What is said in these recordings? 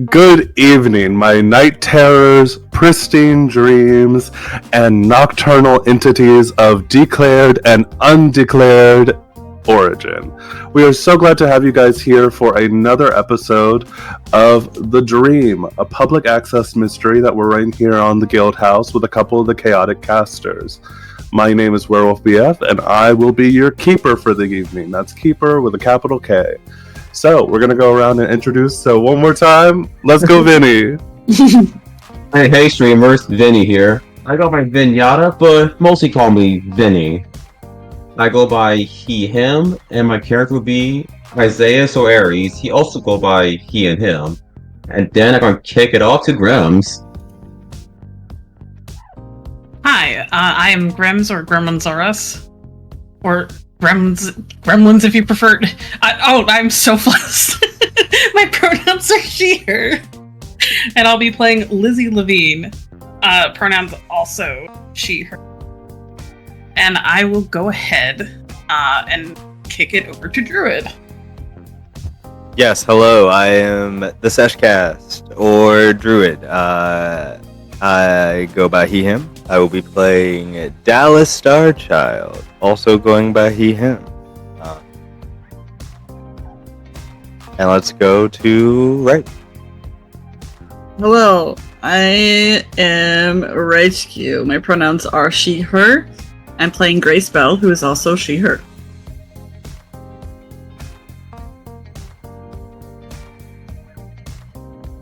Good evening, my night terrors, pristine dreams, and nocturnal entities of declared and undeclared origin. We are so glad to have you guys here for another episode of The Dream, a public access mystery that we're running here on the Guildhouse with a couple of the chaotic casters. My name is Werewolf BF, and I will be your keeper for the evening. That's keeper with a capital K. So, we're going to go around and introduce. So, one more time, let's go, Vinny. Hey, streamers, Vinny here. I go by Vinyata, but mostly call me Vinny. I go by he, him, and my character would be Isaias or Aries. He also go by he and him. And then I'm gonna kick it off to Grims. Hi, I am Grims or Gremlinsaurus. Or Gremlins if you prefer. I'm so flustered. My pronouns are she, her. And I'll be playing Lizzy Levine. Pronouns also she, her. And I will go ahead and kick it over to Druid. Yes, hello, I am the Seshcast, or Druid. I go by he, him. I will be playing Dallas Starchild, also going by he, him. And let's go to right. Hello, I am Latchkey. My pronouns are she, her. I'm playing Grace Bell, who is also she, her.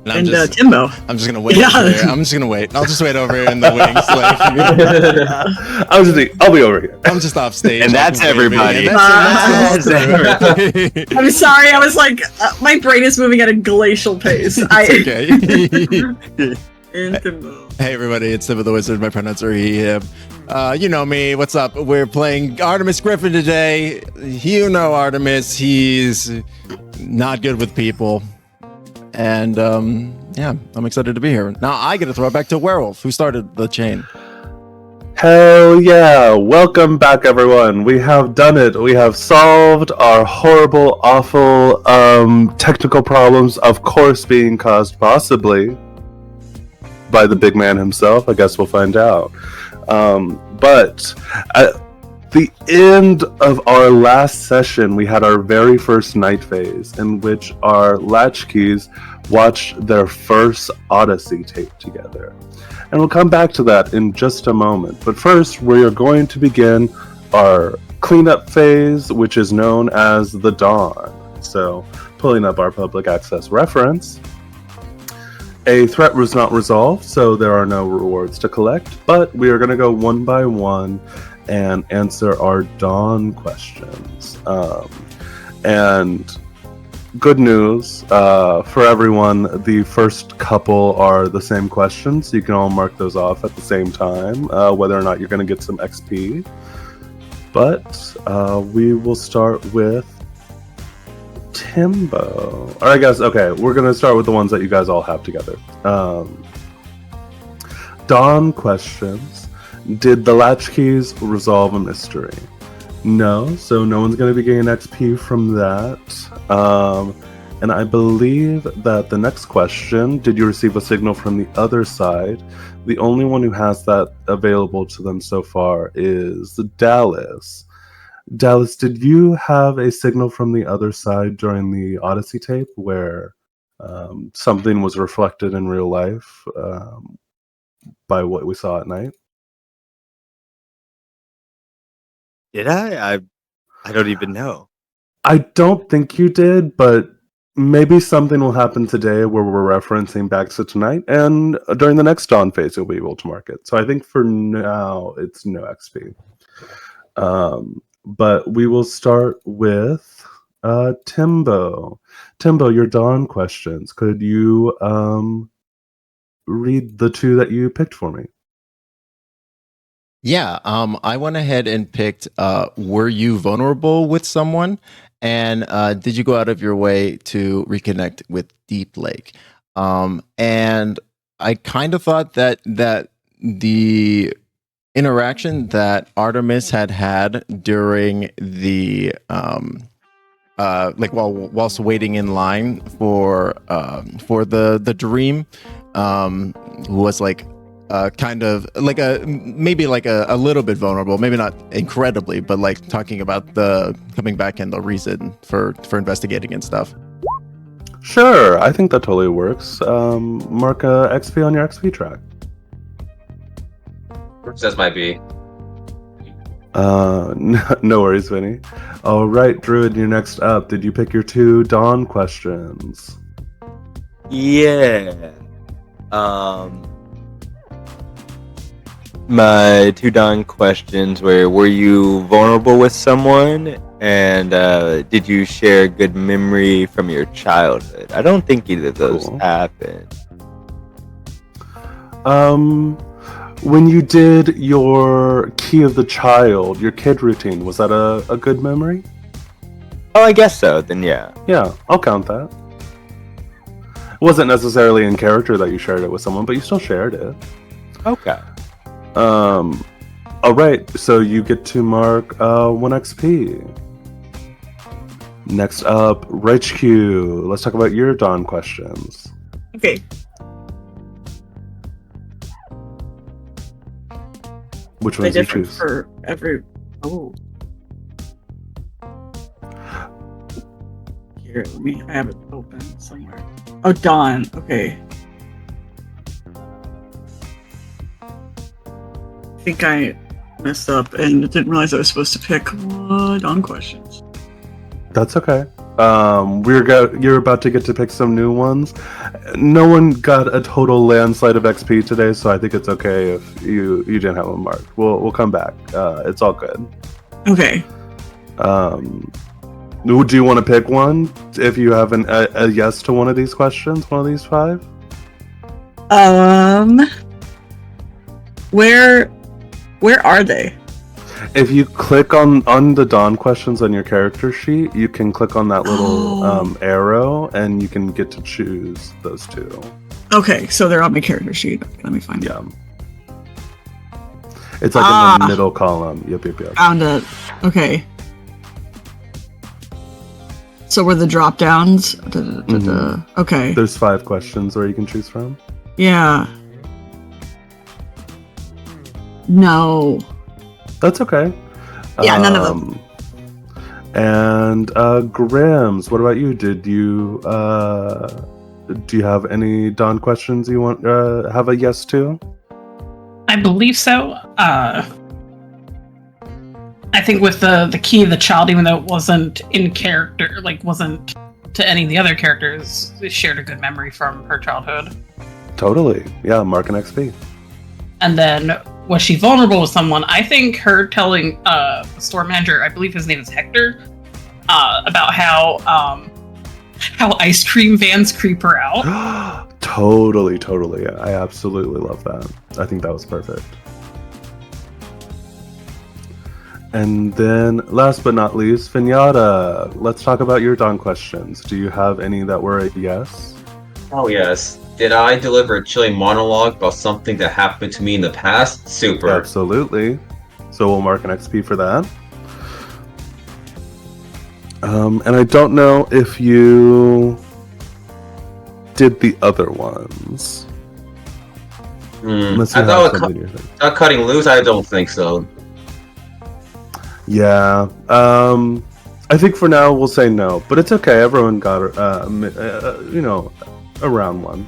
And Timbo. I'm just gonna wait. Yeah. I'm just gonna wait. I'll just wait over here in the wings. I'll be over here. I'm just off stage. And that's everybody. That's everybody. I'm sorry. I was like, my brain is moving at a glacial pace. Okay. And Timbo. Hey everybody, it's Timbo the Wizard. My pronouns are he, him. You know me. What's up? We're playing Artemis Griffin today. You know Artemis. He's not good with people. And yeah, I'm excited to be here. Now I get to throw it back to Werewolf, who started the chain. Hell yeah! Welcome back, everyone. We have done it. We have solved our horrible, awful technical problems, of course being caused possibly by the big man himself. I guess we'll find out. But at the end of our last session, we had our very first night phase in which our Latchkeys watched their first Odyssey tape together. And we'll come back to that in just a moment. But first, we are going to begin our cleanup phase, which is known as the Dawn. So, pulling up our public access reference. A threat was not resolved, so there are no rewards to collect, but we are going to go one by one and answer our Dawn questions. And good news for everyone, the first couple are the same questions, so you can all mark those off at the same time, whether or not you're going to get some XP. But we will start with Timbo. Alright guys, okay, we're going to start with the ones that you guys all have together. Dawn questions. Did the Latchkeys resolve a mystery? No, so no one's going to be getting XP from that. And I believe that the next question, did you receive a signal from the other side? The only one who has that available to them so far is Dallas. Dallas, did you have a signal from the other side during the Odyssey tape where something was reflected in real life by what we saw at night? Did I? I don't even know. I don't think you did, but maybe something will happen today where we're referencing back to tonight, and during the next Dawn phase, you'll be able to mark it. So I think for now, it's no XP. But we will start with Timbo. Timbo, your Dawn questions. Could you read the two that you picked for me? Yeah, I went ahead and picked, were you vulnerable with someone? And did you go out of your way to reconnect with Deep Lake? And I kind of thought that the interaction that Artemis had during the like whilst waiting in line for the dream, who was like kind of like maybe like a little bit vulnerable, maybe not incredibly, but like talking about the coming back and the reason for investigating and stuff. Sure, I think that totally works. Mark XP on your XP track. That's my B. No worries, Vinny. All right, Druid, you're next up. Did you pick your 2 Dawn questions? Yeah. My 2 Dawn questions were you vulnerable with someone? And did you share a good memory from your childhood? I don't think either of those happened. When you did your Key of the Child, your kid routine, was that a good memory? Oh, I guess so. Then yeah. Yeah, I'll count that. It wasn't necessarily in character that you shared it with someone, but you still shared it. Okay. All right, so you get to mark 1 XP. Next up, Latchkey. Let's talk about your Dawn questions. Okay. Which They're ones do you different choose? for every. Oh. Here, let me. I have it open somewhere. Oh, Dawn. Okay. I think I messed up and didn't realize I was supposed to pick Dawn questions. That's okay. You're about to get to pick some new ones. No one got a total landslide of XP today, so I think it's okay if you didn't have them marked. We'll come back. It's all good. Okay. Do you want to pick one? If you have a yes to one of these questions, one of these 5? Where are they? If you click on the Dawn questions on your character sheet, you can click on that little arrow, and you can get to choose those 2. Okay, so they're on my character sheet. Okay, let me find it. Yeah. It's like in the middle column. Yep. Found it. Okay. So were the drop downs? Okay. There's 5 questions where you can choose from. Yeah. No. That's okay. Yeah, none of them. And Grims, what about you? Did you do you have any Dawn questions you want have a yes to? I believe so. I think with the Key of the Child, even though it wasn't in character, like wasn't to any of the other characters, it shared a good memory from her childhood. Totally. Yeah, mark an XP. And then was she vulnerable with someone? I think her telling the store manager, I believe his name is Hector, about how ice cream vans creep her out. Totally. Yeah, I absolutely love that. I think that was perfect. And then, last but not least, Vinyata. Let's talk about your Dawn questions. Do you have any that were a yes? Oh yes. Did I deliver a chilling monologue about something that happened to me in the past? Super. Absolutely. So we'll mark an XP for that. And I don't know if you did the other ones. Unless you I have thought something you're thinking. not cutting loose. I don't think so. Yeah. I think for now we'll say no, but it's okay. Everyone got around one.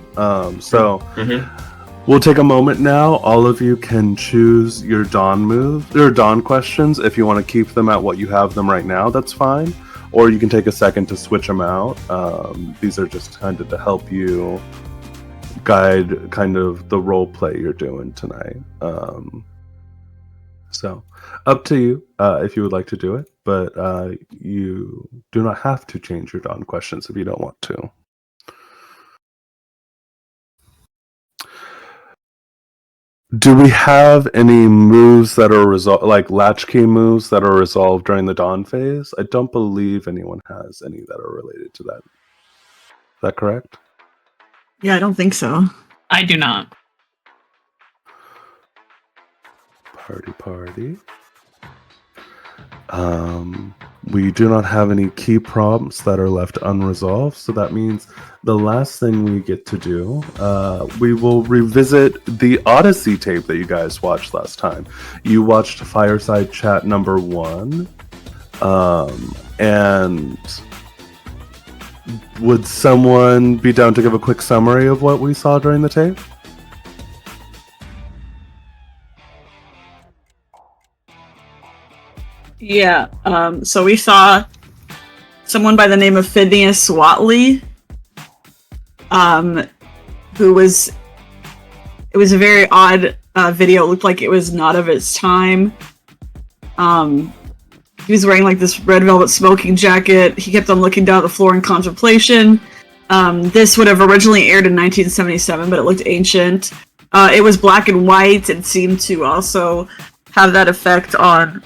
We'll take a moment now. All of you can choose your Dawn moves or Dawn questions. If you want to keep them at what you have them right now, that's fine. Or you can take a second to switch them out. These are just kind of to help you guide kind of the role play you're doing tonight. So up to you if you would like to do it, but you do not have to change your Dawn questions if you don't want to. Do we have any moves that are like Latchkey moves that are resolved during the Dawn phase? I don't believe anyone has any that are related to that. Is that correct? Yeah, I don't think so. I do not. Party. we do not have any key prompts that are left unresolved, so that means the last thing we get to do, we will revisit the Odyssey tape that you guys watched last time. You watched Fireside Chat number 1, and would someone be down to give a quick summary of what we saw during the tape? Yeah, so we saw someone by the name of Phineas Watley, who was... It was a very odd video. It looked like it was not of its time. He was wearing like this red velvet smoking jacket. He kept on looking down at the floor in contemplation. This would have originally aired in 1977, but it looked ancient. It was black and white and seemed to also have that effect on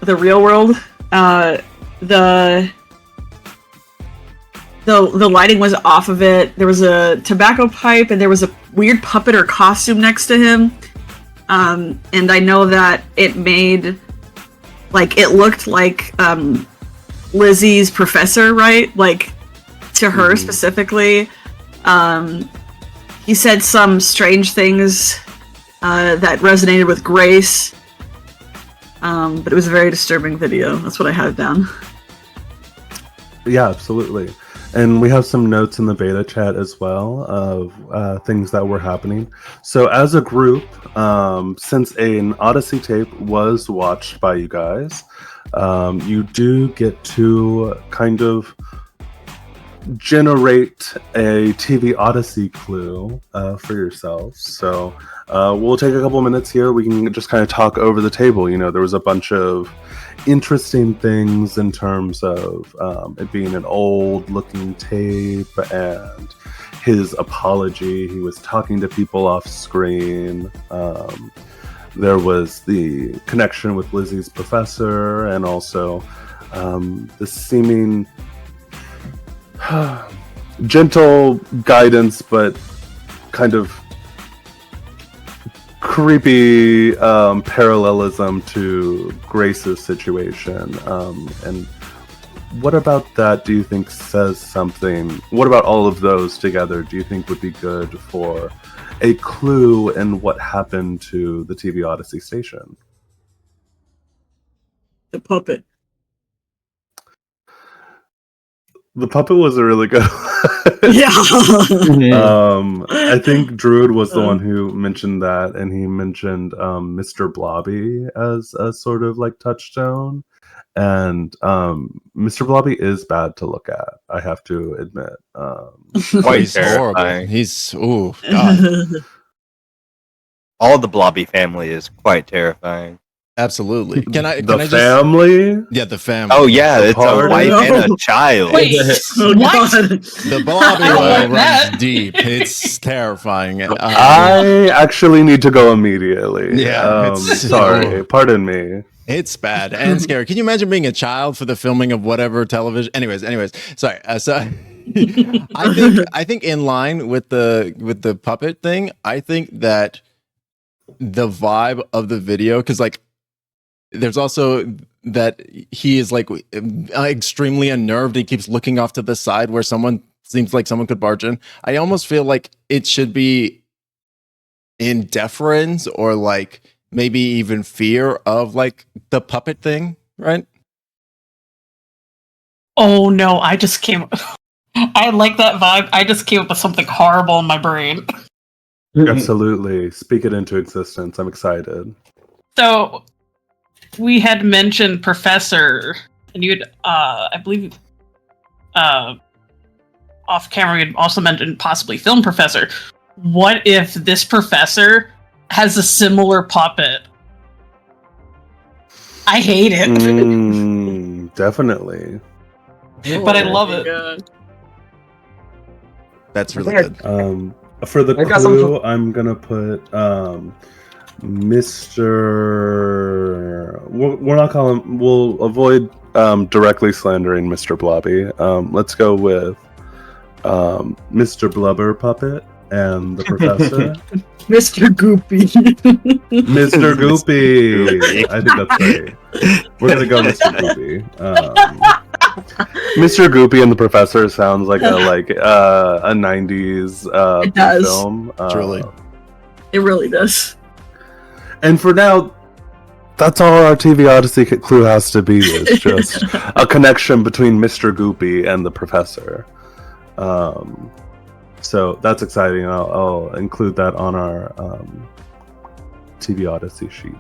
the real world. The lighting was off of it. There was a tobacco pipe and there was a weird puppet or costume next to him. And I know that it made, like, it looked like Lizzy's professor, right? Like, to her specifically. He said some strange things that resonated with Grace. But it was a very disturbing video. That's what I had down. Yeah, absolutely. And we have some notes in the beta chat as well of things that were happening. So as a group, since an Odyssey tape was watched by you guys, you do get to kind of generate a TV Odyssey clue for yourselves. So we'll take a couple minutes here. We can just kind of talk over the table. You know, there was a bunch of interesting things in terms of it being an old looking tape and his apology. He was talking to people off screen. There was the connection with Lizzy's professor, and also the seeming gentle guidance, but kind of creepy parallelism to Grace's situation. And what about that do you think says something? What about all of those together do you think would be good for a clue in what happened to the TV Odyssey station? The puppet. The puppet was a really good Yeah. I think Druid was the one who mentioned that, and he mentioned Mr. Blobby as a sort of like touchstone. And Mr. Blobby is bad to look at, I have to admit. Quite He's horrible. terrifying. He's God. All the Blobby family is quite terrifying. Absolutely. Can I The just family? Yeah, the family. Oh yeah, it's a party. wife and a child. Wait, Oh, what? God. The Blobby I don't well like that. runs deep. It's terrifying. I actually need to go immediately. Yeah, it's- Sorry, pardon me. It's bad and scary. Can you imagine being a child for the filming of whatever television? Anyways, sorry. So I think in line with the puppet thing, I think that the vibe of the video, because like there's also that he is like extremely unnerved. He keeps looking off to the side where someone seems like someone could barge in. I almost feel like it should be in deference or like maybe even fear of like the puppet thing, right? Oh no, I just came. I like that vibe. I just came up with something horrible in my brain. Absolutely. Speak it into existence. I'm excited. So, we had mentioned Professor, and you'd, I believe, off camera, you'd also mentioned possibly Film Professor. What if this professor has a similar puppet? I hate it, Definitely. but I love it. God. That's really I think good. For the I got clue, I'm gonna put Mr. We're not calling. We'll avoid directly slandering Mr. Blobby. Let's go with Mr. Blubber Puppet. and the professor. Mr. Goopy. Mr. Goopy. I think that's right. We're gonna go Mr. Goopy. Mr. Goopy and the Professor sounds like a 90s It does. film. Truly. It really does. And for now, that's all our TV Odyssey clue has to be. Is just a connection between Mr. Goopy and the Professor. So that's exciting. I'll include that on our TV Odyssey sheet.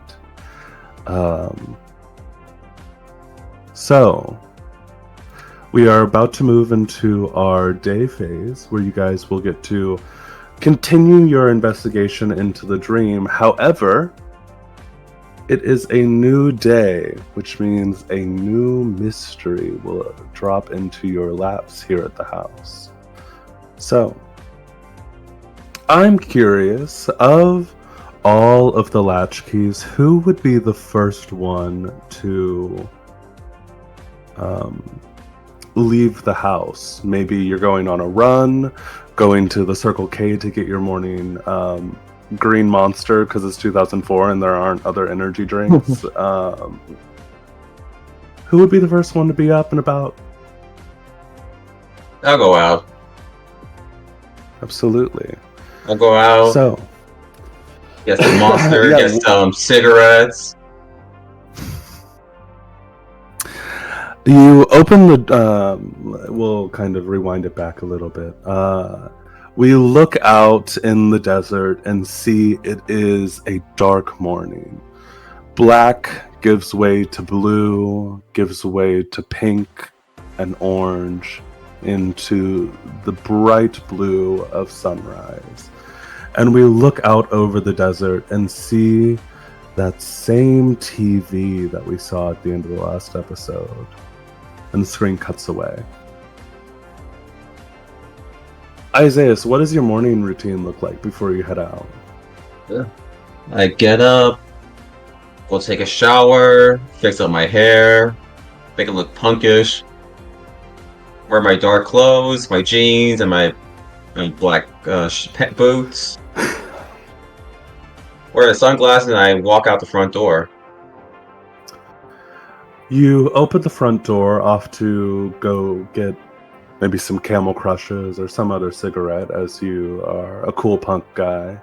So we are about to move into our day phase, where you guys will get to continue your investigation into the dream. However, it is a new day, which means a new mystery will drop into your laps here at the house. So, I'm curious, of all of the Latchkeys, who would be the first one to leave the house? Maybe you're going on a run, going to the Circle K to get your morning green monster because it's 2004 and there aren't other energy drinks. Who would be the first one to be up and about? I'll go out. Absolutely. I'll go out. So, Get some monster. Yeah. Get some cigarettes. you open the. We'll kind of rewind it back a little bit. We look out in the desert and see it is a dark morning. Black gives way to blue, gives way to pink and orange, into the bright blue of sunrise. And we look out over the desert and see that same TV that we saw at the end of the last episode. And the screen cuts away. Isaias, what does your morning routine look like before you head out? I get up, go take a shower, fix up my hair, make it look punkish, wear my dark clothes, my jeans, and my black pet boots. Wear the sunglasses, and I walk out the front door. You open the front door off to go get maybe some Camel Crushes or some other cigarette, as you are a cool punk guy.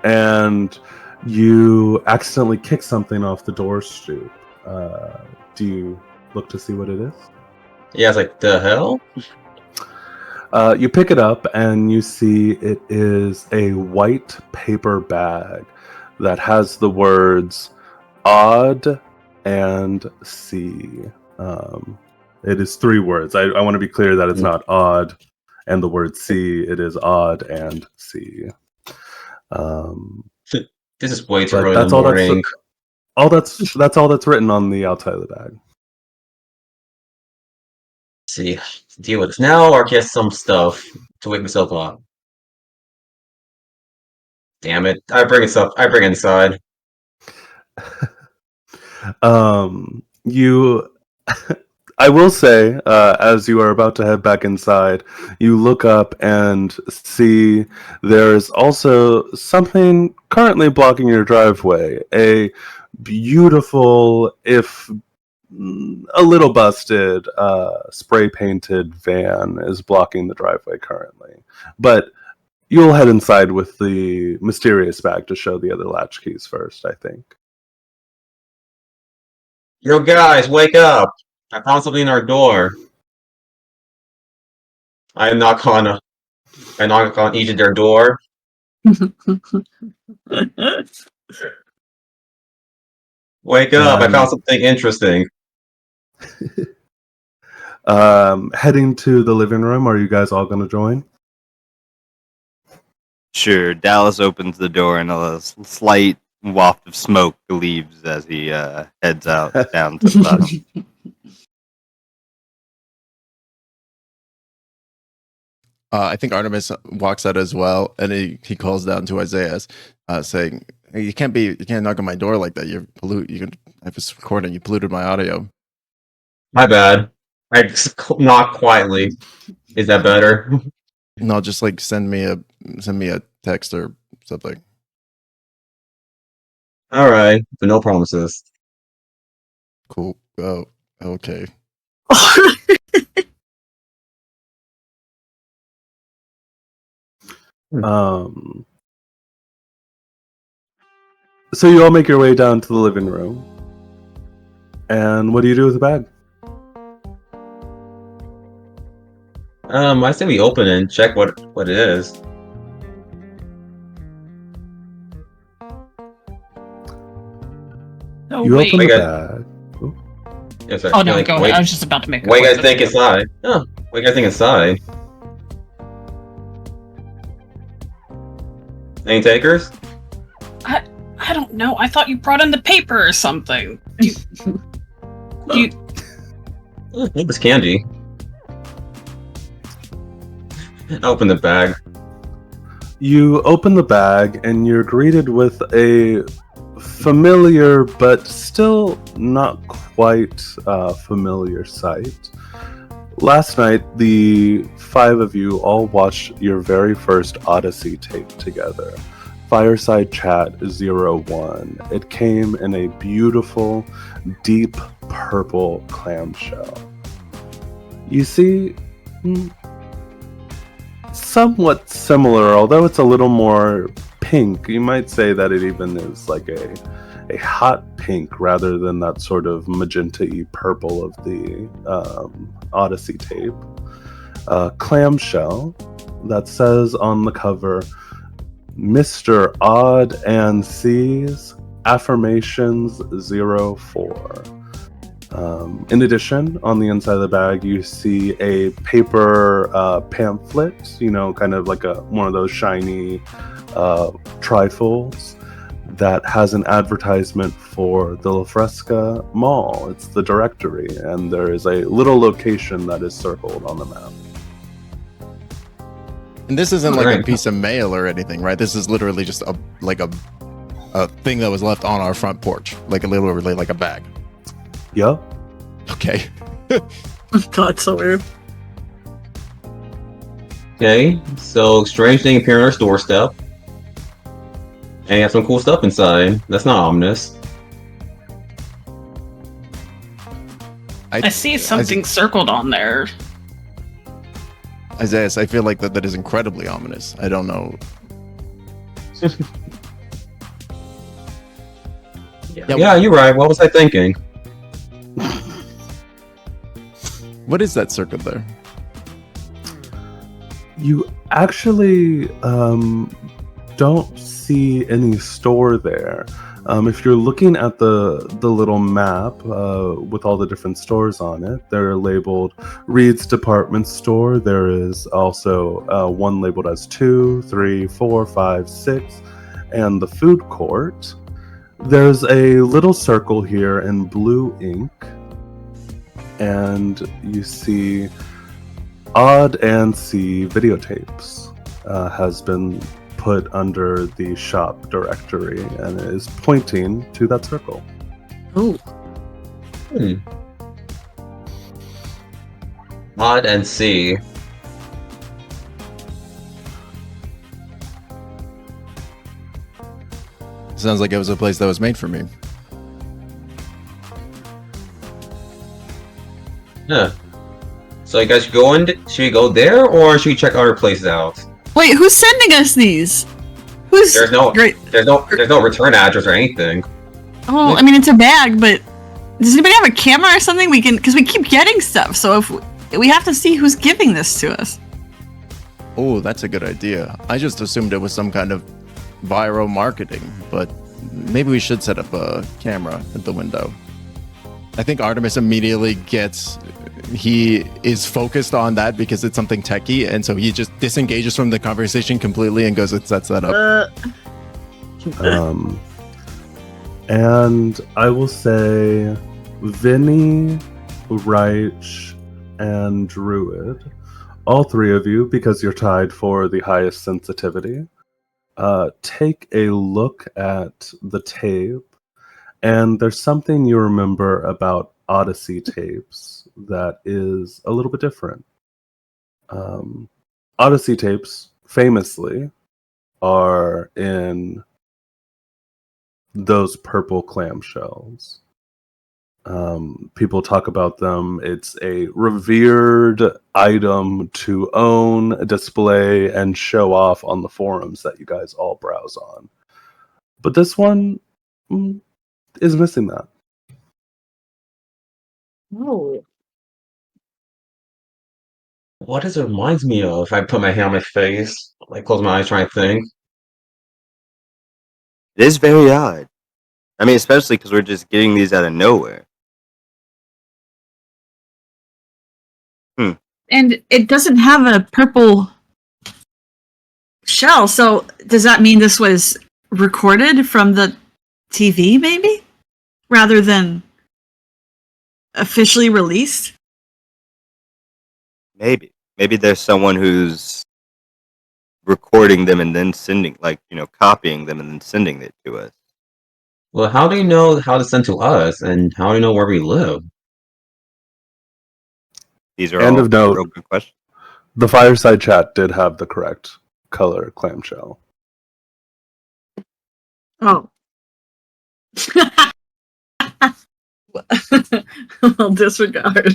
And you accidentally kick something off the door stoop. Do you look to see what it is? Yeah, it's like, the hell? You pick it up and you see it is a white paper bag that has the words odd and see. It is 3 words. I want to be clear that it's not odd and the word see. It is odd and see. This is way too But early in that's the all morning. that's all that's written on the outside of the bag. See, deal with this now or get some stuff to wake myself up. Damn it. I bring it inside. You I will say, as you are about to head back inside, you look up and see there's also something currently blocking your driveway. A beautiful, if a little busted, spray painted van is blocking the driveway currently. But you'll head inside with the mysterious bag to show the other latchkeys first, I think. Yo, guys, wake up! I found something in our door. I knock on each of their door. Wake up! I found something interesting. Heading to the living room, are you guys all going to join? Sure. Dallas opens the door and a slight waft of smoke leaves as he heads out down to the bottom. I think Artemis walks out as well, and he calls down to Isaias, saying, hey, "You can't knock on my door like that. I was recording. You polluted my audio." My bad. I just knock quietly. Is that better? No, just like send me a text or something. All right, but no promises. Cool. Oh, okay. Um, so you all make your way down to the living room. And what do you do with the bag? I say we open and check what it is. Oh, You wait. open the Wait, bag. Yeah, sorry. Oh, no, Like, go ahead. I was just about to make a what do you guys question. think inside? Oh, what do you guys think inside? Any takers? I don't know. I thought you brought in the paper or something. Do you, It was candy. I open the bag. You open the bag and you're greeted with a familiar but still not quite familiar sight. Last night, the 5 of you all watched your very first Odyssey tape together. Fireside Chat 01. It came in a beautiful, deep purple clamshell. You see, somewhat similar, although it's a little more pink. You might say that it even is like a hot pink rather than that sort of magenta-y purple of the Odyssey tape. Clamshell that says on the cover, Mr. Odd and C's Affirmations 04. In addition, on the inside of the bag, you see a paper pamphlet, kind of like one of those shiny trifolds that has an advertisement for the La Fresca Mall. It's the directory, and there is a little location that is circled on the map. And this isn't like Alright. a piece of mail or anything, right? This is literally just a thing that was left on our front porch, literally like a bag. Yup. Okay. God, so weird. Okay, so strange thing appeared on our doorstep. And you have some cool stuff inside. That's not ominous. I see something circled on there. Isaias, I feel like that is incredibly ominous. I don't know. Yeah, you're right. What was I thinking? What is that circle there? You actually don't see any store there. If you're looking at the little map with all the different stores on it, they're labeled Reed's Department Store. There is also one labeled as 2, 3, 4, 5, 6, and the food court. There's a little circle here in blue ink, and you see Odd and See videotapes has been put under the shop directory and is pointing to that circle. Ooh. Odd and See. Sounds like it was a place that was made for me. Yeah. So you guys should should we go there or should we check other places out? Wait, who's sending us these? Who's There's no great? there's no return address or anything. Oh, I mean, it's a bag, but does anybody have a camera or something? Because we keep getting stuff. So if we have to see who's giving this to us. Oh, that's a good idea. I just assumed it was some kind of viral marketing, but maybe we should set up a camera at the window. I think Artemis immediately he is focused on that because it's something techie, and so he just disengages from the conversation completely and goes and sets that up. And I will say Vinny, Reich, and Druid, all 3 of you, because you're tied for the highest sensitivity, take a look at the tape, and there's something you remember about Odyssey tapes that is a little bit different. Odyssey tapes famously are in those purple clamshells. People talk about them. It's a revered item to own, display, and show off on the forums that you guys all browse on. But this one is missing that. Oh. What does it remind me of? If I put my hand on my face, like close my eyes, try and think. It is very odd. I mean, especially because we're just getting these out of nowhere. And it doesn't have a purple shell, so does that mean this was recorded from the TV, maybe? Rather than officially released? Maybe there's someone who's recording them and then sending, copying them and then sending it to us. Well, how do you know how to send to us, and how do you know where we live? These are End all of note. real good questions. The fireside chat did have the correct color clamshell. Oh. I'll disregard.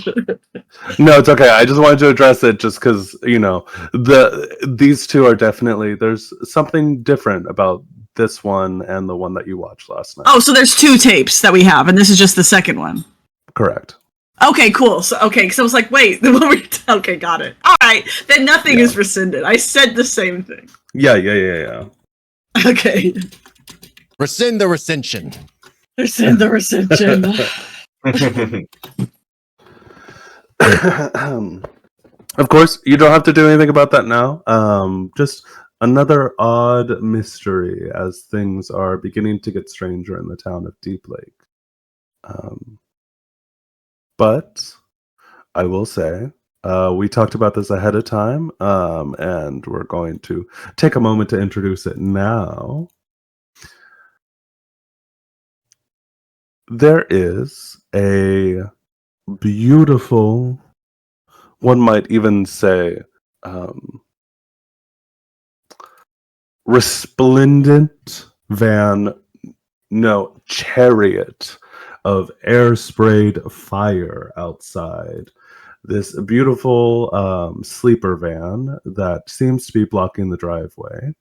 No, it's okay. I just wanted to address it just because, these two are definitely, there's something different about this one and the one that you watched last night. Oh, so there's 2 tapes that we have, and this is just the second one. Correct. Okay, cool. So, because I was like, wait, the one okay, got it. All right, then nothing is rescinded. I said the same thing. Yeah. Okay. Rescind the rescension. Rescind the rescission. Of course, you don't have to do anything about that now. Just another odd mystery as things are beginning to get stranger in the town of Deep Lake. But I will say, we talked about this ahead of time, and we're going to take a moment to introduce it now. There is a beautiful, one might even say, resplendent chariot of air sprayed fire outside. This beautiful sleeper van that seems to be blocking the driveway.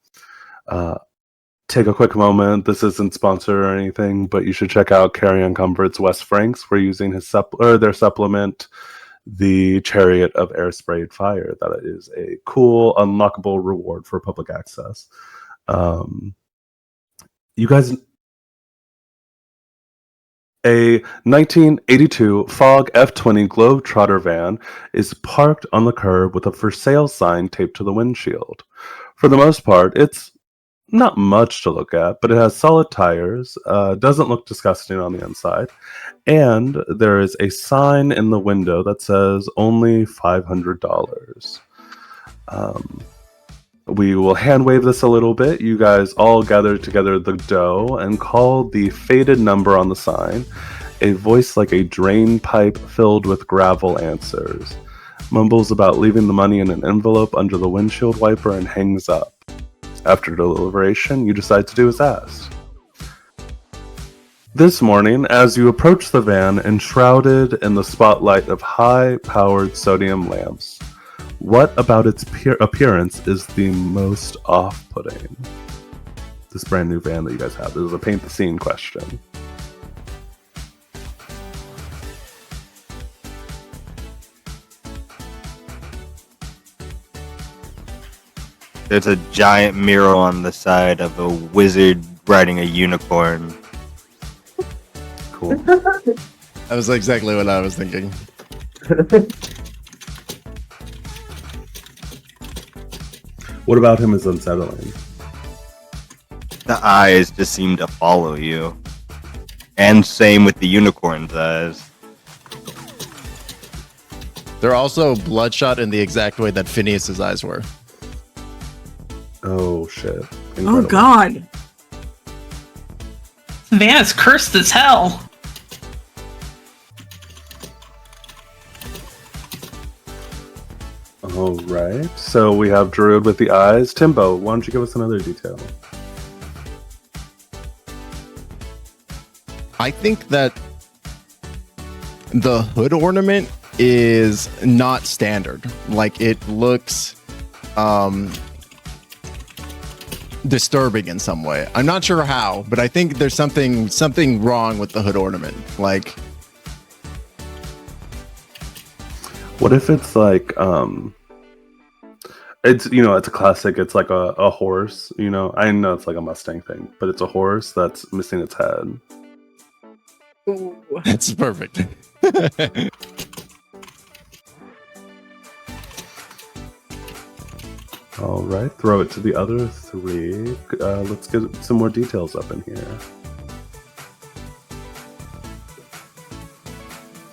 Take a quick moment. This isn't sponsored or anything, but you should check out Carry On Comfort's Wes Franks. We're using his their supplement, the Chariot of Air Sprayed Fire. That is a cool, unlockable reward for public access. You guys, a 1982 Fog F20 Globetrotter van is parked on the curb with a for sale sign taped to the windshield. For the most part, it's not much to look at, but it has solid tires, doesn't look disgusting on the inside, and there is a sign in the window that says only $500. We will hand wave this a little bit. You guys all gather together the dough and call the faded number on the sign. A voice like a drain pipe filled with gravel answers, mumbles about leaving the money in an envelope under the windshield wiper, and hangs up. After deliberation, you decide to do as asked. This morning, as you approach the van enshrouded in the spotlight of high-powered sodium lamps, what about its appearance is the most off-putting? This brand new van that you guys have. This is a paint the scene question. There's a giant mural on the side of a wizard riding a unicorn. Cool. That was exactly what I was thinking. What about him is unsettling? The eyes just seem to follow you. And same with the unicorn's eyes. They're also bloodshot in the exact way that Phineas's eyes were. Oh, shit. Incredible. Oh, God. Van is cursed as hell. Oh All right. So we have Druid with the eyes. Timbo, why don't you give us another detail? I think that the hood ornament is not standard. Like, it looks disturbing in some way. I'm not sure how, but I think there's something wrong with the hood ornament. Like, What if it's like it's it's a classic, it's like a horse, I know it's like a Mustang thing, but it's a horse that's missing its head. Ooh. that's perfect. All right, throw it to the other three. Let's get some more details up in here.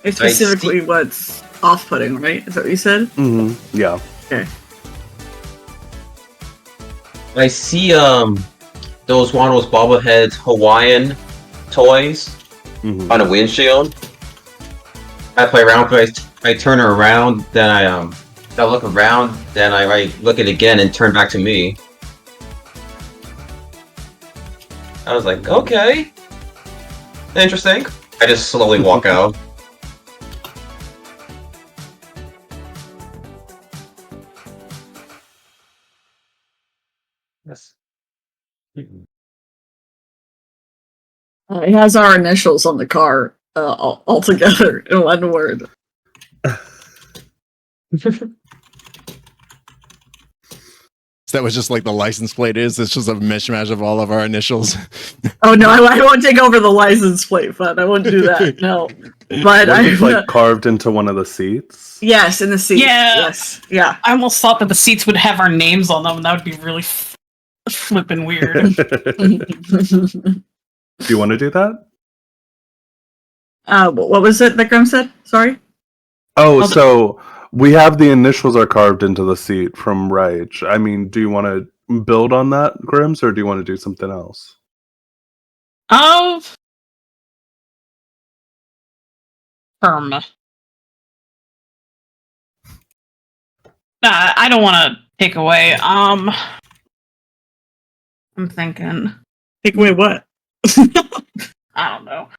It's specifically what's off-putting, right? Is that what you said? Mm-hmm. Yeah. Okay. I see those one of those bobblehead Hawaiian toys Mm-hmm. on a windshield. I play around with it, I turn her around, then I look around, then I look at it again and turn back to me. I was like, okay. Interesting. I just slowly walk out. Yes. It has our initials on the car all together in one word. So that was just like the license plate is. It's just a mishmash of all of our initials. Oh no, I won't take over the license plate fund. I won't do that. No, but What if it's like carved into one of the seats? yes, in the seat. Yeah. Yes, yeah. I almost thought that the seats would have our names on them, and that would be really flippin' weird. Do you want to do that? What was it that Grim said? Sorry. Oh, so we have the initials are carved into the seat from Rage. I mean, do you want to build on that, Grims, or do you want to do something else? I don't want to take away. I'm thinking. Take away what? I don't know.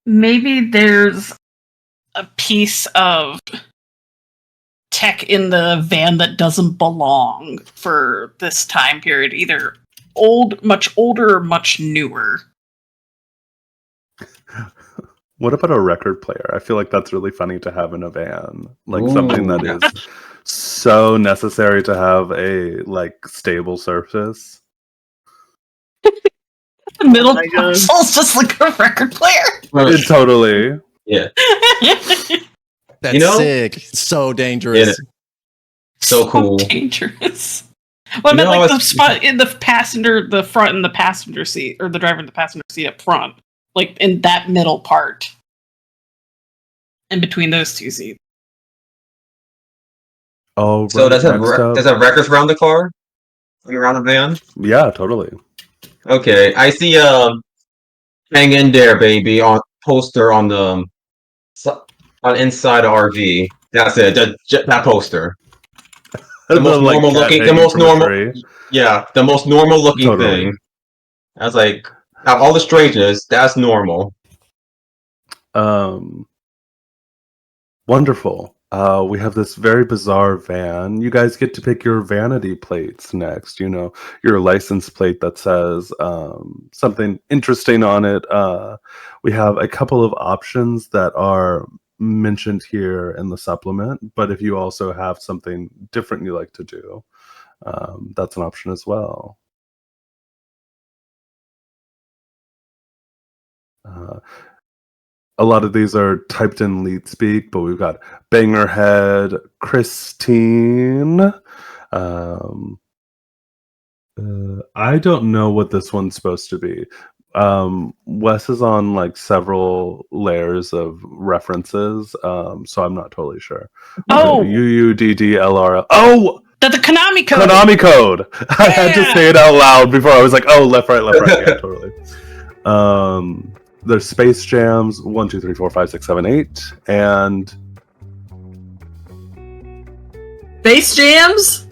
Maybe there's a piece of tech in the van that doesn't belong for this time period, either much older or much newer. What about a record player? I feel like that's really funny to have in a van. Like Ooh. something that is so necessary to have a stable surface. The middle my God. console's just like a record player. Totally. Yeah. That's You know? sick. So dangerous. Yeah. So cool. Dangerous. What You about know, like the it's- spot in the front in the passenger seat, or the driver in the passenger seat up front, like in that middle part, in between those two seats? Oh, So right, does next up- it have records around the car? Like around the van? Yeah, totally. Okay. I see hang in there, baby, on poster on the on inside the RV. That's it. That poster. The most normal cat looking, the hanging most from a normal. tree. Yeah, the most normal looking Totally. thing. I was like, out of all the strangeness, that's normal. Wonderful. We have this very bizarre van. You guys get to pick your vanity plates next. Your license plate that says something interesting on it. We have a couple of options that are mentioned here in the supplement, but if you also have something different you like to do, that's an option as well. A lot of these are typed in lead speak, but we've got Bangerhead, Christine. I don't know what this one's supposed to be. Wes is on several layers of references, so I'm not totally sure. Oh! UUDDLR. Oh! The Konami code. Konami code. I had to Yeah. say it out loud before I was like, oh, left, right. Yeah, totally. there's Space Jams 1, 2, 3, 4, 5, 6, 7, 8, and Bass jams?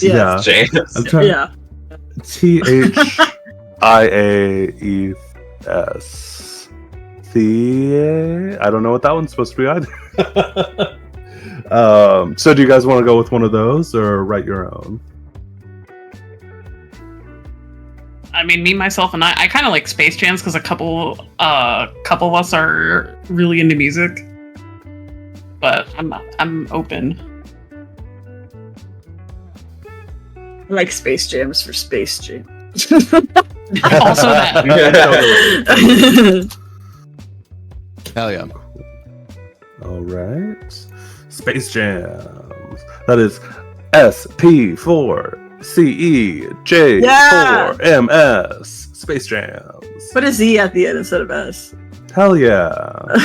yeah, James. I'm trying. Yeah. THIAS. I don't know what that one's supposed to be either. So do you guys want to go with one of those or write your own? I mean, me, myself, and I kind of like Space Jams because a couple of us are really into music. But I'm open. I like Space Jams for Space Jam. Also that. Hell yeah. All right. Space Jams. That is SP4CEJ4MS. Space Jams. Put a Z at the end instead of S. Hell yeah.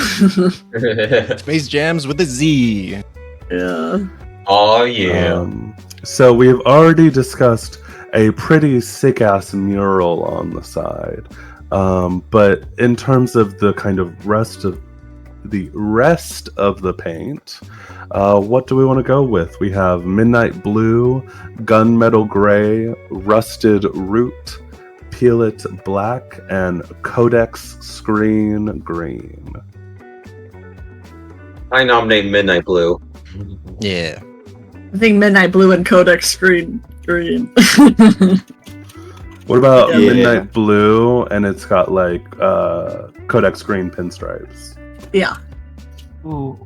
Space Jams with a Z. Yeah. Oh yeah. So we've already discussed a pretty sick-ass mural on the side. But in terms of the kind of rest of the paint, what do we want to go with? We have Midnight Blue, Gunmetal Gray, Rusted Root, Peel It Black, and Codex Screen Green. I nominate Midnight Blue. Yeah. I think Midnight Blue and Codex Green. What about Yeah. Midnight Blue and it's got like Codex Green pinstripes? Yeah. Ooh.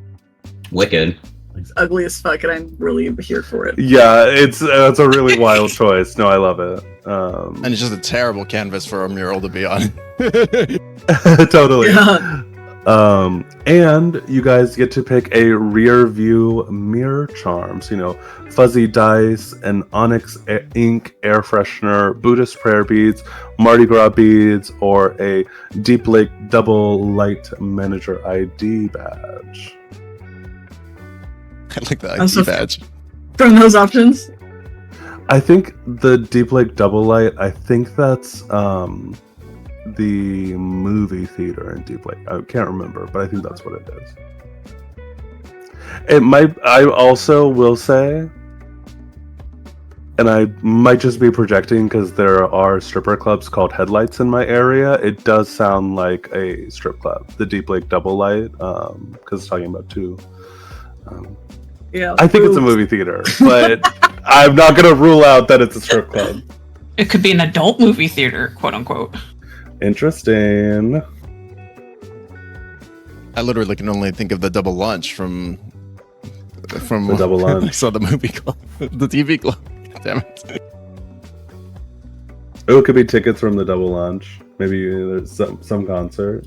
Wicked. It's ugly as fuck, and I'm really here for it. Yeah, it's a really wild choice. No, I love it. And it's just a terrible canvas for a mural to be on. Totally. Yeah. And you guys get to pick a rear view mirror charm. So, fuzzy dice, an onyx ink air freshener, Buddhist prayer beads, Mardi Gras beads, or a Deep Lake double light manager ID badge. I like the Also- ID badge. From those options. I think the Deep Lake double light, I think that's the movie theater in Deep Lake. I can't remember, but I think that's what it is. It might. I also will say, and I might just be projecting because there are stripper clubs called Headlights in my area. It does sound like a strip club, the Deep Lake Double Light, because it's talking about two. Yeah. I think it's a movie theater, but I'm not gonna rule out that it's a strip club. It could be an adult movie theater, quote unquote. Interesting. I literally can only think of the double lunch from The double when I lunch. saw the movie club, the TV club. Damn it. Oh, it could be tickets from the double lunch. Maybe there's some concert.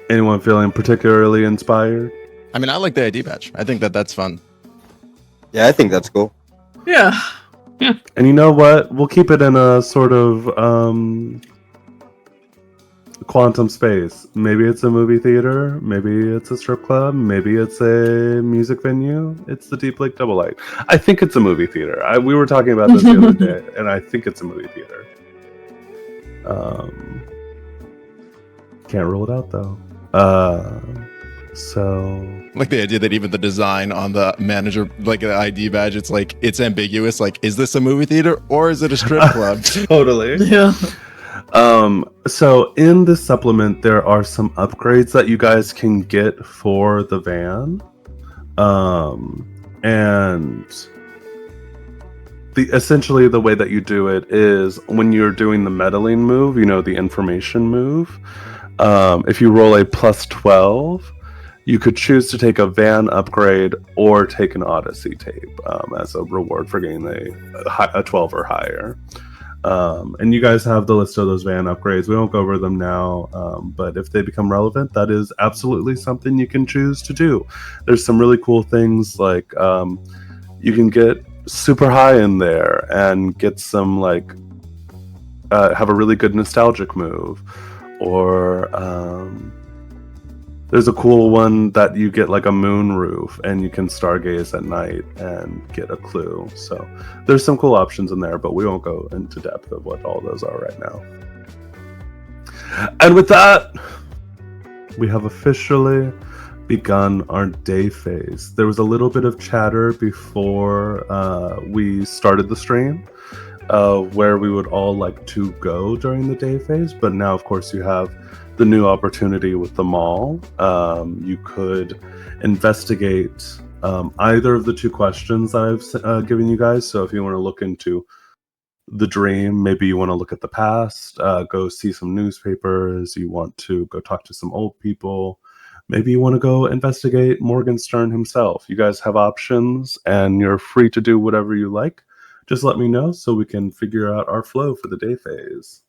Anyone feeling particularly inspired? I mean, I like the ID badge. I think that's fun. Yeah, I think that's cool. Yeah. And you know what? We'll keep it in a sort of quantum space. Maybe it's a movie theater. Maybe it's a strip club. Maybe it's a music venue. It's the Deep Lake Double Light. I think it's a movie theater. We were talking about this the other day, and I think it's a movie theater. Can't rule it out though. So I like the idea that even the design on the manager, like the ID badge, it's ambiguous. Like, is this a movie theater or is it a strip club? totally. Yeah. So in this supplement, there are some upgrades that you guys can get for the van. And essentially the way that you do it is when you're doing the meddling move, the information move. If you roll a plus 12, you could choose to take a van upgrade or take an Odyssey tape as a reward for getting a 12 or higher. And you guys have the list of those van upgrades. We won't go over them now, but if they become relevant, that is absolutely something you can choose to do. There's some really cool things like you can get super high in there and get some have a really good nostalgic move, or There's a cool one that you get like a moon roof and you can stargaze at night and get a clue. So there's some cool options in there, but we won't go into depth of what all those are right now. And with that, we have officially begun our day phase. There was a little bit of chatter before we started the stream where we would all like to go during the day phase, but now of course you have the new opportunity with the mall. You could investigate either of the two questions that I've given you guys. So if you want to look into the dream, maybe you want to look at the past, go see some newspapers, you want to go talk to some old people, maybe you want to go investigate Morgenstern himself. You guys have options and you're free to do whatever you like. Just let me know so we can figure out our flow for the day phase.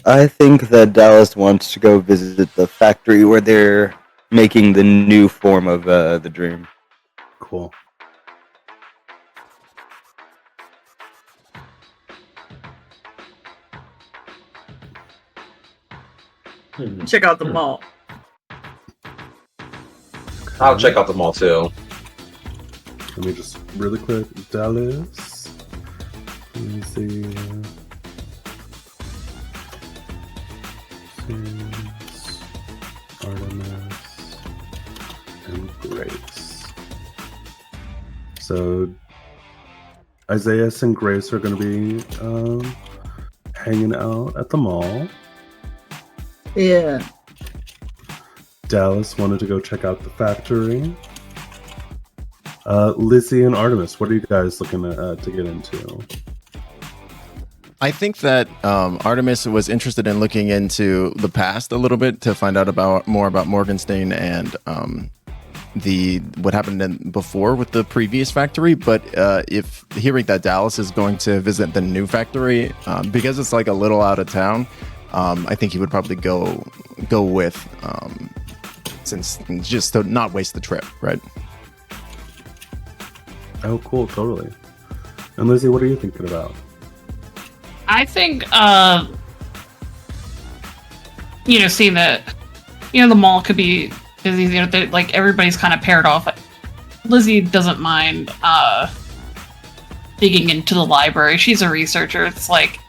I think that Dallas wants to go visit the factory where they're making the new form of the dream. Cool. Check out the mall. I'll check out the mall too. Let me just really quick, Dallas. Let me see. Artemis and Grace. So Isaias and Grace are going to be hanging out at the mall. Yeah. Dallas wanted to go check out the factory. Lizzy and Artemis, what are you guys looking to get into? I think that Artemis was interested in looking into the past a little bit to find out more about Morgenstern and what happened before with the previous factory. But if hearing that Dallas is going to visit the new factory, because it's like a little out of town, I think he would probably go with, since just to not waste the trip, right? Oh, cool, totally. And Lizzy, what are you thinking about? I think, seeing that, the mall could be busy, like everybody's kind of paired off. Lizzy doesn't mind digging into the library. She's a researcher. It's like,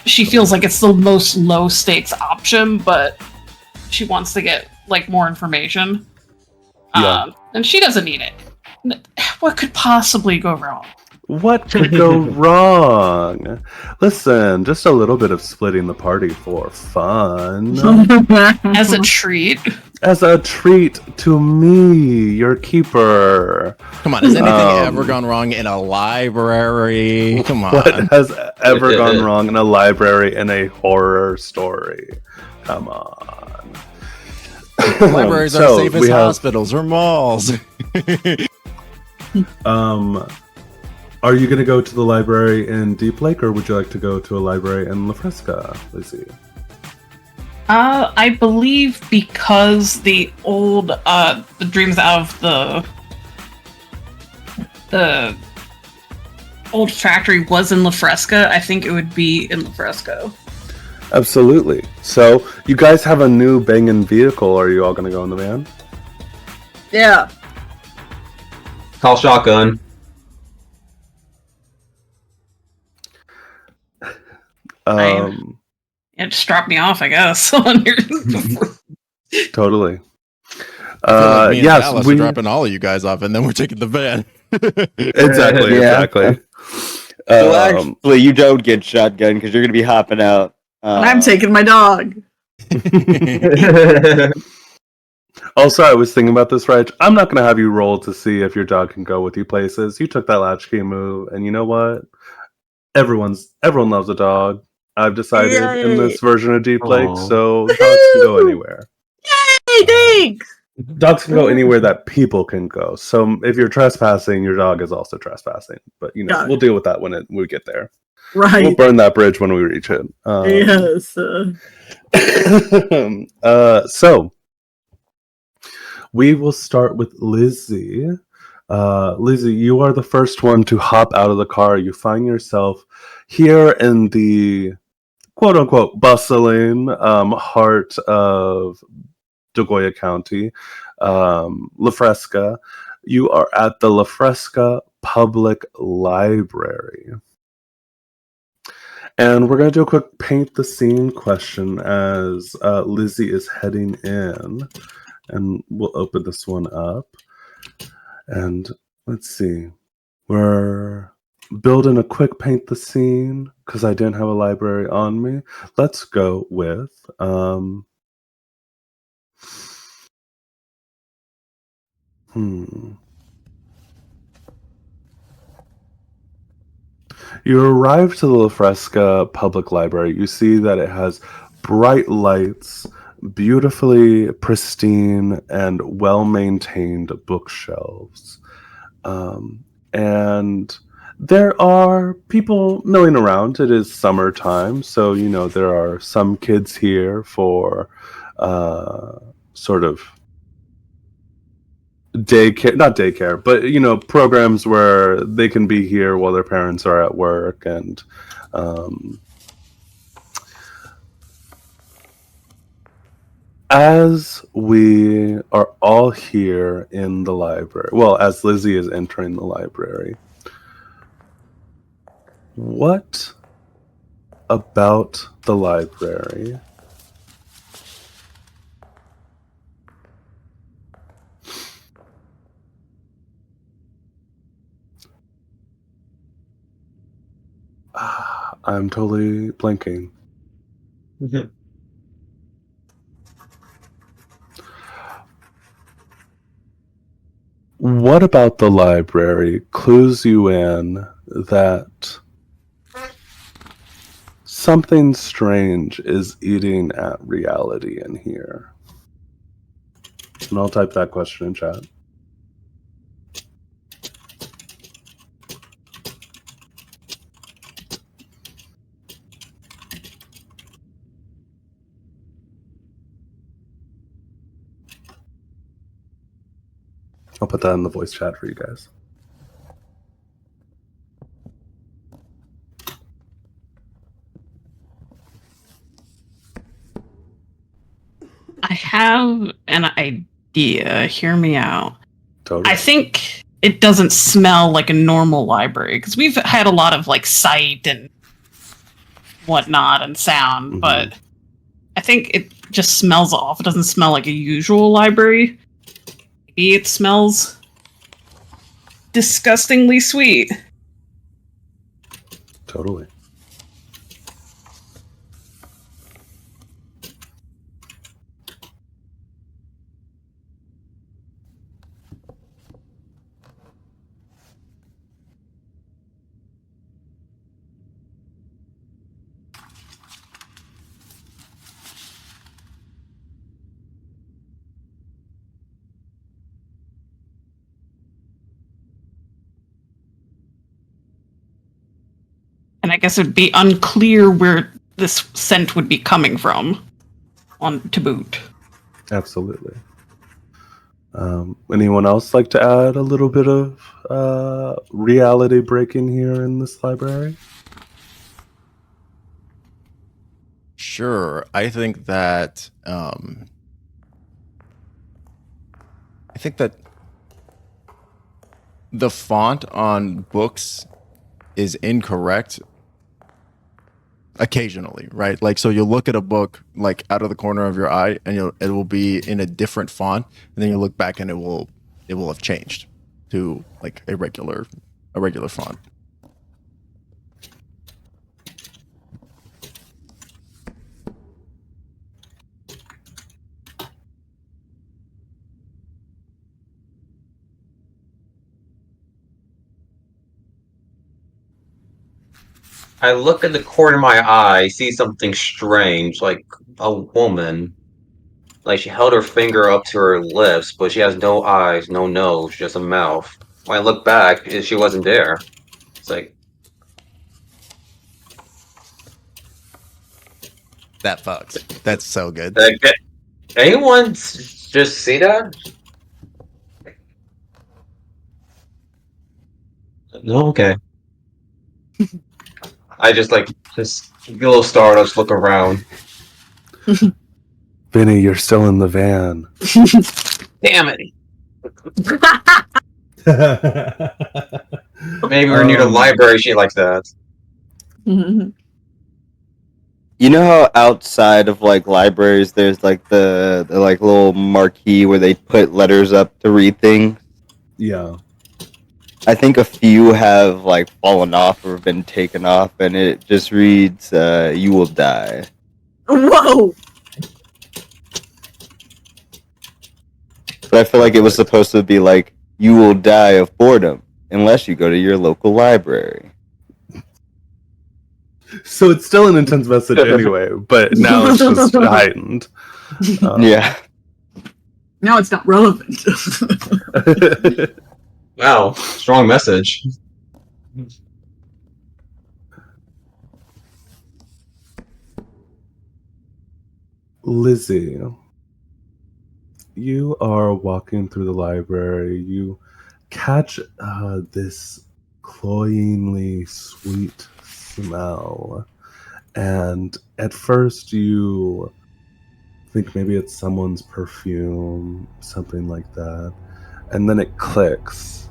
she feels like it's the most low stakes option, but she wants to get like more information. Yeah. And she doesn't need it. What could possibly go wrong? What could go wrong? Listen, just a little bit of splitting the party for fun. As a treat. As a treat to me, your keeper. Come on, has anything ever gone wrong in a library? Come on. What has ever gone wrong in a library in a horror story? Come on. Libraries are safe as hospitals or malls. Are you going to go to the library in Deep Lake, or would you like to go to a library in La Fresca, Lizzy? I believe because the old the dreams out of the old factory was in La Fresca, I think it would be in La Fresca. Absolutely. So you guys have a new banging vehicle. Are you all going to go in the van? Yeah. Call shotgun. It just dropped me off, I guess. Totally. Yes, Dallas we're dropping all of you guys off, and then we're taking the van. Exactly. Well, actually, you don't get shotgun because you're going to be hopping out. I'm taking my dog. Also, I was thinking about this, right? I'm not going to have you roll to see if your dog can go with you places. You took that latchkey move, and you know what? Everyone loves a dog. I've decided in this version of Deep Lake, so dogs can go anywhere. Yay! Thanks! Dogs can go anywhere that people can go. So if you're trespassing, your dog is also trespassing. But, we'll deal with that when we get there. Right. We'll burn that bridge when we reach it. Yes. So, we will start with Lizzy. Lizzy, you are the first one to hop out of the car. You find yourself here in the quote unquote bustling heart of Degoya County, La Fresca. You are at the La Fresca Public Library. And we're going to do a quick paint the scene question as Lizzy is heading in. And we'll open this one up. And let's see. We're building a quick paint the scene because I didn't have a library on me. Let's go with You arrive to the La Fresca Public Library. You see that it has bright lights, beautifully pristine, and well-maintained bookshelves. And there are people milling around. It is summertime, so, there are some kids here for sort of daycare, not daycare, but programs where they can be here while their parents are at work. And as we are all here in the library, well, as Lizzy is entering the library, what about the library I'm totally blanking. What about the library clues you in that something strange is eating at reality in here? And I'll type that question in chat. I'll put that in the voice chat for you guys. I have an idea. Hear me out. Totally. I think it doesn't smell like a normal library because we've had a lot of like sight and whatnot and sound, but I think it just smells off. It doesn't smell like a usual library. Maybe it smells disgustingly sweet. Totally. And I guess it would be unclear where this scent would be coming from to boot. Absolutely. Anyone else like to add a little bit of reality breaking here in this library? Sure. I think that the font on books is incorrect occasionally, right? Like, so you'll look at a book like out of the corner of your eye and it will be in a different font, and then you look back and it will have changed to like a regular font. I look at the corner of my eye, see something strange, like a woman. Like she held her finger up to her lips, but she has no eyes, no nose, just a mouth. When I look back, she wasn't there. It's like, That fucks. That's so good. anyone just see that? No, okay. I just like Just get a little stardust, look around. Vinny, you're still in the van. Damn it! Maybe we're near the library, shit like that. You know how outside of like libraries, there's like the like little marquee where they put letters up to read things. Yeah. I think a few have like fallen off or been taken off, and it just reads, "You will die." Whoa! But I feel like it was supposed to be like, "You will die of boredom unless you go to your local library." So it's still an intense message anyway, but now it's just heightened. Yeah. Now it's not relevant. Wow, strong message. Lizzy, you are walking through the library. You catch this cloyingly sweet smell. And at first you think maybe it's someone's perfume, something like that. And then it clicks.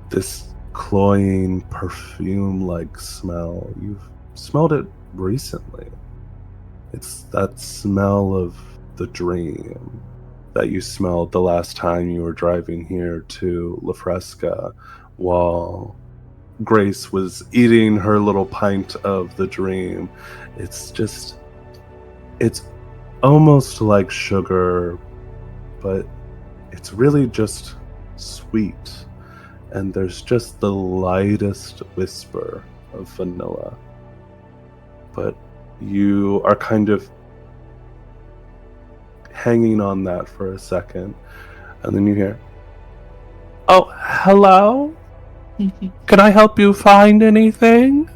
This cloying perfume-like smell. You've smelled it recently. It's that smell of the dream that you smelled the last time you were driving here to La Fresca while Grace was eating her little pint of the dream. It's almost like sugar, but it's really just sweet. And there's just the lightest whisper of vanilla. But you are kind of hanging on that for a second, and then you hear, "Oh, hello? Can I help you find anything?"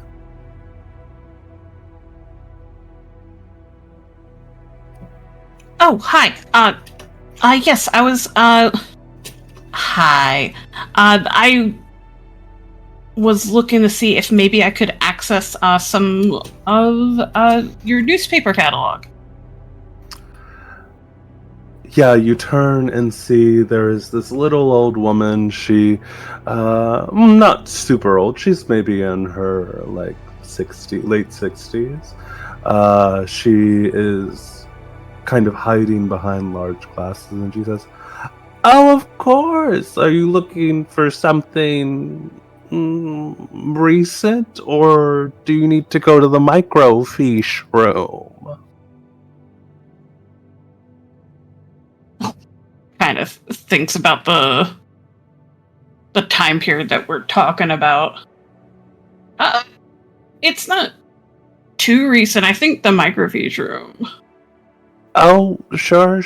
Oh, hi. Yes, I was, hi. I was looking to see if maybe I could access, some of, your newspaper catalog. Yeah, you turn and see there is this little old woman. She, not super old. She's maybe in her, like, late 60s. She is kind of hiding behind large glasses, and she says, "Oh, of course. Are you looking for something recent, or do you need to go to the microfiche room?" Kind of thinks about the time period that we're talking about. It's not too recent. I think the microfiche room. Oh, sure.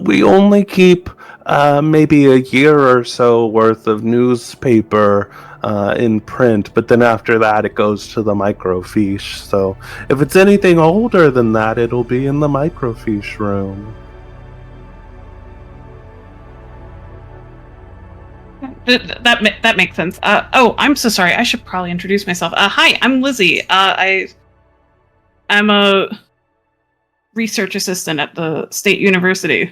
We only keep maybe a year or so worth of newspaper in print, but then after that it goes to the microfiche. So if it's anything older than that, it'll be in the microfiche room. That makes sense. Oh, I'm so sorry. I should probably introduce myself. Hi, I'm Lizzy. I'm a research assistant at the State University.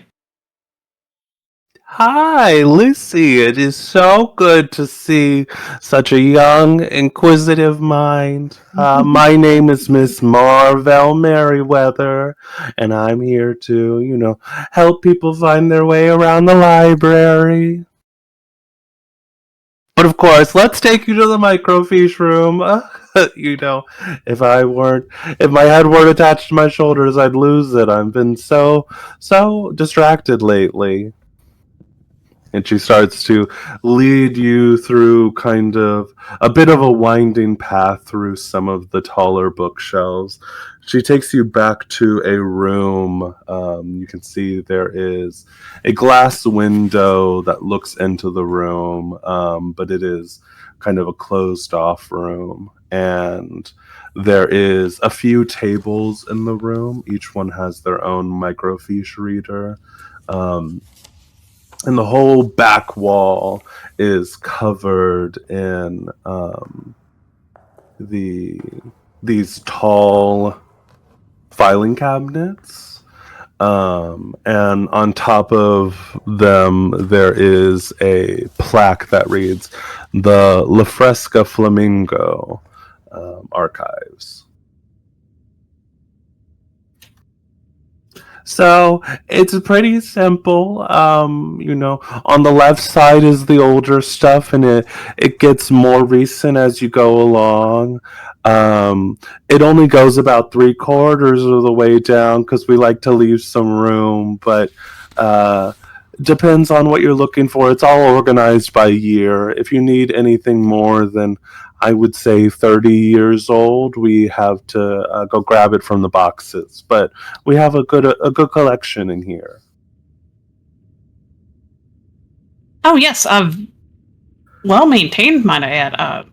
Hi, Lucy. It is so good to see such a young, inquisitive mind. My name is Miss Marvel Merriweather, and I'm here to, help people find their way around the library. But of course, let's take you to the microfiche room. If my head weren't attached to my shoulders, I'd lose it. I've been so distracted lately. And she starts to lead you through kind of a bit of a winding path through some of the taller bookshelves. She takes you back to a room. You can see there is a glass window that looks into the room, but it is kind of a closed off room. And there is a few tables in the room. Each one has their own microfiche reader. And the whole back wall is covered in the these tall filing cabinets. And on top of them, there is a plaque that reads the La Fresca Flamingo Archives. So it's pretty simple. On the left side is the older stuff, and it gets more recent as you go along. It only goes about 3/4 of the way down because we like to leave some room, but depends on what you're looking for. It's all organized by year. If you need anything more than, I would say, 30 years old, we have to go grab it from the boxes. But we have a good collection in here. Oh yes, well maintained, might I add.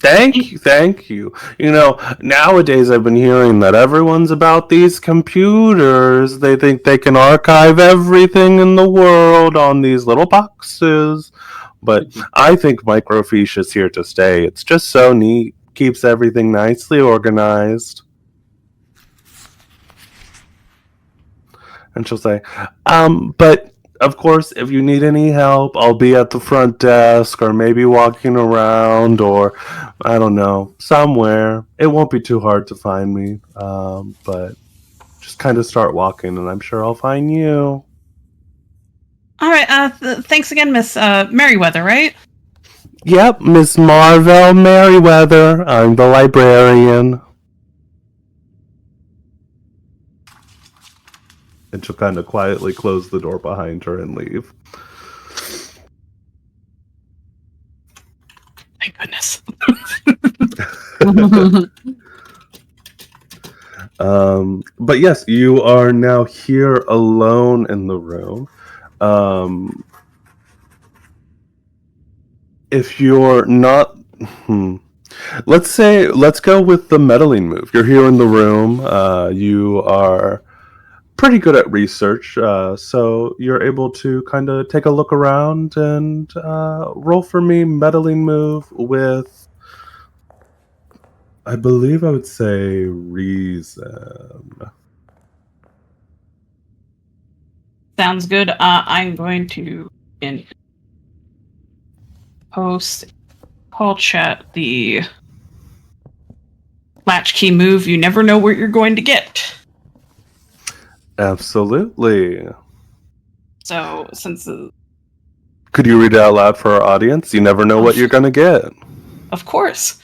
Thank you. Nowadays I've been hearing that everyone's about these computers. They think they can archive everything in the world on these little boxes. But I think microfiche is here to stay. It's just so neat. Keeps everything nicely organized. And she'll say, but of course, if you need any help, I'll be at the front desk or maybe walking around or, I don't know, somewhere. It won't be too hard to find me, but just kind of start walking and I'm sure I'll find you. All right, thanks again, Miss Merriweather, right? Yep, Miss Marvell Merriweather. I'm the librarian. And she'll kind of quietly close the door behind her and leave. Thank goodness. But yes, you are now here alone in the room. If you're not... let's go with the meddling move. You're here in the room. You are pretty good at research, so you're able to kind of take a look around and roll for me meddling move with, I believe I would say, reason. Sounds good. I'm going to post call chat the Latchkey move. You never know what you're going to get. Absolutely. So, since could you read it out loud for our audience? You never know what you're going to get. Of course.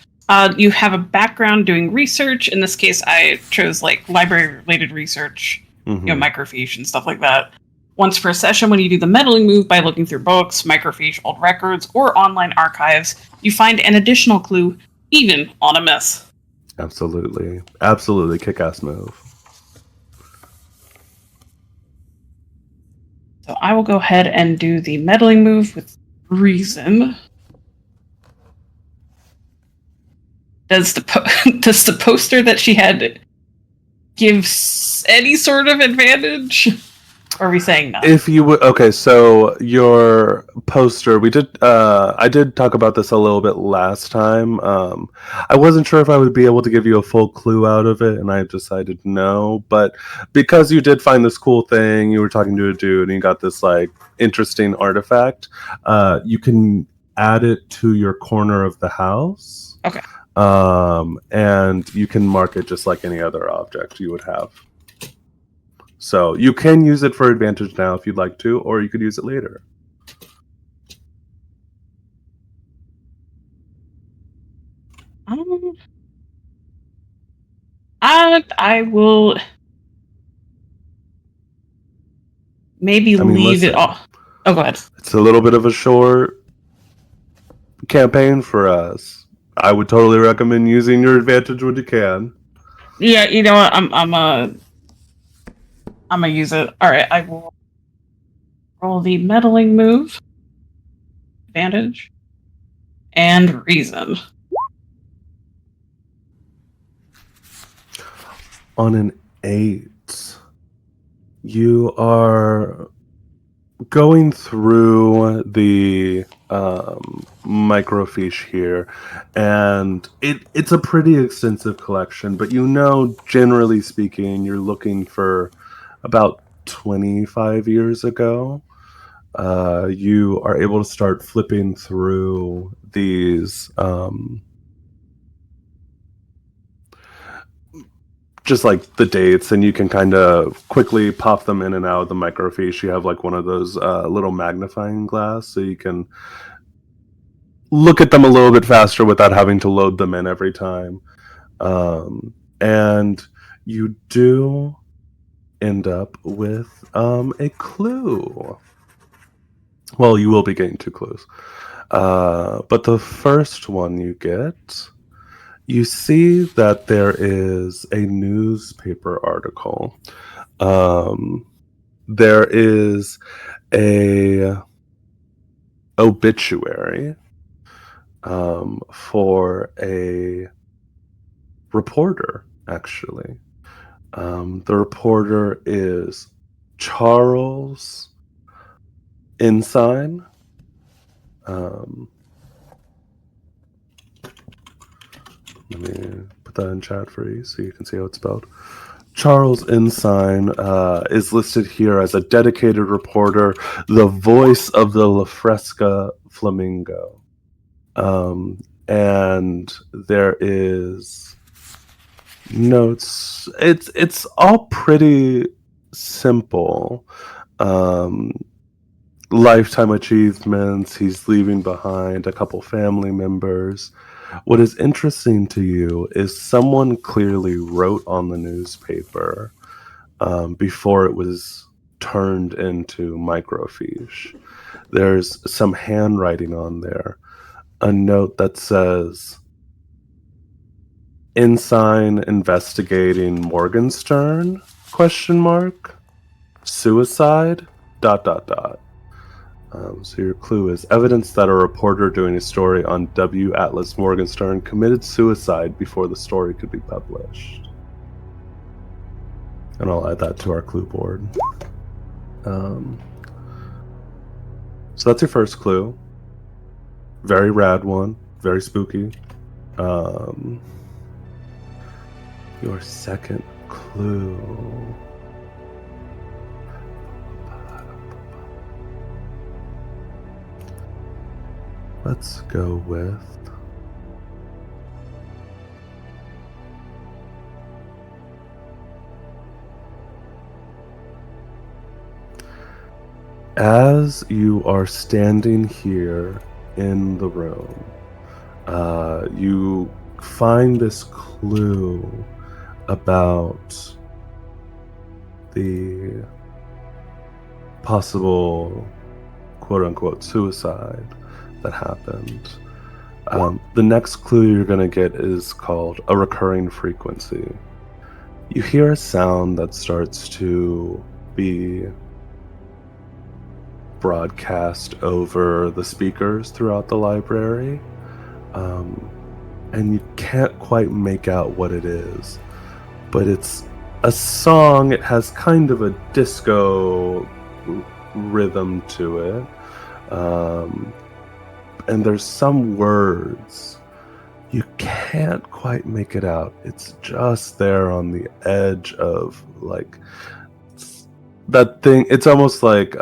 You have a background doing research. In this case, I chose like library-related research, microfiche and stuff like that. Once per session, when you do the meddling move by looking through books, microfiche, old records, or online archives, you find an additional clue, even on a miss. Absolutely. Absolutely kick-ass move. So I will go ahead and do the meddling move with reason. Does the poster that she had give any sort of advantage? Or are we saying no? If you would, okay, so your poster, I did talk about this a little bit last time. I wasn't sure if I would be able to give you a full clue out of it, and I decided no. But because you did find this cool thing, you were talking to a dude, and you got this like interesting artifact, you can add it to your corner of the house. Okay. And you can mark it just like any other object you would have. So you can use it for advantage now if you'd like to, or you could use it later. I will maybe leave it off. Oh, go ahead. It's a little bit of a short campaign for us. I would totally recommend using your advantage when you can. Yeah, you know what? I'm gonna use it. All right, I will roll the meddling move, advantage, and reason. On an 8, you are going through the microfiche here, and it's a pretty extensive collection, but generally speaking, you're looking for about 25 years ago. You are able to start flipping through these just like the dates, and you can kind of quickly pop them in and out of the microfiche. You have like one of those little magnifying glass, so you can look at them a little bit faster without having to load them in every time. And you do end up with a clue. Well, you will be getting 2 clues. But the first one you get, you see that there is a newspaper article. There is a obituary for a reporter, actually. The reporter is Charles Ensign. Let me put that in chat for you so you can see how it's spelled. Charles Ensign is listed here as a dedicated reporter, the voice of the La Fresca Flamingo. And there is notes. It's all pretty simple. Lifetime achievements. He's leaving behind a couple family members. What is interesting to you is someone clearly wrote on the newspaper before it was turned into microfiche. There's some handwriting on there. A note that says, Ensign investigating Morgenstern, ? Suicide, ... So your clue is evidence that a reporter doing a story on W. Atlas Morgenstern committed suicide before the story could be published. And I'll add that to our clue board. So that's your first clue. Very rad one. Very spooky. Your second clue. Let's go with as you are standing here in the room, you find this clue about the possible quote-unquote suicide that happened. The next clue you're going to get is called a recurring frequency. You hear a sound that starts to be broadcast over the speakers throughout the library, and you can't quite make out what it is, but it's a song. It has kind of a disco rhythm to it, and there's some words. You can't quite make it out. It's just there on the edge of like that thing. It's almost like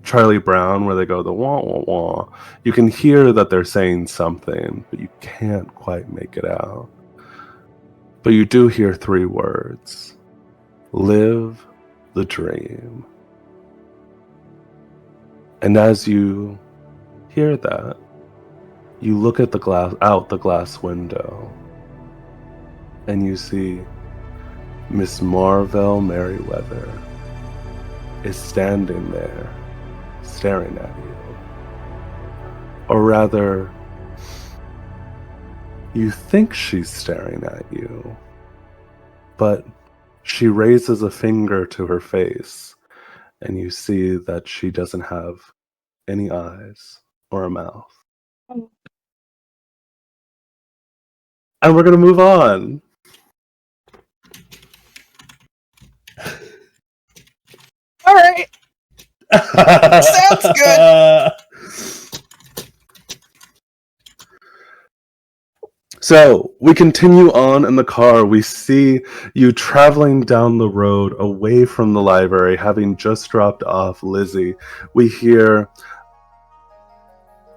Charlie Brown, where they go the wah wah wah. You can hear that they're saying something, but you can't quite make it out. But you do hear 3 words: live the dream. And as you hear that, you look at out the glass window, and you see Miss Marvell Merriweather is standing there, staring at you. Or rather, you think she's staring at you, but she raises a finger to her face, and you see that she doesn't have any eyes or a mouth. And we're going to move on. All right. Sounds good. So we continue on in the car. We see you traveling down the road away from the library, having just dropped off Lizzy. We hear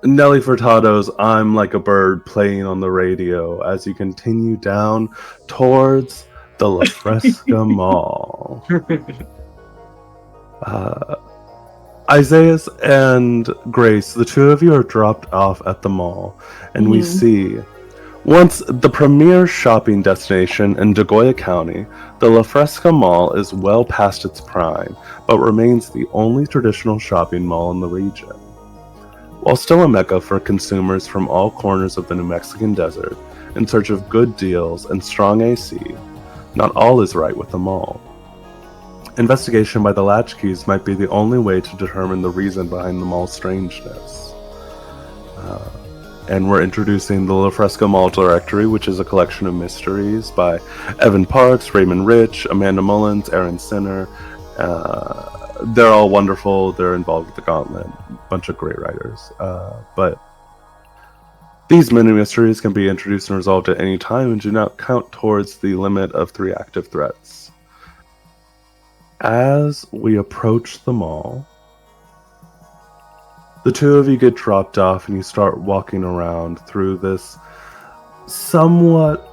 Nelly Furtado's I'm Like a Bird playing on the radio as you continue down towards the La Fresca Mall. Isaias and Grace, the two of you are dropped off at the mall, and we see, once the premier shopping destination in Degoya County, the La Fresca Mall is well past its prime, but remains the only traditional shopping mall in the region. While still a mecca for consumers from all corners of the New Mexican desert, in search of good deals and strong AC, not all is right with the mall. Investigation by the Latchkeys might be the only way to determine the reason behind the mall's strangeness. And we're introducing the La Fresca Mall Directory, which is a collection of mysteries by Evan Parks, Raymond Rich, Amanda Mullins, Aaron Sinner. They're all wonderful. They're involved with the Gauntlet. Bunch of great writers. But these mini mysteries can be introduced and resolved at any time and do not count towards the limit of 3 active threats. As we approach the mall, the two of you get dropped off and you start walking around through this somewhat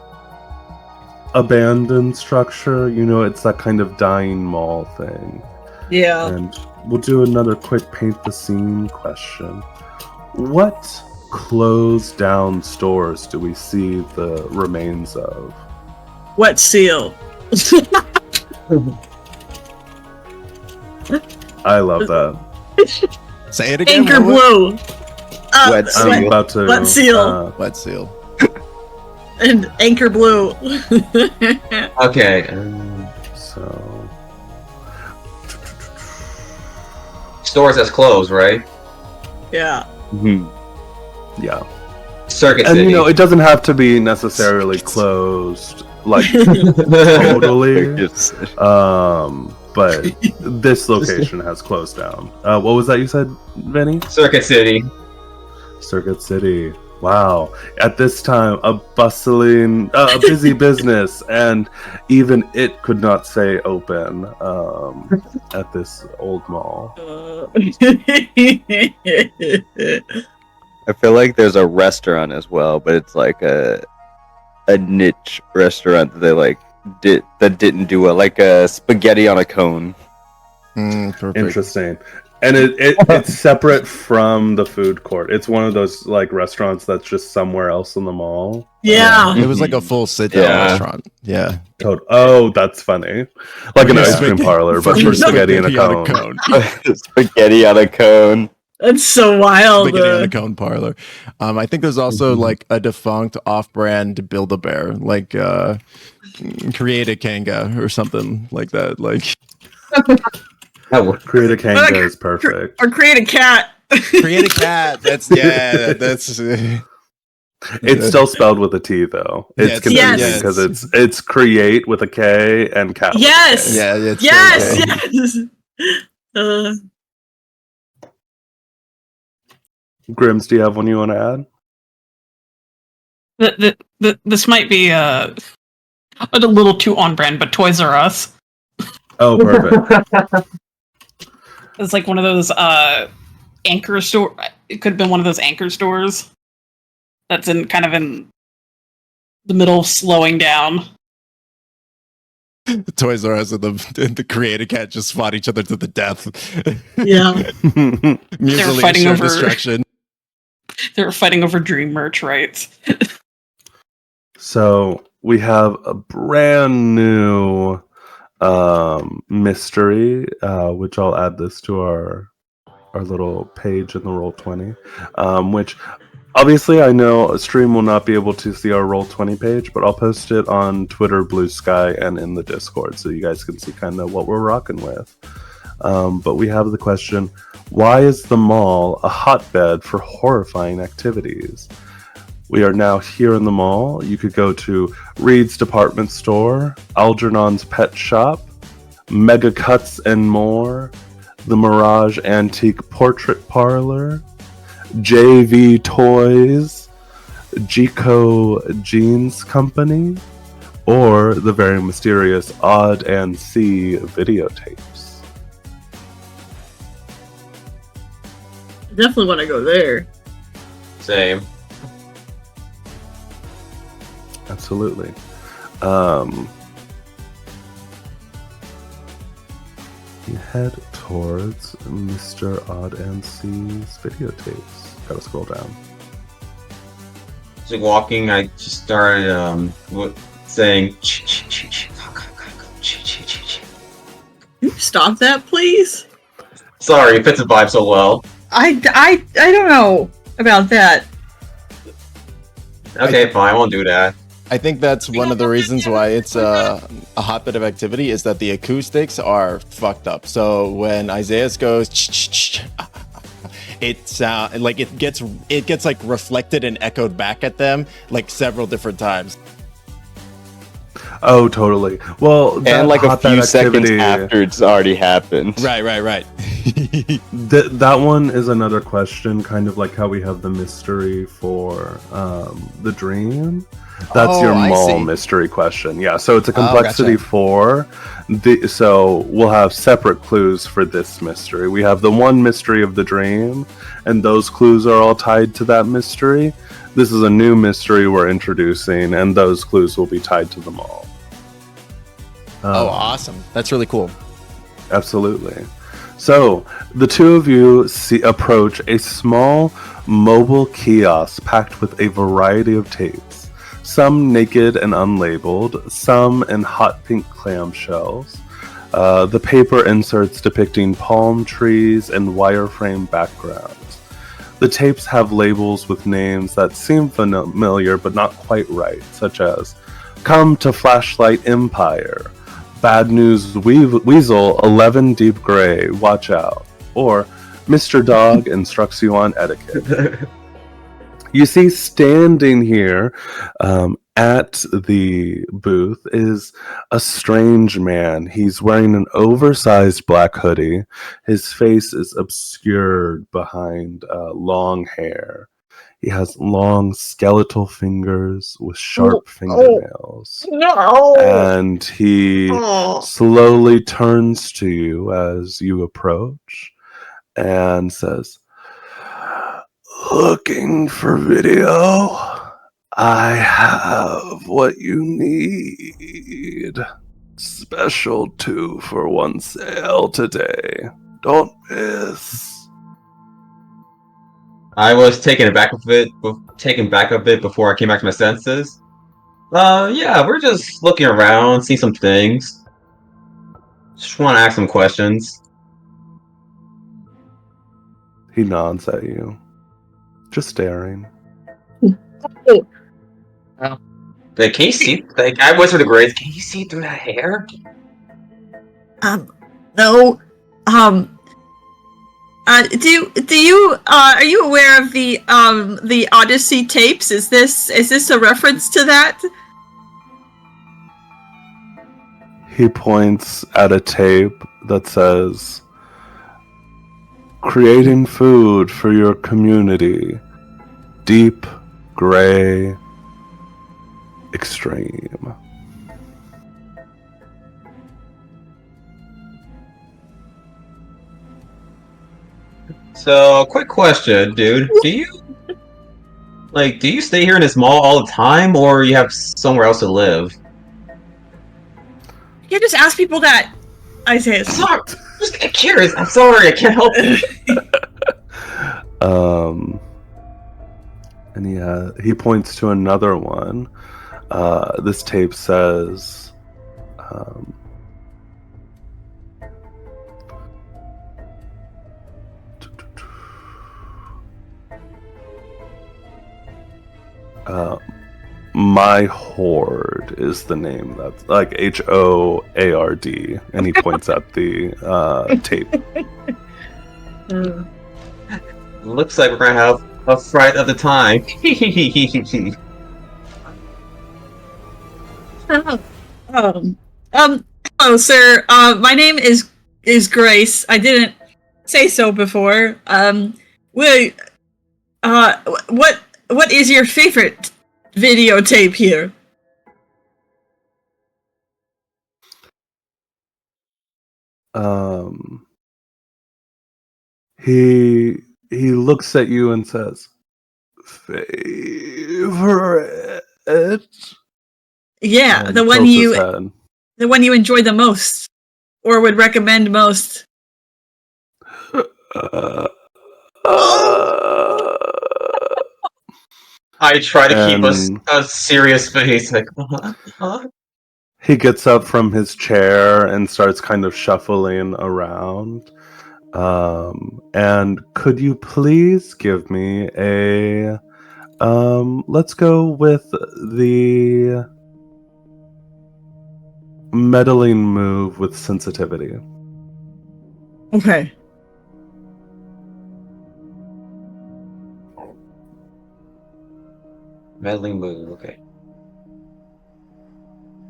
abandoned structure. You know, it's that kind of dying mall thing. Yeah. And we'll do another quick paint the scene question. What closed down stores do we see the remains of? Wet Seal. I love that. Say it again. Anchor Blue. Wet Seal. I'm about to. Wet Seal. Wet Seal. And Anchor Blue. Okay. So. Stores that's closed, right? Yeah. Yeah. Circuit And City. you know, it doesn't have to be necessarily closed, like totally. But this location has closed down. What was that you said, Vinny? Circuit City. Circuit City. Wow. At this time, a bustling, busy business, and even it could not say open at this old mall. I feel like there's a restaurant as well, but it's like a niche restaurant that they didn't do well, like a spaghetti on a cone. Perfect. Interesting. And it's separate from the food court. It's one of those like restaurants that's just somewhere else in the mall. Yeah. It was like a full sit-down restaurant. Yeah. Oh, that's funny. Like an ice cream parlor, but for spaghetti in a cone. Spaghetti on a cone. That's so wild. Spaghetti on a cone parlor. I think there's also like a defunct off-brand Build-A-Bear, like Create a Kanga or something like that. Like Create a Kanga is perfect. Or Create a Cat. Create a Cat. That's that's. It's still spelled with a T though. It's confusing because it's create with a K and cat. Yes. With a K. Yeah. It's Yes. Grims, do you have one you want to add? This might be a little too on brand, but Toys R Us. Oh, perfect. It's like one of those anchor store. It could have been one of those anchor stores that's in the middle of slowing down. The Toys R Us and the Create a Cat just fought each other to the death. Yeah. Mutilation and destruction. They were fighting over Dream merch rights. So we have a brand new mystery, which I'll add this to our little page in the Roll20, which obviously I know a stream will not be able to see our Roll20 page, but I'll post it on Twitter, Blue Sky, and in the Discord so you guys can see kind of what we're rocking with. But we have the question, why is the mall a hotbed for horrifying activities? We are now here in the mall. You could go to Reed's Department Store, Algernon's Pet Shop, Mega Cuts and more, the Mirage Antique Portrait Parlor, JV Toys, Gico Jeans Company, or the very mysterious Odd and C videotapes? Definitely want to go there. Same. Absolutely. You head towards Mr. Odd and C's videotapes. Gotta scroll down. Just walking, I just started saying. Can you stop that, please? Sorry, it fits the vibe so well. I don't know about that. Okay, fine, I won't do that. I think that's one of the reasons why it's a hotbed of activity is that the acoustics are fucked up. So when Isaias goes, it's like it gets like reflected and echoed back at them like several different times. Oh, totally. Well, And like a hotbed few seconds activity- after it's already happened. Right. That one is another question, kind of like how we have the mystery for the dream. That's your I mall see. mystery question. Yeah, so it's a Oh, complexity gotcha. 4. So we'll have separate clues for this mystery. We have the one mystery of the dream, and those clues are all tied to that mystery. This is a new mystery we're introducing, and those clues will be tied to the mall. Oh, awesome. That's really cool. Absolutely. So, the two of you approach a small mobile kiosk packed with a variety of tapes, some naked and unlabeled, some in hot pink clamshells. The paper inserts depicting palm trees and wireframe backgrounds. The tapes have labels with names that seem familiar but not quite right, such as Come to Flashlight Empire, Bad News Weasel 11 Deep Gray, Watch Out, or Mr. Dog Instructs You on Etiquette. You see, standing here at the booth is a strange man. He's wearing an oversized black hoodie. His face is obscured behind long hair. He has long skeletal fingers with sharp fingernails. No. And he slowly turns to you as you approach and says, "Looking for video? I have what you need. Special 2-for-1 sale today. Don't miss." I was taken aback a bit before I came back to my senses. Yeah, we're just looking around, seeing some things. Just want to ask some questions. He nods at you, just staring. Like, can you see? Like, I whispered to Grace, can you see through that hair? No. Do you are you aware of the Odyssey tapes? Is this a reference to that? He points at a tape that says, "Creating food for your community. Deep, gray, extreme." So, quick question, dude. Do you stay here in this mall all the time, or you have somewhere else to live? You can't just ask people that, Isaias. Sorry, just curious. I'm sorry, I can't help it. And he points to another one. This tape says, "My Horde" is the name. That's like HOARD, and he points at the tape. Looks like we're gonna have a fright of the time. Hello, sir. My name is Grace. I didn't say so before. What is your favorite videotape here? He looks at you and says, "Favorite." Yeah, And the one tilts his you head. enjoy the most, or would recommend most. Uh, I try to keep And- a serious face, like, He gets up from his chair and starts kind of shuffling around. And could you please give me a let's go with the meddling move with sensitivity. Okay. meddling move. Okay.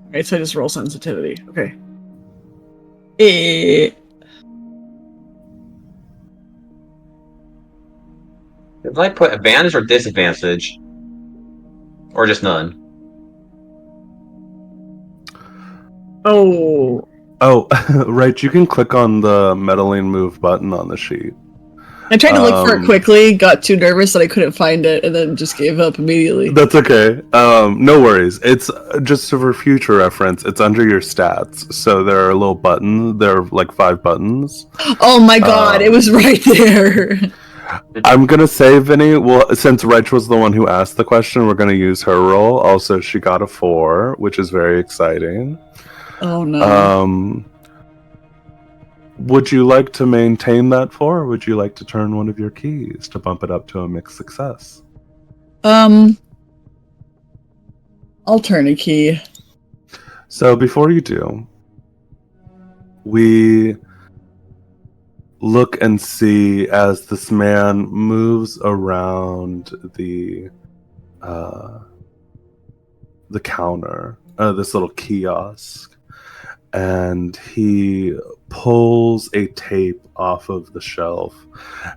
Alright, so I just roll sensitivity. Okay. Eh. Did I put advantage or disadvantage, or just none? Oh. Oh, right. You can click on the meddling move button on the sheet. I tried to look for it quickly, got too nervous that I couldn't find it, and then just gave up immediately. That's okay. No worries. It's just for future reference. It's under your stats. So there are little buttons. There are like 5 buttons. Oh my god, it was right there. I'm going to say, Vinny, well, since Reg was the one who asked the question, we're going to use her roll. Also, she got a 4, which is very exciting. Oh no. Would you like to maintain that 4, or would you like to turn one of your keys to bump it up to a mixed success? I'll turn a key. So before you do, we look and see as this man moves around the counter, this little kiosk, and he pulls a tape off of the shelf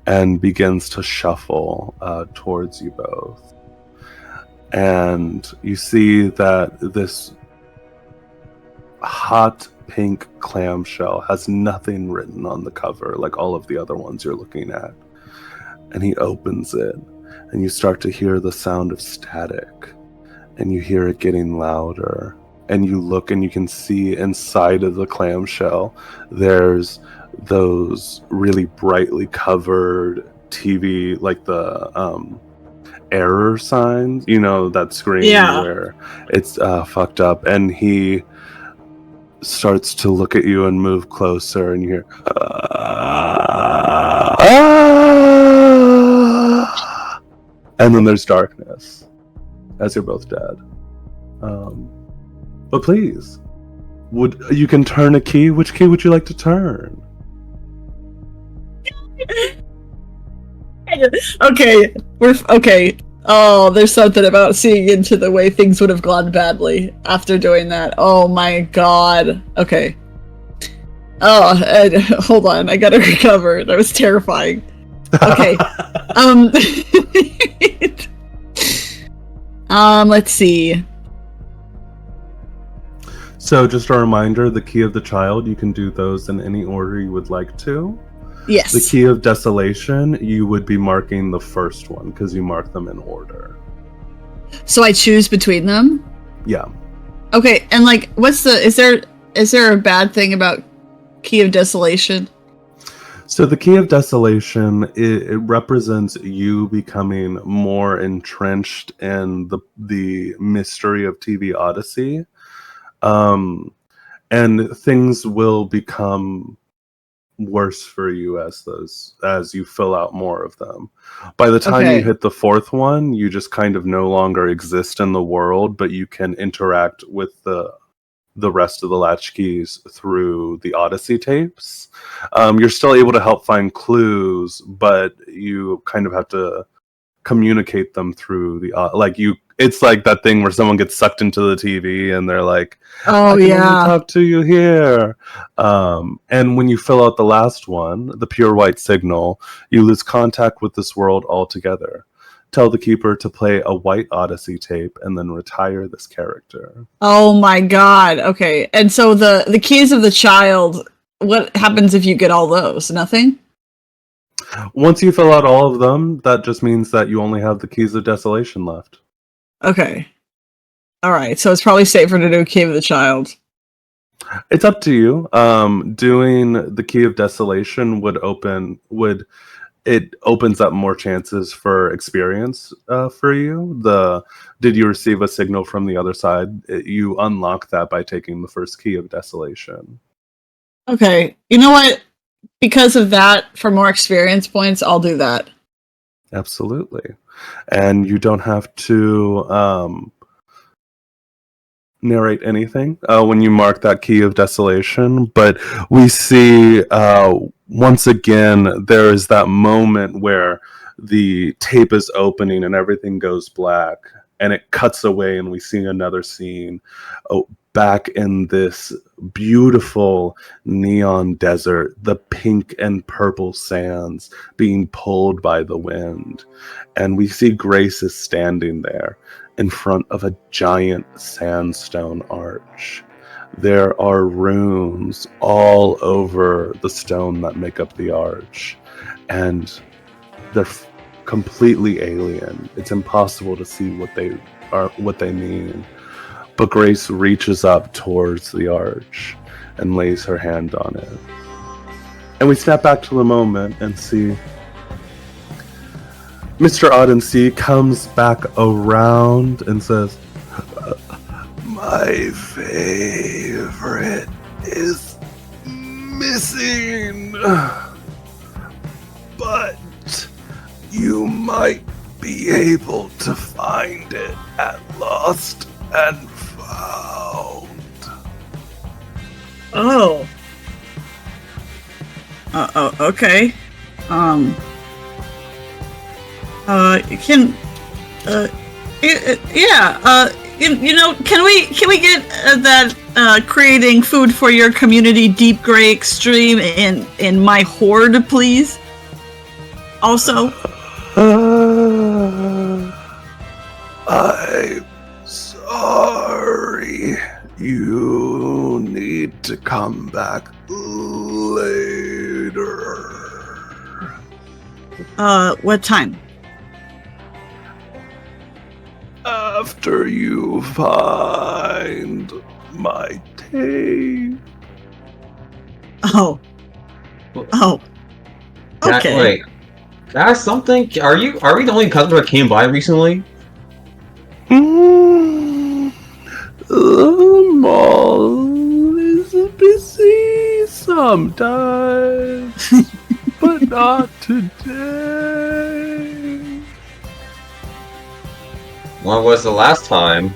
and begins to shuffle towards you both. And you see that this hot pink clamshell has nothing written on the cover like all of the other ones you're looking at. And he opens it, and you start to hear the sound of static, and you hear it getting louder. And you look and you can see inside of the clamshell, there's those really brightly covered TV, like the error signs, you know, that screen where it's fucked up. And he starts to look at you and move closer, and you hear, and then there's darkness as you're both dead. But please, you can turn a key. Which key would you like to turn? Okay, okay. Oh, there's something about seeing into the way things would have gone badly after doing that. Oh my god. Okay. Oh, hold on. I gotta recover. That was terrifying. Okay. Let's see. So, just a reminder: the key of the child. You can do those in any order you would like to. Yes. The key of desolation, you would be marking the first one because you mark them in order. So I choose between them? Yeah. Okay, and like, is there a bad thing about key of desolation? So the key of desolation, it represents you becoming more entrenched in the mystery of TV Odyssey, and things will become worse for you as you fill out more of them. By the time you hit the 4th one, you just kind of no longer exist in the world, but you can interact with the rest of the Latchkeys through the Odyssey tapes. You're still able to help find clues, but you kind of have to communicate them through the It's like that thing where someone gets sucked into the TV and they're like, Oh I can yeah. only talk to you here. And when you fill out the last one, the pure white signal, you lose contact with this world altogether. Tell the keeper to play a White Odyssey tape and then retire this character. Oh my god. Okay. And so the keys of the child, what happens if you get all those? Nothing? Once you fill out all of them, that just means that you only have the keys of desolation left. Okay. All right. So it's probably safer to do Cave of the Child. It's up to you. Doing the key of desolation it opens up more chances for experience for you. Did you receive a signal from the other side? You unlock that by taking the first key of desolation. Okay. You know what? Because of that, for more experience points, I'll do that. Absolutely. And you don't have to narrate anything when you mark that key of desolation, but we see once again there is that moment where the tape is opening and everything goes black and it cuts away and we see another scene back in this beautiful neon desert, the pink and purple sands being pulled by the wind, and we see Grace is standing there in front of a giant sandstone arch. There are runes all over the stone that make up the arch, and they're completely alien. It's impossible to see what they mean. But Grace reaches up towards the arch and lays her hand on it. And we snap back to the moment and see Mr. Odyssey comes back around and says, my favorite is missing, but you might be able to find it at Lost and Found. Oh. Okay. Can we get that creating food for your community deep gray extreme in my horde, please? Also, I'm sorry. You need to come back later. what time? After you find my tape. Oh. Okay. Wait, that's something. Are we the only customer that came by recently? The mall is busy sometimes, but not today. When was the last time?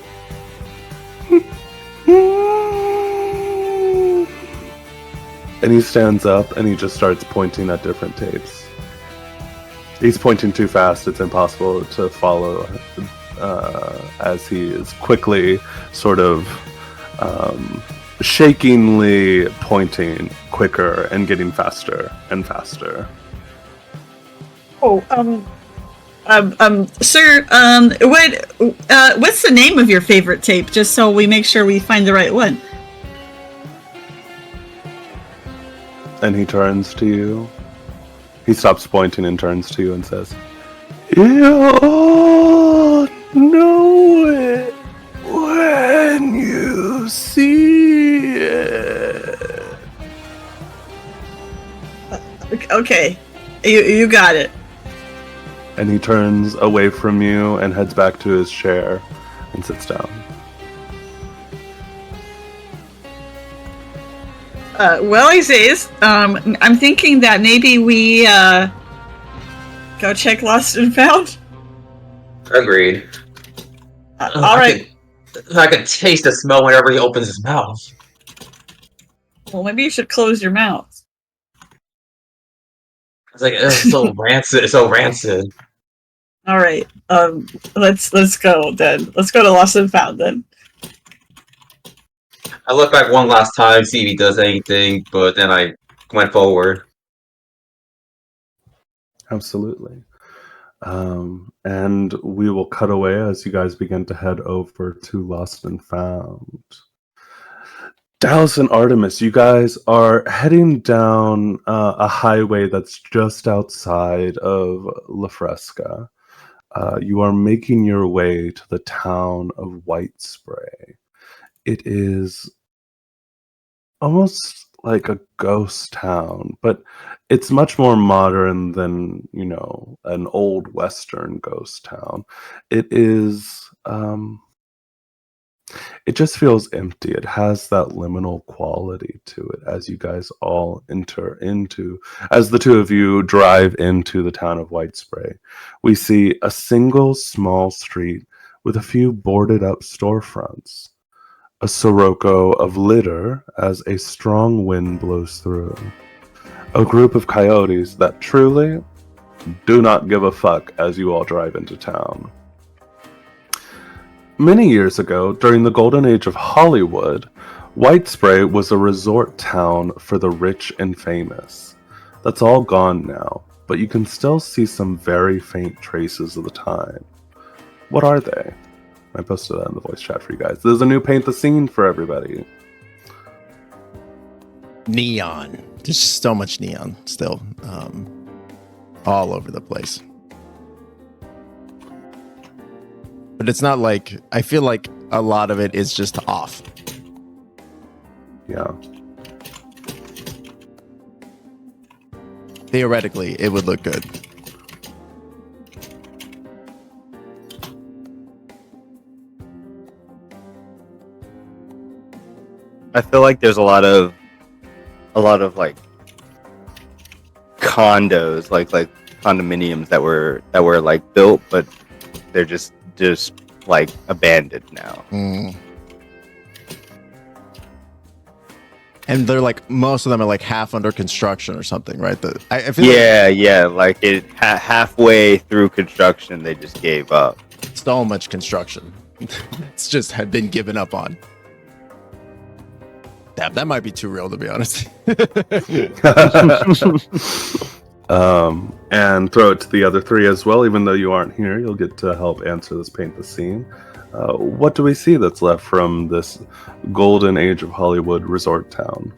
And he stands up and he just starts pointing at different tapes. He's pointing too fast, it's impossible to follow as he is quickly sort of shakingly pointing quicker and getting faster and faster. Oh, sir, what's the name of your favorite tape? Just so we make sure we find the right one. And he turns to you. He stops pointing and turns to you and says, "You'll know it when you see it." Okay, you got it. And he turns away from you and heads back to his chair and sits down. Well, Isaias, I'm thinking that maybe we go check Lost and Found. Agreed. All right. I could taste the smell whenever he opens his mouth. Well, maybe you should close your mouth. It's like it's so rancid. It's so rancid. All right. Let's go then. Let's go to Lost and Found then. I look back one last time, see if he does anything, but then I went forward. Absolutely. And we will cut away as you guys begin to head over to Lost and Found. Dallas and Artemis, you guys are heading down a highway that's just outside of La Fresca. You are making your way to the town of White Spray. It is almost like a ghost town, but it's much more modern than, an old Western ghost town. It is, it just feels empty. It has that liminal quality to it as you guys all as the two of you drive into the town of White Spray. We see a single small street with a few boarded up storefronts. A sirocco of litter as a strong wind blows through. A group of coyotes that truly do not give a fuck as you all drive into town. Many years ago, during the golden age of Hollywood, White Spray was a resort town for the rich and famous. That's all gone now, but you can still see some very faint traces of the time. What are they? I posted that in the voice chat for you guys. There's a new paint the scene for everybody. Neon. There's so much neon still, all over the place. But it's not like, I feel like a lot of it is just off. Yeah. Theoretically, it would look good. I feel like there's a lot of like condos, like condominiums that were like built, but they're just like abandoned now. And they're like, most of them are like half under construction or something, right? I feel like it halfway through construction, they just gave up. So much construction. It's just had been given up on. Damn, that might be too real, to be honest. And throw it to the other three as well. Even though you aren't here, you'll get to help answer this paint the scene. What do we see that's left from this golden age of Hollywood resort town?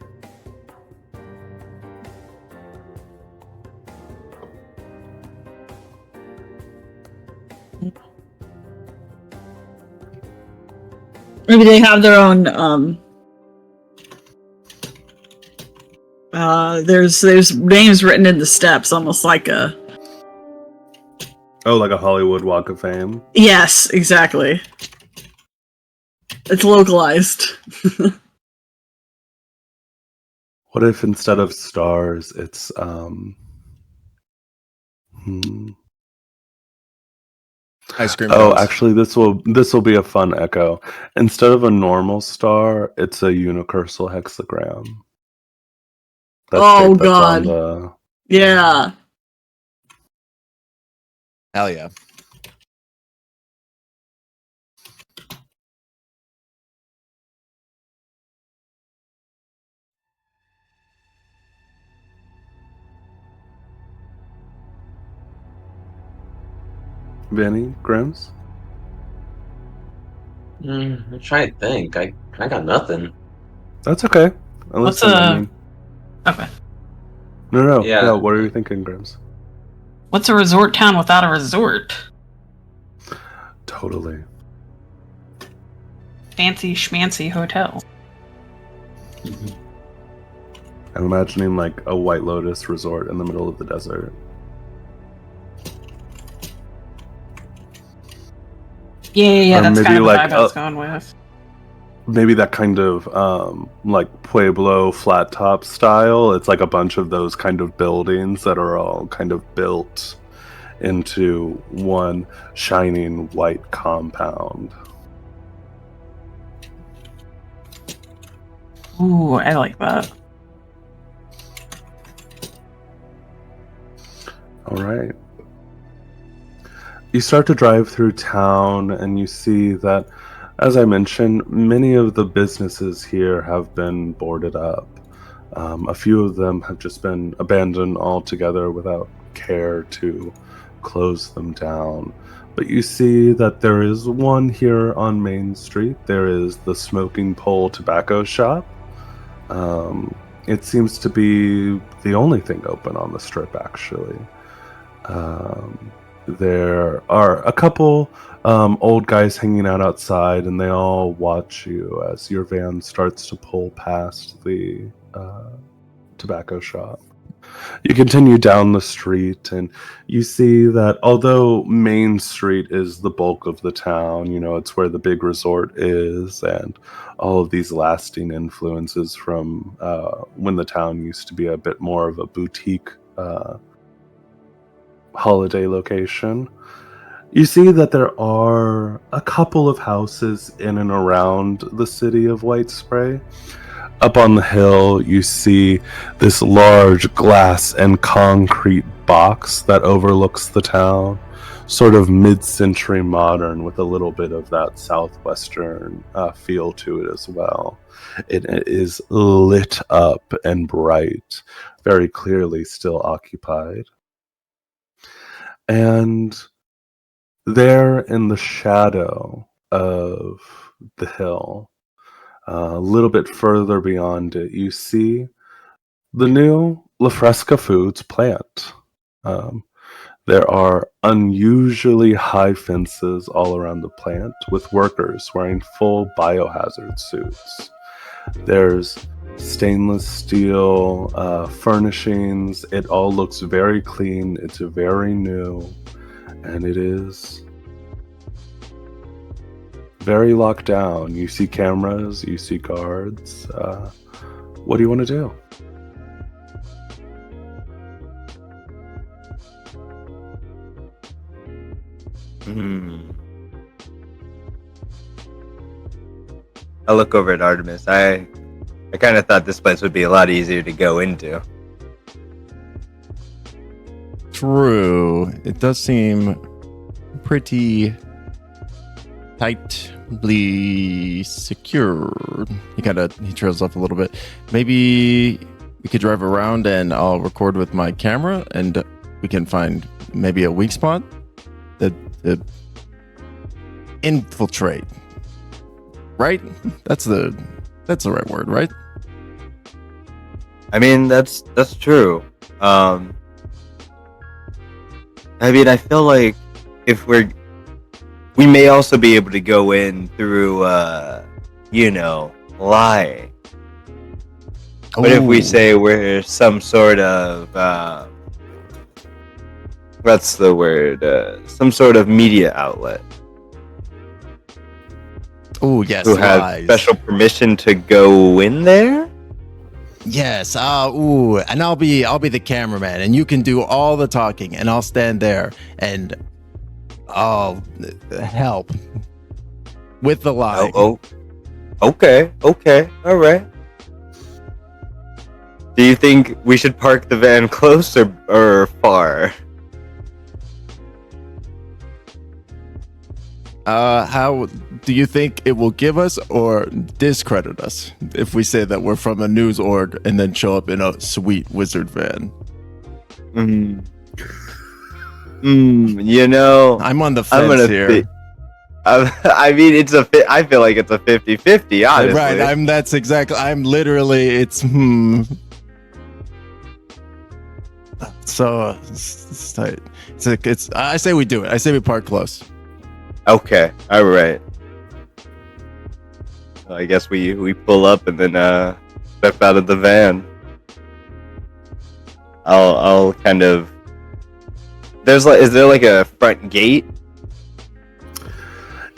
Maybe they have their own. There's names written in the steps, almost like a. Oh, like a Hollywood Walk of Fame? Yes, exactly. It's localized. What if instead of stars, it's Ice cream. Oh, cones. actually, this will be a fun echo. Instead of a normal star, it's a unicursal hexagram. Oh, tape that's God. on Yeah. Hell yeah. Vinny, Grims? I'm trying to think. I got nothing. That's okay. What's Listen, okay. No. Yeah. Yeah, what are you thinking, Grims? What's a resort town without a resort? Totally. Fancy schmancy hotel. I'm imagining like a White Lotus resort in the middle of the desert. Yeah, Or that's maybe kind of the like vibe I was going with. Maybe that kind of like Pueblo flat top style. It's like a bunch of those kind of buildings that are all kind of built into one shining white compound. Ooh, I like that. All right. You start to drive through town, and you see that, as I mentioned, many of the businesses here have been boarded up. A few of them have just been abandoned altogether without care to close them down. But you see that there is one here on Main Street. There is the Smoking Pole Tobacco Shop. It seems to be the only thing open on the strip, actually. There are a couple old guys hanging out outside, and they all watch you as your van starts to pull past the tobacco shop. You continue down the street, and you see that although Main Street is the bulk of the town, you know, it's where the big resort is, and all of these lasting influences from when the town used to be a bit more of a boutique holiday location. You see that there are a couple of houses in and around the city of White Spray. Up on the hill, you see this large glass and concrete box that overlooks the town, sort of mid-century modern with a little bit of that southwestern feel to it as well. It is lit up and bright, very clearly still occupied. And there in the shadow of the hill, a little bit further beyond it, you see the new La Fresca Foods plant. There are unusually high fences all around the plant with workers wearing full biohazard suits. There's stainless steel furnishings. It all looks very clean. It's very new, and it is very locked down. You see cameras, you see guards. What do you want to do? I look over at Artemis. I kind of thought this place would be a lot easier to go into. True. It does seem pretty tightly secured. He trails off a little bit. Maybe we could drive around and I'll record with my camera and we can find maybe a weak spot that infiltrate. Right? That's the right word, right? I mean, that's true. I mean, I feel like if we may also be able to go in through, lie. But if we say we're some sort of, what's the word? Some sort of media outlet. Oh, yes. Who has special permission to go in there? Yes. And I'll be the cameraman, and you can do all the talking, and I'll stand there and I'll help with the lie. Oh, okay, all right. Do you think we should park the van close or far? How do you think it will give us or discredit us if we say that we're from a news org and then show up in a sweet wizard van? I'm on the fence here. I mean, I feel like it's a 50-50, honestly. Right, I'm literally, it's So it's tight. I say we do it. I say we park close. Okay, all right. I guess we pull up and then step out of the van. I'll kind of. Is there like a front gate?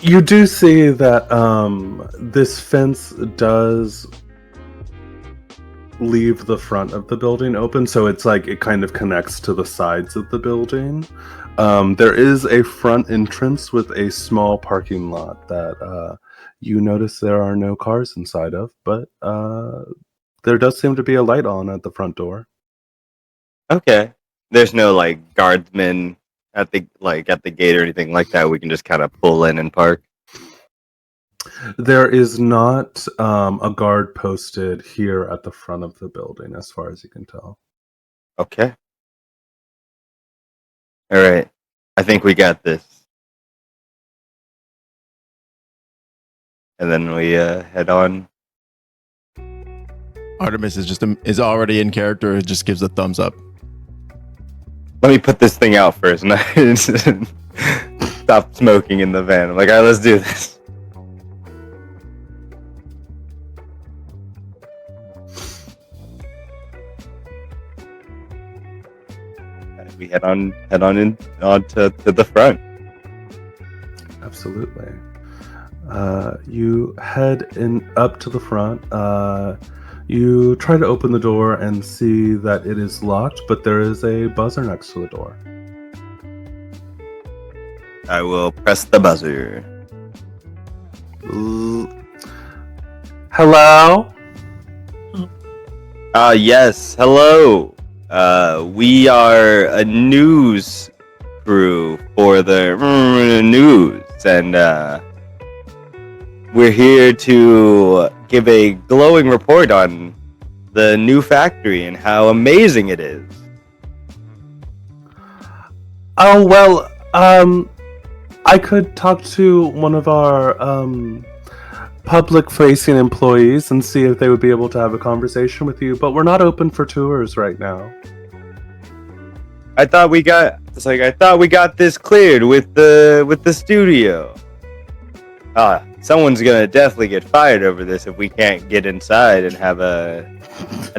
You do see that this fence does leave the front of the building open, so it's like it kind of connects to the sides of the building. There is a front entrance with a small parking lot that you notice there are no cars inside of, but there does seem to be a light on at the front door. Okay. There's no like guardsmen at the gate or anything like that? We can just kind of pull in and park. There is not a guard posted here at the front of the building, as far as you can tell. Okay. All right. I think we got this. And then we head on. Artemis is already in character. It just gives a thumbs up. Let me put this thing out first. And I stop smoking in the van. I'm like, all right, let's do this. We head on to the front. Absolutely. You head in up to the front. You try to open the door and see that it is locked, but there is a buzzer next to the door. I will press the buzzer. Hello? Yes, hello. We are a news crew for the news, and we're here to give a glowing report on the new factory and how amazing it is. Oh, well, I could talk to one of our public-facing employees and see if they would be able to have a conversation with you, but we're not open for tours right now. I thought we got this cleared with the studio. Someone's gonna definitely get fired over this if we can't get inside and have a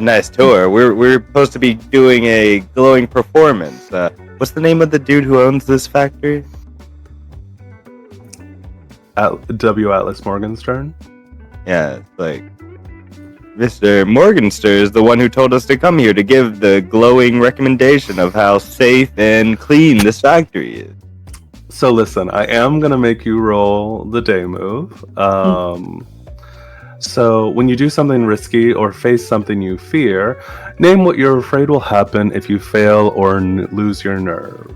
nice tour. We're supposed to be doing a glowing performance. What's the name of the dude who owns this factory? W. Atlas Morgenstern? Yeah, it's like Mr. Morgenstern is the one who told us to come here to give the glowing recommendation of how safe and clean this factory is. So listen, I am going to make you roll the day move. So when you do something risky or face something you fear, name what you're afraid will happen if you fail or lose your nerve.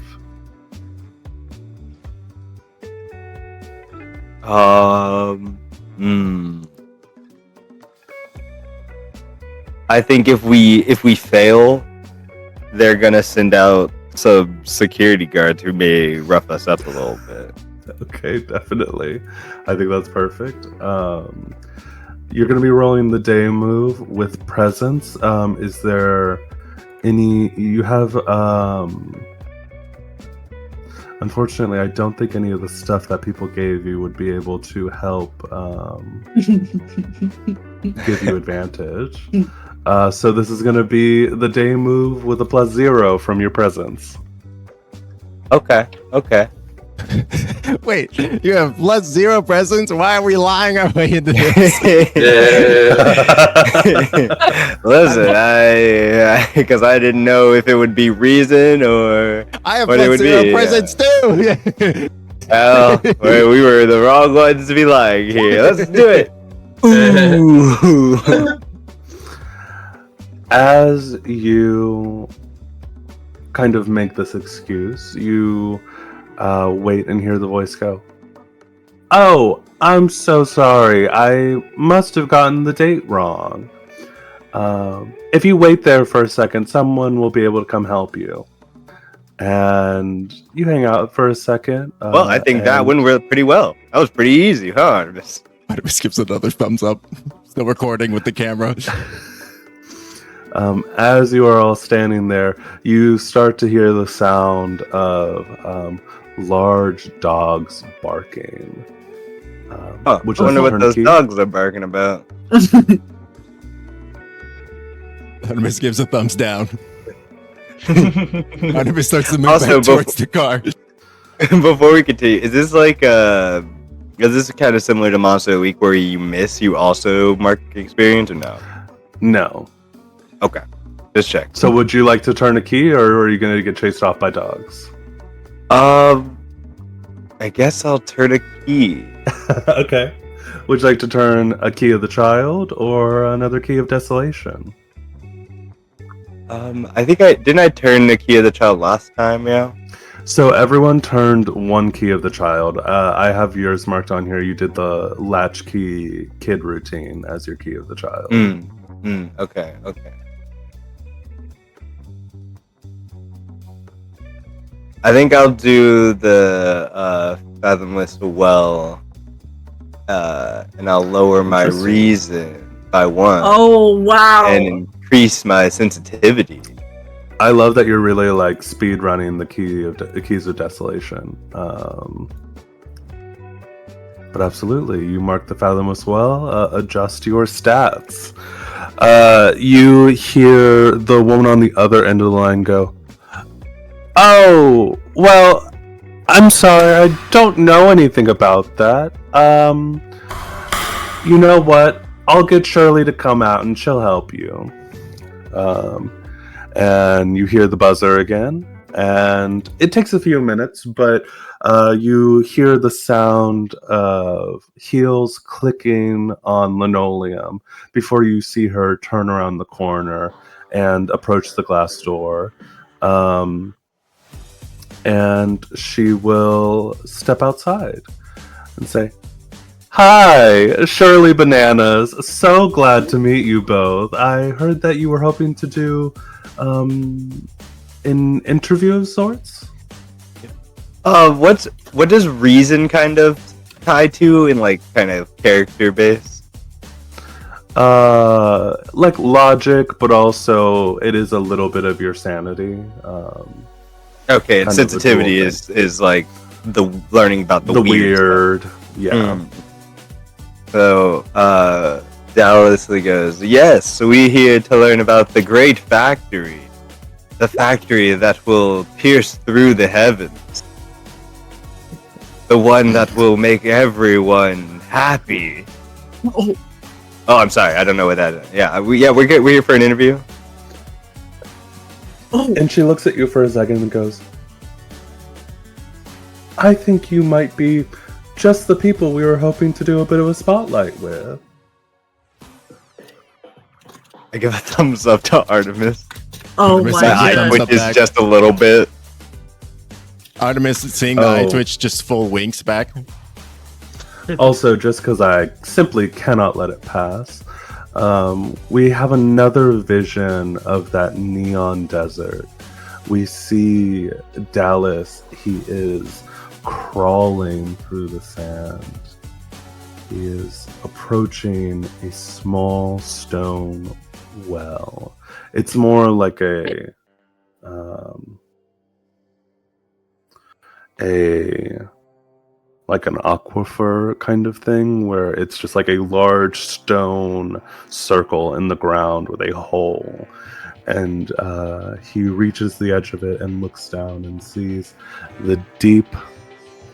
I think if we fail, they're gonna send out some security guards who may rough us up a little bit. Okay, definitely. I think that's perfect. You're going to be rolling the day move with presence. Is there any... You have... Unfortunately, I don't think any of the stuff that people gave you would be able to help give you advantage. So this is going to be the day move with a +0 from your presence. Okay. Wait, you have +0 presence? Why are we lying our way into this? Listen, because I didn't know if it would be reason or I have what it would +0 be. presence too. Well, we were the wrong ones to be lying here. Let's do it. Ooh. As you kind of make this excuse, you wait and hear the voice go, "Oh, I'm so sorry. I must have gotten the date wrong. If you wait there for a second, someone will be able to come help you." And you hang out for a second. Well, I think that went pretty well. That was pretty easy, huh, Artemis? Artemis gives another thumbs up. Still recording with the camera. As you are all standing there, you start to hear the sound of large dogs barking. Which I wonder what those turnkey. dogs are barking about. Artemis gives a thumbs down. Artemis starts to move Also, back towards the car. Before we continue, is this kind of similar to Monster of the Week where you also mark experience or no? No. Okay, just check. So would you like to turn a key, or are you going to get chased off by dogs? I guess I'll turn a key. Okay. Would you like to turn a key of the child or another key of desolation? I think didn't I turn the key of the child last time, yeah? So everyone turned one key of the child. I have yours marked on here. You did the Latchkey kid routine as your key of the child. Okay. I think I'll do the fathomless well, and I'll lower my Interesting. reason by 1. Oh wow! And increase my sensitivity. I love that you're really like speed running the keys of desolation. But absolutely, you mark the fathomless well. Adjust your stats. You hear the woman on the other end of the line go, "Oh, well, I'm sorry, I don't know anything about that. You know what? I'll get Shirley to come out and she'll help you." And you hear the buzzer again, and it takes a few minutes, but you hear the sound of heels clicking on linoleum before you see her turn around the corner and approach the glass door. And she will step outside and say, "Hi, Shirley Bananas. So glad to meet you both. I heard that you were hoping to do an interview of sorts." What does reason kind of tie to in like kind of character base? Like logic, but also it is a little bit of your sanity. Okay, and kind of a sensitivity dual is like the learning about the weird. Yeah. So, Dallasly goes, "Yes, we here to learn about the great factory. The factory that will pierce through the heavens. The one that will make everyone happy." Oh. Oh, I'm sorry. I don't know what that is. We're good. We're here for an interview. Oh. And she looks at you for a second and goes, "I think you might be just the people we were hoping to do a bit of a spotlight with." I give a thumbs up to Artemis. Oh Artemis my gives a god! thumbs Which up is back. just a little bit. Artemis, seeing the eye Oh. twitch, just full winks back. Also, just because I simply cannot let it pass, we have another vision of that neon desert. We see Dallas. He is crawling through the sand. He is approaching a small stone well. It's more like a like an aquifer kind of thing, where it's just like a large stone circle in the ground with a hole. And he reaches the edge of it and looks down and sees the deep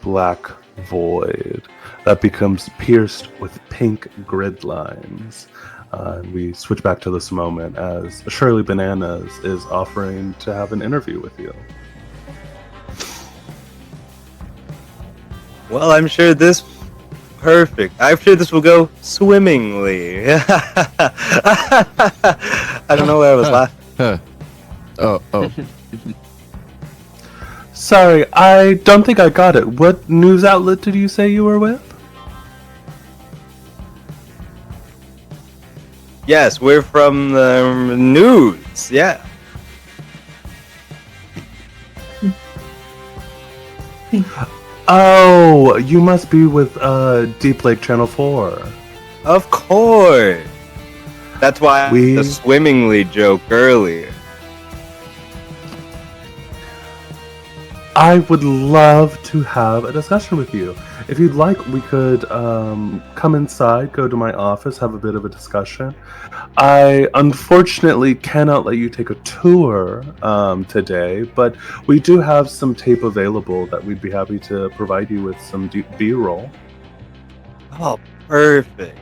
black void that becomes pierced with pink grid lines. And we switch back to this moment as Shirley Bananas is offering to have an interview with you. Well, I'm sure this will go swimmingly. I don't know where I was laughing. Oh. Sorry, I don't think I got it. What news outlet did you say you were with? Yes, we're from the news. Yeah. Oh, you must be with Deep Lake Channel 4. Of course. That's why We- the swimmingly joke earlier. I would love to have a discussion with you. If you'd like, we could come inside, go to my office, have a bit of a discussion. I unfortunately cannot let you take a tour today, but we do have some tape available that we'd be happy to provide you with some B-roll. Oh, perfect.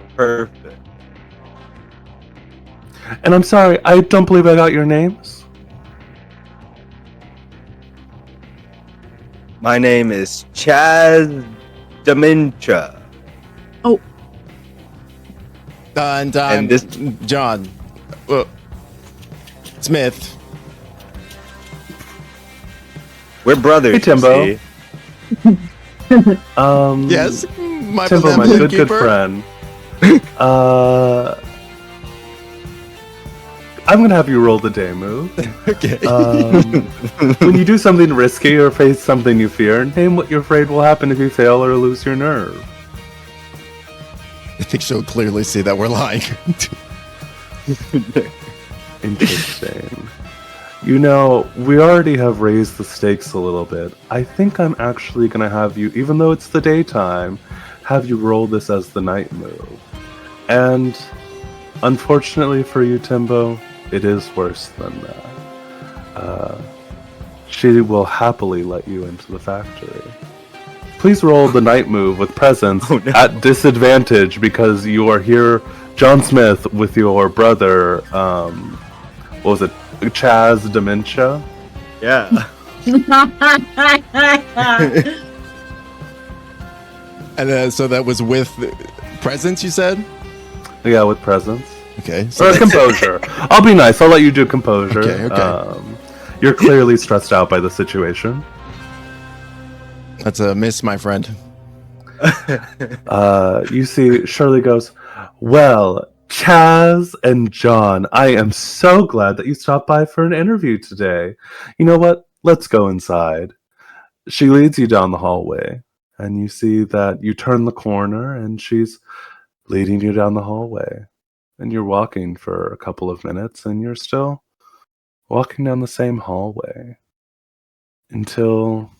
And I'm sorry, I don't believe I got your names. My name is Chaz Dementia. And And this- John Smith. We're brothers. Hey, Timbo. you see. Yes, my Timbo, my benevolent good keeper. friend. I'm gonna have you roll the day move. Okay. When you do something risky or face something you fear, name what you're afraid will happen if you fail or lose your nerve. I think she'll clearly see that we're lying. Interesting. You know, we already have raised the stakes a little bit. I think I'm actually gonna have you, even though it's the daytime, have you roll this as the night move. And unfortunately for you, Timbo, it is worse than that. She will happily let you into the factory. Please roll the night move with presence at disadvantage because you are here, John Smith, with your brother, what was it, Chaz Dementia? Yeah. And so that was with presence, you said? Yeah, with presence. Okay. So Or composure. I'll be nice. I'll let you do composure. Okay. You're clearly stressed out by the situation. that's a miss, my friend. You see, Shirley goes, well, Chaz and John, I am so glad that you stopped by for an interview today. You know what? Let's go inside. She leads you down the hallway, and you see that you turn the corner, and she's leading you down the hallway. And you're walking for a couple of minutes, and you're still walking down the same hallway until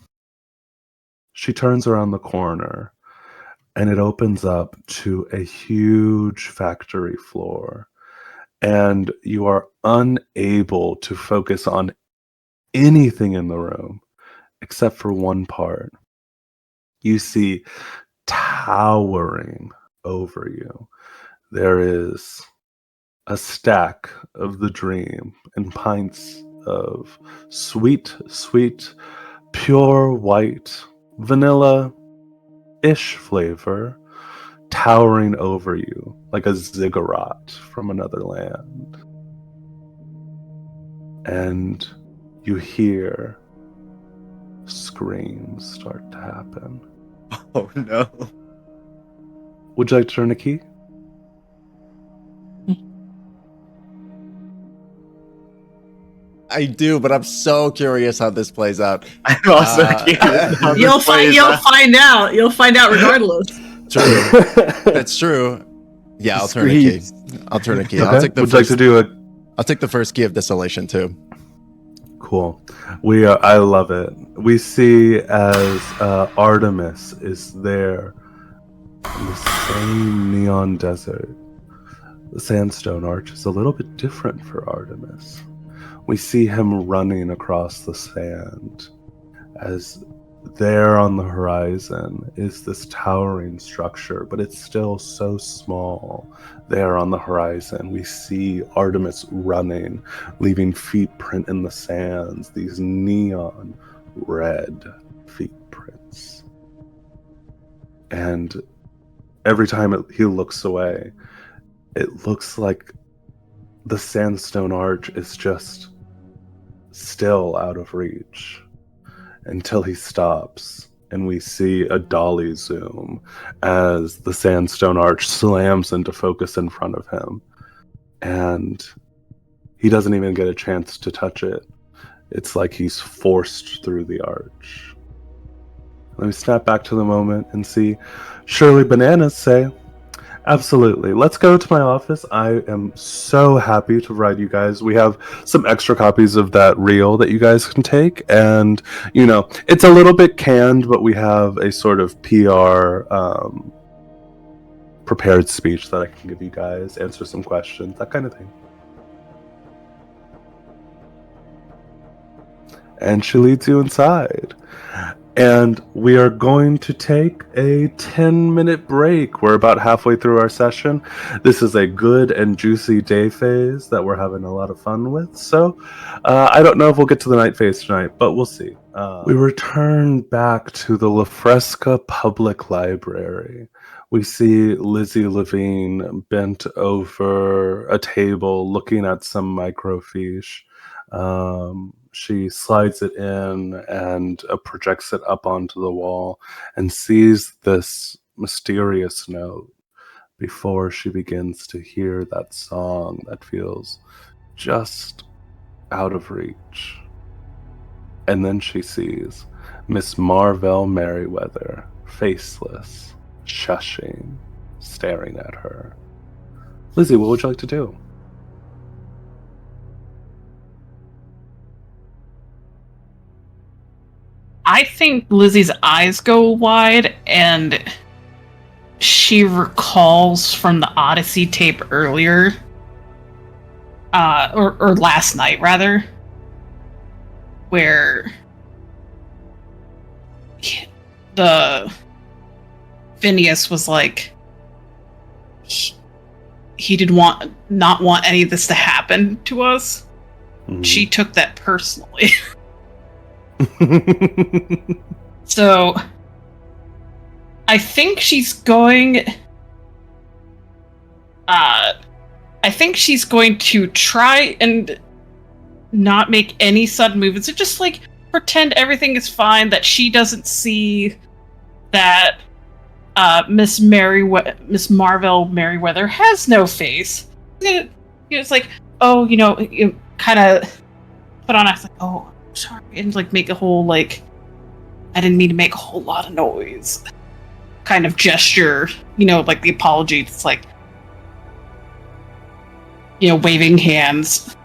she turns around the corner and it opens up to a huge factory floor. And you are unable to focus on anything in the room except for one part. You see, towering over you, there is a stack of the dream and pints of sweet, sweet, pure white, vanilla-ish flavor towering over you like a ziggurat from another land. And you hear screams start to happen. Oh no. Would you like to turn a key? I do, but I'm so curious how this plays out. I'm also curious how this You'll plays out. find out. You'll find out regardless. True. That's true. Yeah, I'll turn a key. I'll turn a key. Okay. I'll take the Would you like first, to do a I'll take the first key of desolation too. Cool. I love it. We see as Artemis is there in the same neon desert. The sandstone arch is a little bit different for Artemis. We see him running across the sand as there on the horizon is this towering structure, but it's still so small. There on the horizon, we see Artemis running, leaving feet print in the sands, these neon red feet prints. And every time he looks away, it looks like the sandstone arch is just still out of reach until he stops and we see a dolly zoom as the sandstone arch slams into focus in front of him, and he doesn't even get a chance to touch it. It's like he's forced through the arch. Let me snap back to the moment and see Shirley Bananas say, absolutely. Let's go to my office. I am so happy to provide you guys. We have some extra copies of that reel that you guys can take. And, you know, it's a little bit canned, but we have a sort of PR prepared speech that I can give you guys, answer some questions, that kind of thing. And she leads you inside. And we are going to take a 10-minute break. We're about halfway through our session. This is a good and juicy day phase that we're having a lot of fun with. So I don't know if we'll get to the night phase tonight, but we'll see. We return back to the La Fresca Public Library. We see Lizzy Levine bent over a table looking at some microfiche. She slides it in and projects it up onto the wall and sees this mysterious note before she begins to hear that song that feels just out of reach. And then she sees Miss Marvell Merriweather, faceless, shushing, staring at her. Lizzy, what would you like to do? I think Lizzie's eyes go wide and she recalls from the Odyssey tape earlier, or last night rather, where the Phineas was like, he did not want any of this to happen to us. Mm-hmm. She took that personally. So I think she's going to try and not make any sudden movements and just like pretend everything is fine, that she doesn't see that Miss Marvell Merriweather has no face. It's like, oh, you kind of put on acts like, oh, sorry, and like make a whole like, I didn't mean to make a whole lot of noise kind of gesture, like the apology. It's like, waving hands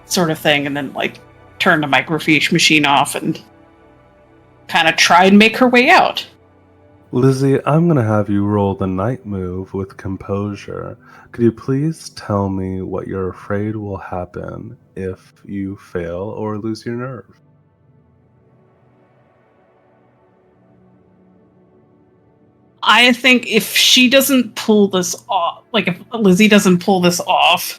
sort of thing, and then like turn the microfiche machine off and kind of try and make her way out. Lizzy, I'm going to have you roll the night move with composure. Could you please tell me what you're afraid will happen if you fail or lose your nerve? I think if she doesn't pull this off, like if Lizzy doesn't pull this off,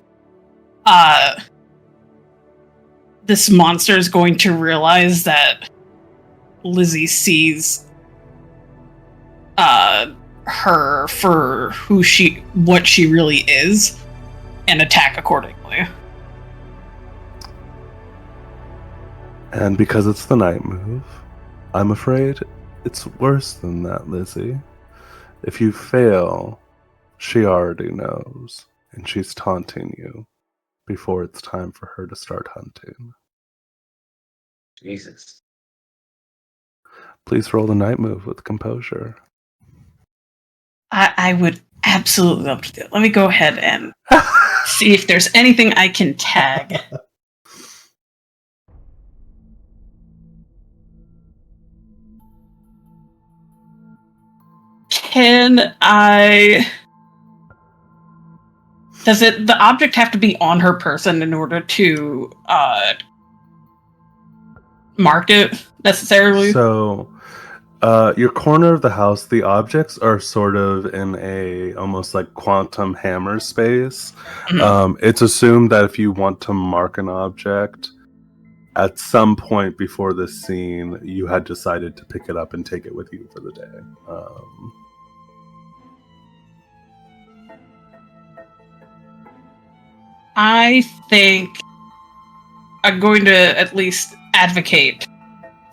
this monster is going to realize that Lizzy sees her for what she really is, and attack accordingly. And because it's the night move, I'm afraid it's worse than that, Lizzy. If you fail, she already knows, and she's taunting you before it's time for her to start hunting. Jesus. Please roll the night move with composure. I would absolutely love to do it. Let me go ahead and see if there's anything I can tag. Does the object have to be on her person in order to mark it necessarily? So, your corner of the house, the objects are sort of in a almost like quantum hammer space. Mm-hmm. It's assumed that if you want to mark an object, at some point before this scene, you had decided to pick it up and take it with you for the day. I think I'm going to at least advocate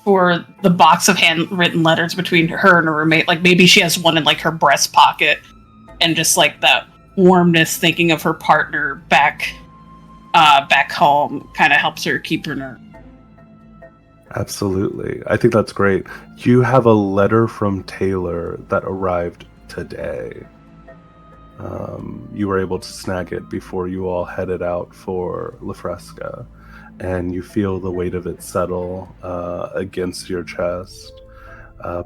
for the box of handwritten letters between her and her roommate. Like maybe she has one in like her breast pocket, and just like that warmness thinking of her partner back home kind of helps her keep her nerve. Absolutely. I think that's great. You have a letter from Taylor that arrived today. You were able to snag it before you all headed out for La Fresca, and you feel the weight of it settle against your chest.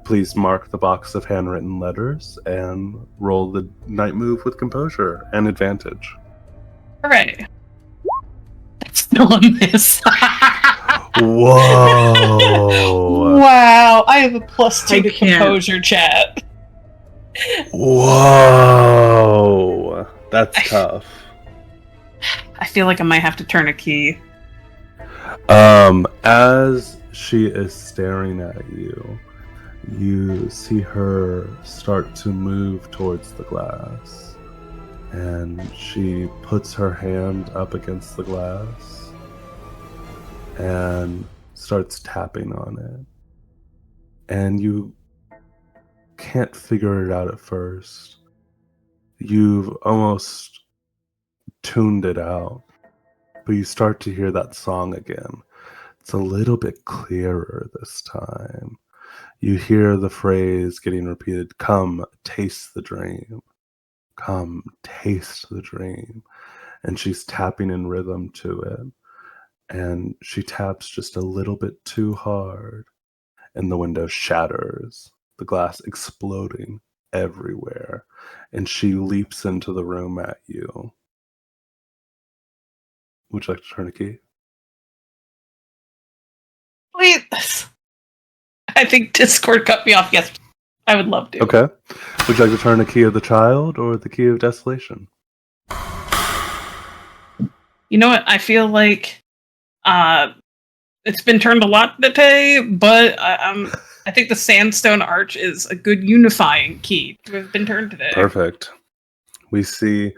Please mark the box of handwritten letters and roll the night move with composure and advantage. Hooray. That's still a miss. Whoa! Wow, I have a +2 to can't. composure, chat. Whoa! That's tough. I feel like I might have to turn a key. As she is staring at you, you see her start to move towards the glass, and she puts her hand up against the glass and starts tapping on it. And you can't figure it out at first. You've almost tuned it out, but you start to hear that song again. It's a little bit clearer this time. You hear the phrase getting repeated, "Come, taste the dream. Come, taste the dream." And she's tapping in rhythm to it. And she taps just a little bit too hard, and the window shatters, the glass exploding everywhere, and she leaps into the room at you. Would you like to turn a key? Wait, I think Discord cut me off. Yes, I would love to. Okay. Would you like to turn the key of the child or the key of desolation? You know what? I feel like it's been turned a lot today, but I think the sandstone arch is a good unifying key to have been turned today. Perfect. We see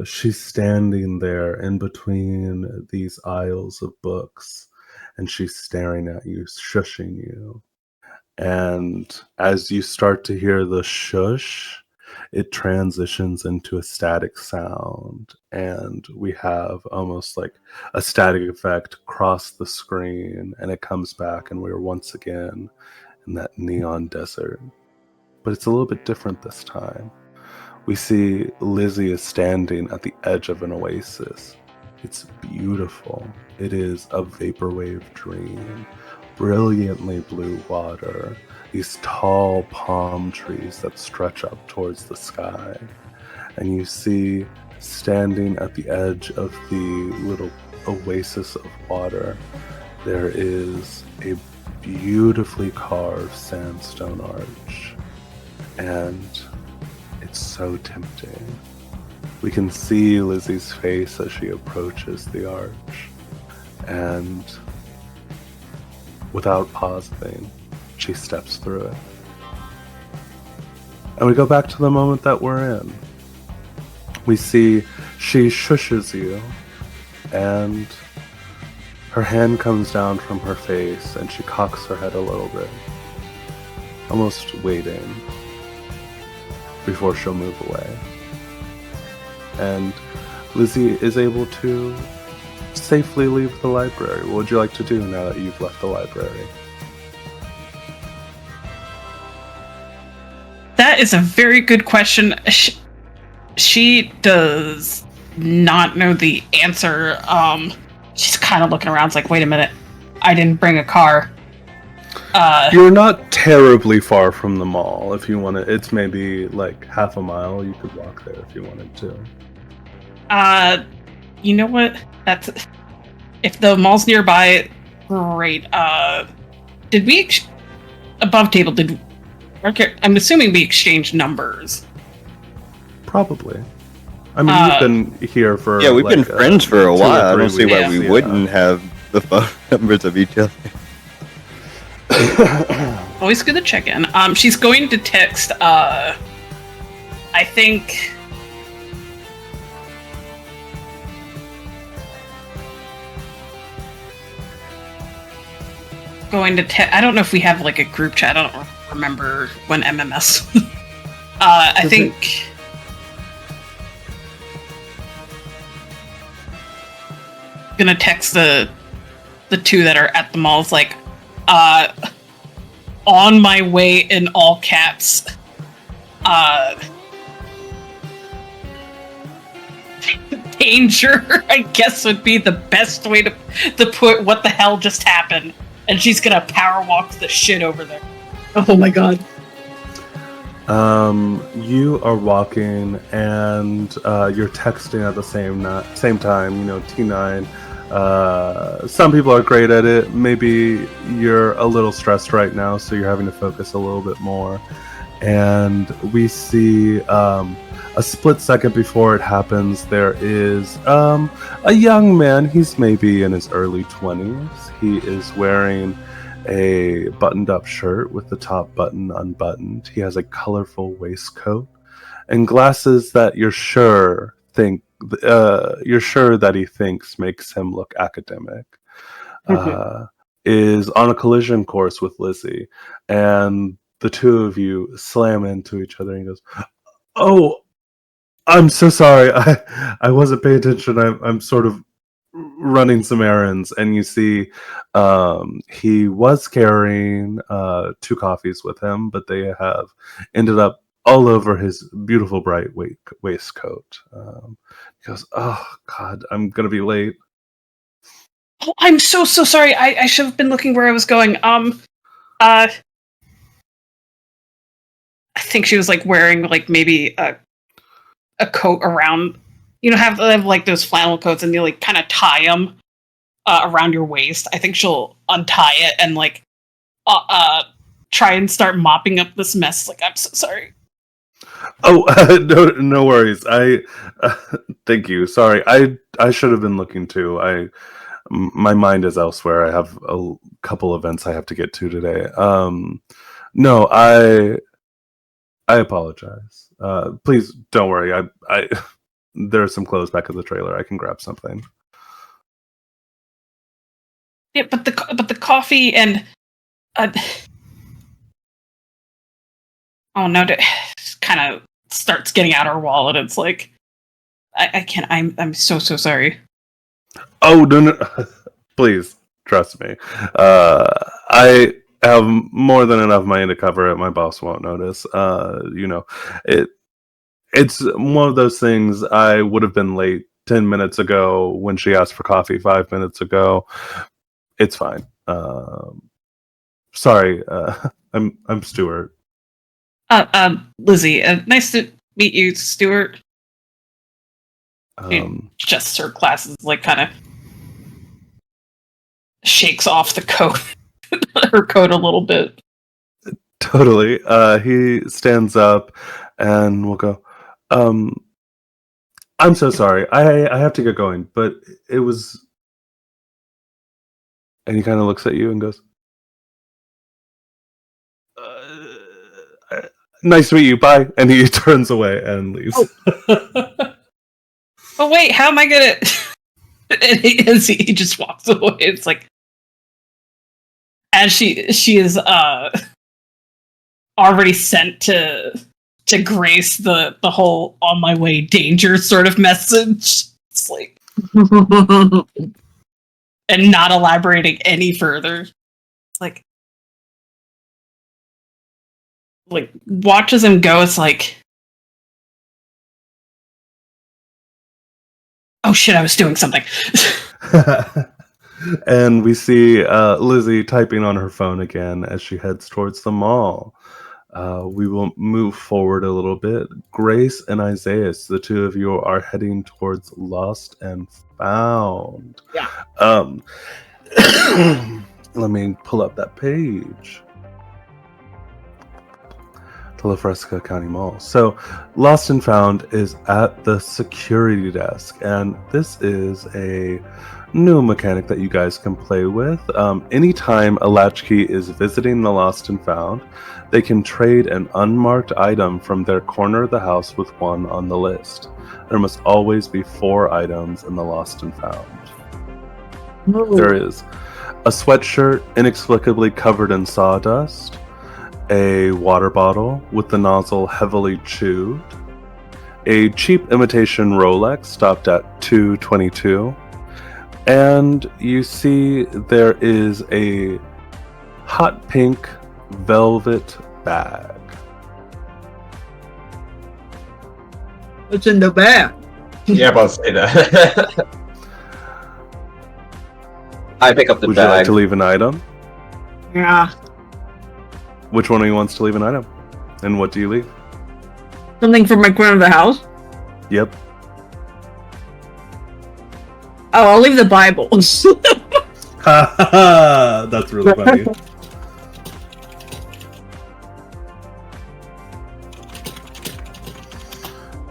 she's standing there in between these aisles of books, and she's staring at you, shushing you. And as you start to hear the shush, it transitions into a static sound, and we have almost like a static effect across the screen, and it comes back, and we're once again in that neon desert. But it's a little bit different this time. We see Lizzy is standing at the edge of an oasis. It's beautiful. It is a vaporwave dream. Brilliantly blue water. These tall palm trees that stretch up towards the sky. And you see, standing at the edge of the little oasis of water, there is a beautifully carved sandstone arch. And it's so tempting. We can see Lizzy's face as she approaches the arch, and without pausing, she steps through it. And we go back to the moment that we're in. We see she shushes you, and her hand comes down from her face, and she cocks her head a little bit, almost waiting before she'll move away. And Lizzy is able to safely leave the library. What would you like to do now that you've left the library? That is a very good question. She does not know the answer. She's kind of looking around. It's like, wait a minute, I didn't bring a car. You're not terribly far from the mall. If you want to, it's maybe like half a mile. You could walk there if you wanted to. You know what? That's if the mall's nearby. Great. Did we above table? I'm assuming we exchanged numbers. Probably. I mean, you've been here for Yeah, we've been friends for a while. I don't see why weeks. we wouldn't have the phone numbers of each other. Always good to check in. She's going to text. I think. I don't know if we have like a group chat. I don't remember when MMS. I think. Gonna text the two that are at the mall. It's like, on my way in all caps. Danger, I guess, would be the best way to put what the hell just happened. And she's gonna power walk the shit over there. Oh my god. You are walking and you're texting at the same time. You know, T9. Some people are great at it. Maybe you're a little stressed right now, so you're having to focus a little bit more. And we see a split second before it happens, there is a young man. He's maybe in his early 20s. He is wearing a buttoned-up shirt with the top button unbuttoned. He has a colorful waistcoat and glasses that you're sure that he thinks makes him look academic. Is on a collision course with Lizzy, and the two of you slam into each other, and he goes, "Oh, I'm so sorry. I wasn't paying attention. I'm sort of running some errands." And you see he was carrying 2 coffees with him, but they have ended up all over his beautiful bright waistcoat. He goes, "Oh God, I'm gonna be late." Oh, I'm so sorry. I should have been looking where I was going. I think she was like wearing like maybe a coat around. You know, have like those flannel coats, and you like kind of tie them around your waist. I think she'll untie it and like try and start mopping up this mess. Like, I'm so sorry. Oh, no worries. Thank you. Sorry, I should have been looking too. My mind is elsewhere. I have a couple events I have to get to today. No, I apologize. Please don't worry. I there are some clothes back in the trailer. I can grab something. Yeah, but the coffee and oh no, kind of starts getting out her wallet. It's like I can't. I'm so sorry. Oh no! Please trust me. I have more than enough money to cover it. My boss won't notice. It's one of those things. I would have been late 10 minutes ago when she asked for coffee 5 minutes ago. It's fine. Sorry. I'm Stuart. Lizzy, nice to meet you, Stuart. Just her glasses, like, kind of shakes off the coat, her coat a little bit. Totally. He stands up and will go, I'm so sorry. I have to get going, but it was... And he kind of looks at you and goes, nice to meet you, bye. And he turns away and leaves. Oh wait, how am I gonna... and he just walks away. It's like... As she is already sent to Grace the whole on my way danger sort of message. It's like... and not elaborating any further. It's like watches him go. It's like, oh shit, I was doing something. And we see Lizzy typing on her phone again as she heads towards the mall. We will move forward a little bit. Grace and Isaias, the two of you are heading towards Lost and Found. Yeah. Let me pull up that page. To La Fresca County Mall. So, Lost and Found is at the security desk, and this is a new mechanic that you guys can play with. Anytime a Latchkey is visiting the Lost and Found, they can trade an unmarked item from their corner of the house with one on the list. There must always be 4 items in the Lost and Found. There is a sweatshirt inexplicably covered in sawdust, a water bottle with the nozzle heavily chewed, a cheap imitation Rolex stopped at $222, and you see there is a hot pink velvet bag. What's in the bag? Yeah, I'm about to say that. I pick up the Would bag. you like to leave an item? Yeah. Which one of you wants to leave an item? And what do you leave? Something from my corner of the house? Yep. Oh, I'll leave the Bible. That's really funny.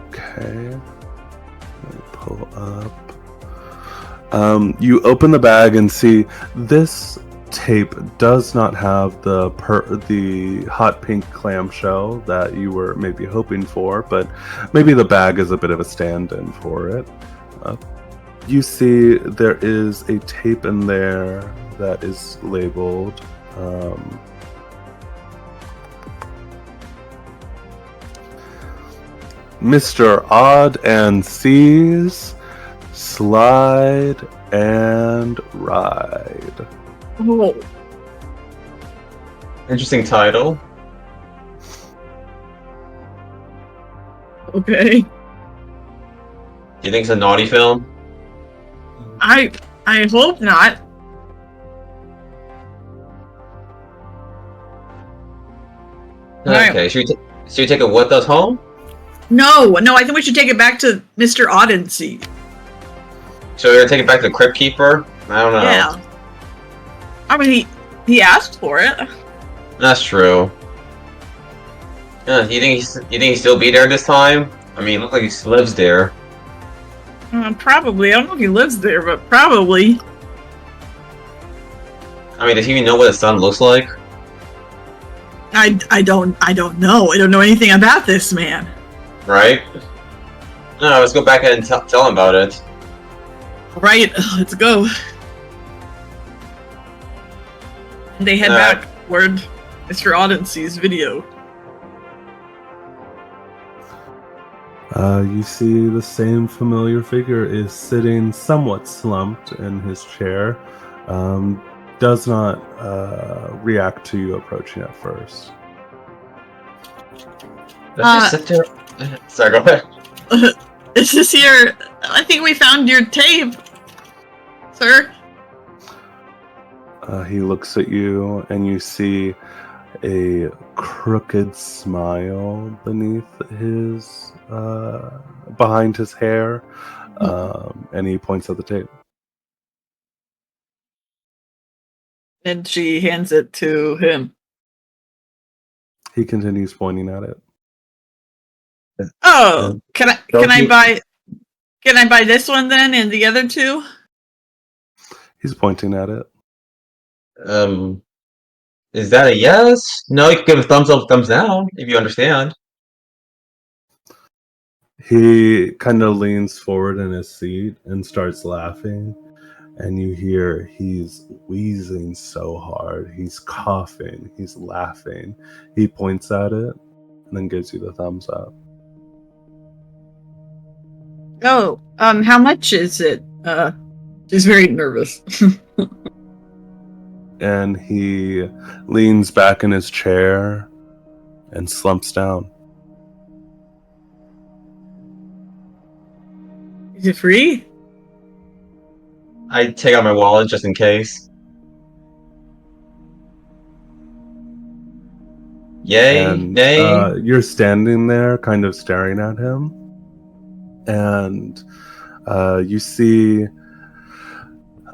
Okay. Let me pull up. You open the bag and see this tape does not have the hot pink clamshell that you were maybe hoping for, but maybe the bag is a bit of a stand-in for it. You see there is a tape in there that is labeled Mr. Odd and C's Slide and Ride. Oh, Interesting title. okay. Do you think it's a naughty film? I hope not. Alright. Okay, should we take it with us home? No, I think we should take it back to Mr. Odyssey. So we're gonna take it back to the Crypt Keeper? I don't know. Yeah. I mean, he asked for it. That's true. You think he'd still be there this time? I mean, it looks like he still lives there. Probably. I don't know if he lives there, but probably. I mean, does he even know what his son looks like? I don't know. I don't know anything about this man. Right? No, let's go back and tell him about it. Right, let's go. They head back toward Mr. Odyssey's video. You see the same familiar figure is sitting somewhat slumped in his chair. Does not react to you approaching at first. Let's just sit there. Sorry, go ahead. Is this your... I think we found your tape, sir. He looks at you, and you see a crooked smile beneath his... behind his hair, and he points at the tape. And she hands it to him. He continues pointing at it. Oh, can I buy this one then, and the other two? He's pointing at it. Is that a yes? No, you can give a thumbs up, thumbs down, if you understand. He kind of leans forward in his seat and starts laughing, and you hear he's wheezing so hard. He's coughing. He's laughing. He points at it and then gives you the thumbs up. Oh, how much is it? She's very nervous. And he leans back in his chair and slumps down. Is it free? I take out my wallet just in case. Yay, And nay. you're standing there kind of staring at him, and you see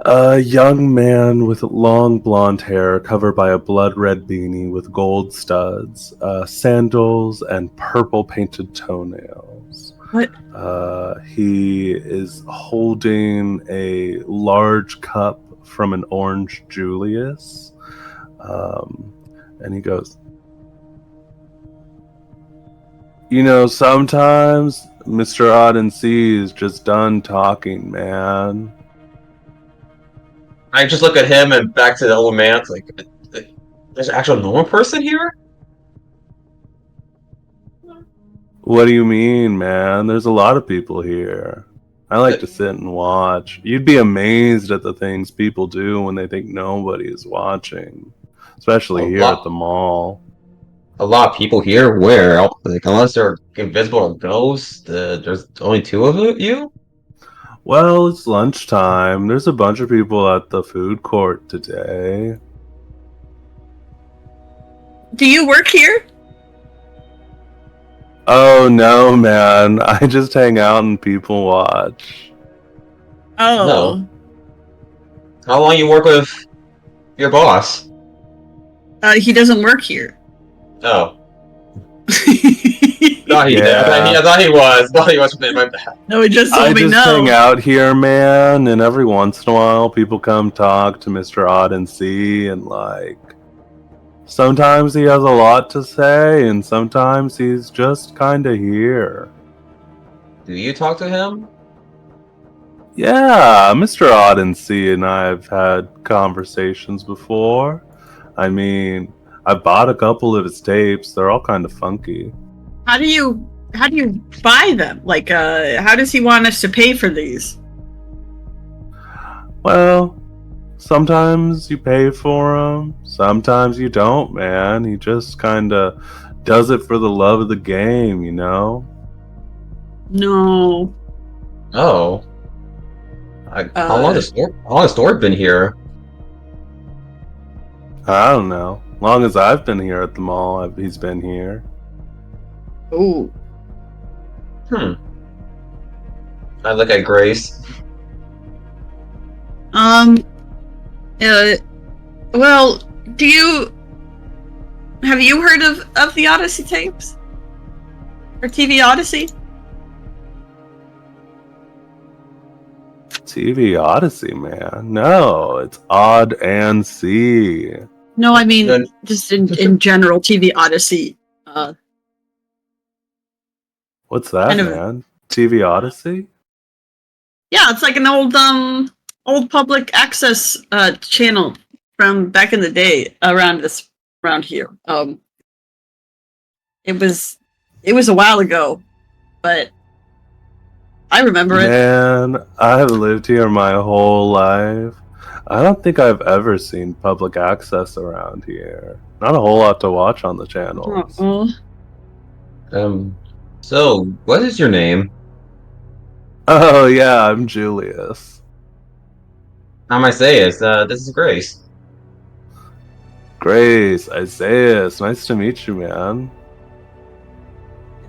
a young man with long blonde hair covered by a blood red beanie with gold studs, sandals, and purple painted toenails. What? He is holding a large cup from an orange Julius, and he goes, "You know, sometimes Mr. Odd and C is just done talking, man." I just look at him and back to the old man. It's like, there's an actual normal person here? What do you mean, man? There's a lot of people here. I like to sit and watch. You'd be amazed at the things people do when they think nobody is watching. Especially here at the mall. A lot of people here? Where? Like, unless they're invisible or ghosts, there's only two of you? Well, it's lunchtime. There's a bunch of people at the food court today. Do you work here? Oh, no, man. I just hang out and people watch. Oh. No. How long you work with your boss? He doesn't work here. Oh. thought he did. I thought he was. I thought he was. My bad. No, he just I told me just no. hang out here, man, and every once in a while people come talk to Mr. Odd and C, and like sometimes he has a lot to say, and sometimes he's just kind of here. Do you talk to him? Yeah, Mr. Odd and C and I have had conversations before. I mean, I bought a couple of his tapes. They're all kind of funky. How do you buy them? Like, how does he want us to pay for these? Well, sometimes you pay for them, sometimes you don't, man. He just kind of does it for the love of the game, you know? No. Oh. How long has the store been here? I don't know. Long as I've been here at the mall, he's been here. Ooh. I look at Grace. Well, have you heard of the Odyssey tapes? Or TV Odyssey? TV Odyssey, man. No, it's Odd and C. No, I mean, Then- just in general, TV Odyssey. What's that, Kind of- man? TV Odyssey? Yeah, it's like an old public access channel from back in the day around here. It was a while ago, but I remember it. Man, I have lived here my whole life. I don't think I've ever seen public access around here. Not a whole lot to watch on the channels. So, what is your name? Oh yeah, I'm Julius. I'm Isaias. This is Grace. Grace, Isaias, nice to meet you, man.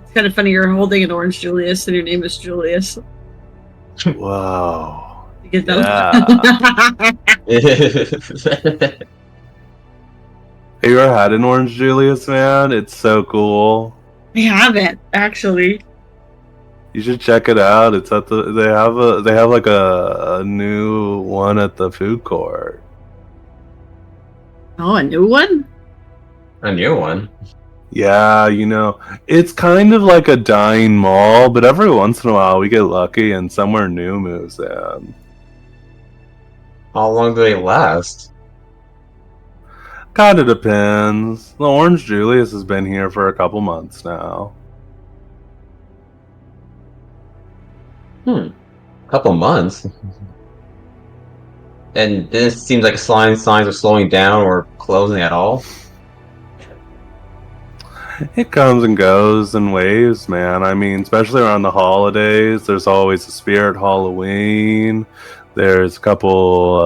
It's kind of funny you're holding an orange Julius and your name is Julius. Wow. You get that? Have you ever had an orange Julius, man? It's so cool. I haven't actually. You should check it out. It's at they have like a new one at the food court. Oh, a new one? A new one. Yeah, you know, it's kind of like a dying mall, but every once in a while we get lucky and somewhere new moves in. How long do they last? Kinda depends. The Orange Julius has been here for a couple months now. Couple months. And this seems like signs are slowing down or closing at all. It comes and goes in waves, man. I mean, especially around the holidays, there's always a Spirit Halloween. There's a couple,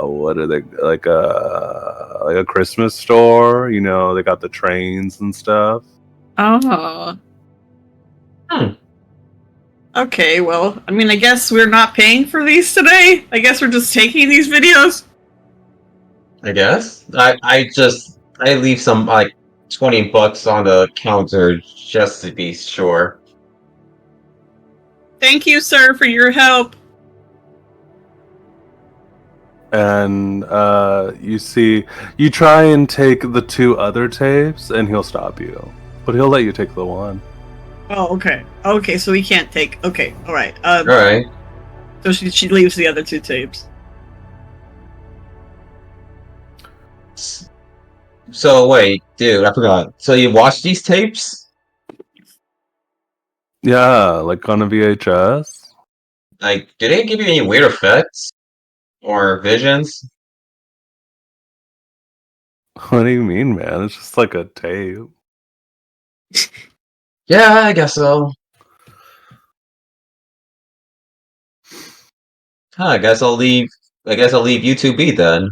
what are they, like a Christmas store, you know, they got the trains and stuff. Oh. Okay, well, I mean, I guess we're not paying for these today. I guess we're just taking these videos. I guess. I leave some like $20 on the counter just to be sure. Thank you, sir, for your help. And you try and take the two other tapes and he'll stop you, but he'll let you take the one. Oh, okay. Okay, so we can't take. Okay, all right. All right. So she leaves the other two tapes. So wait, dude, I forgot. So you watched these tapes? Yeah, like on a VHS. Like, did they give you any weird effects or visions? What do you mean, man? It's just like a tape. Yeah, I guess so. I guess I'll leave you two be then.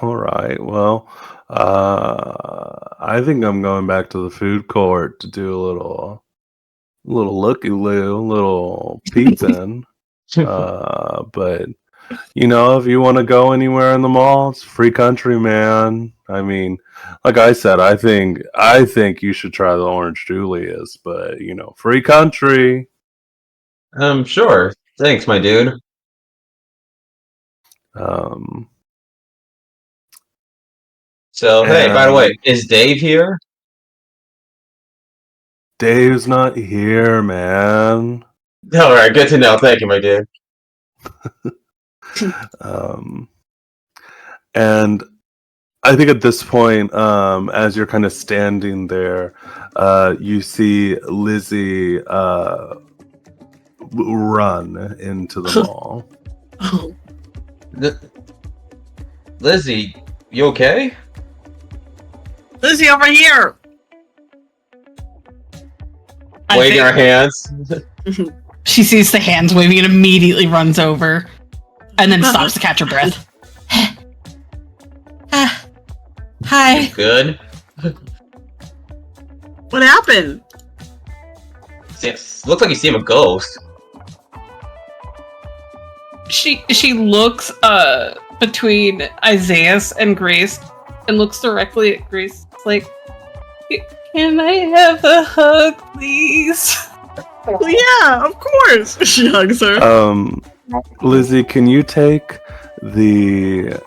All right. Well, I think I'm going back to the food court to do a little looky-loo, little peeping. But you know, if you want to go anywhere in the mall, it's free country, man. I mean, like I said, I think you should try the Orange Julius, but you know, free country. Sure. Thanks, my dude. Um, So, hey, by the And- way, is Dave here? Dave's not here, man. All right, good to know. Thank you, my dude. And I think at this point, as you're kind of standing there, you see Lizzy run into the mall. Oh, Lizzy, you okay? Lizzy, over here! I Waving think our hands. she sees the hands waving and immediately runs over, and then stops to catch her breath. Hi. Good. What happened? Looks like you see a ghost. She looks between Isaias and Grace and looks directly at Grace. It's like, can I have a hug, please? Well, yeah, of course. She hugs her. Lizzy, can you take the...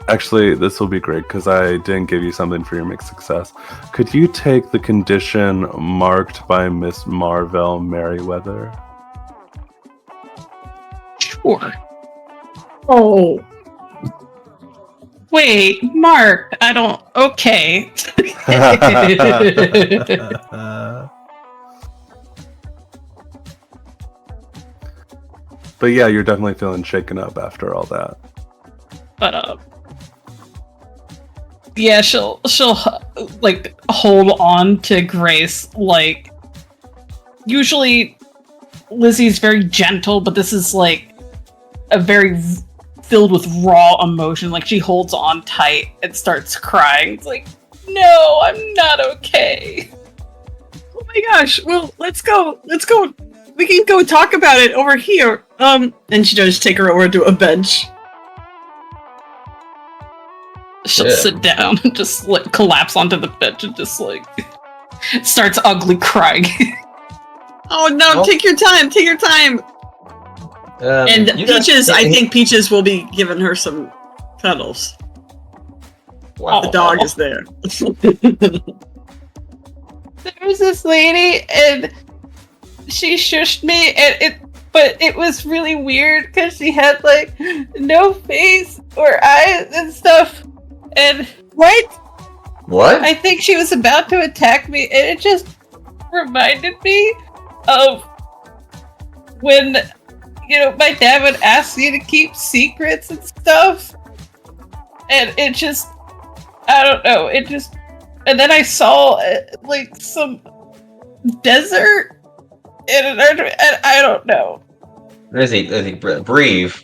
Actually, this will be great because I didn't give you something for your mixed success. Could you take the condition marked by Miss Marvell Merriweather? Sure. Oh. Wait, Mark, I don't... Okay. But yeah, you're definitely feeling shaken up after all that. But, yeah, she'll like hold on to Grace. Like, usually Lizzie's very gentle, but this is like a very filled with raw emotion. Like, she holds on tight and starts crying. It's like, no, I'm not okay. Oh my gosh. Well, let's go. Let's go. We can go talk about it over here. And she does take her over to a bench. She'll Yeah. sit down and just like collapse onto the bench and just like starts ugly crying. Oh no, Well- take your time, take your time. And You guys- Peaches, I think Peaches will be giving her some cuddles. Wow. The dog is there. There was this lady and she shushed me but it was really weird because she had like no face or eyes and stuff. And What? I think she was about to attack me, and it just reminded me of when, you know, my dad would ask you to keep secrets and stuff. And it just, I don't know, it just, and then I saw like some desert, and I don't know. Lizzy, breathe.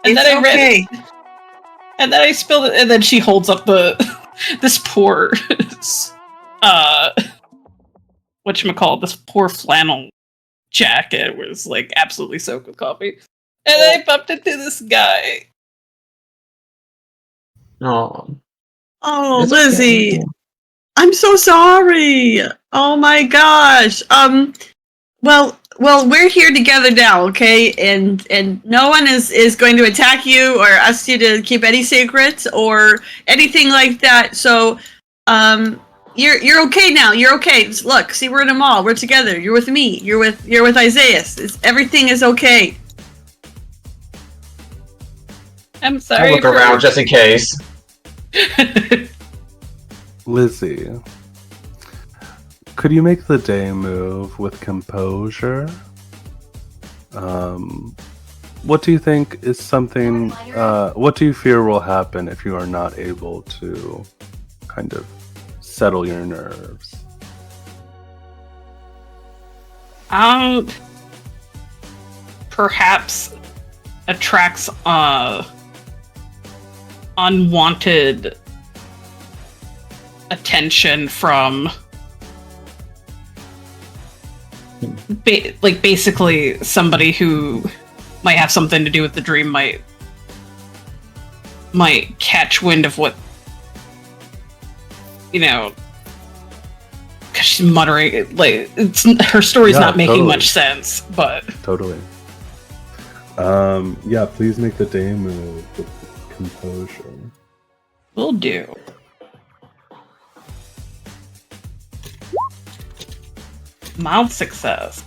And then I read, and then I spilled it, and then she holds up this poor, whatchamacallit, this poor flannel jacket was like absolutely soaked with coffee. And I bumped into this guy. Oh. Oh, It's Lizzy. okay. I'm so sorry. Oh my gosh. Well, we're here together now, okay? And no one is going to attack you or ask you to keep any secrets or anything like that. So, you're okay now. You're okay. Look, see, we're in a mall. We're together. You're with me. You're with Isaias. Everything is okay. I'm sorry. I'll look around just in case. Lizzy, could you make the day move with composure? What do you think is something, what do you fear will happen if you are not able to kind of settle your nerves? Perhaps attracts unwanted attention from basically somebody who might have something to do with the dream might might catch wind of what, because she's muttering, like, her story's not making totally. much sense, but... Totally. Yeah, please make the day move with composure. Will do. Mild success.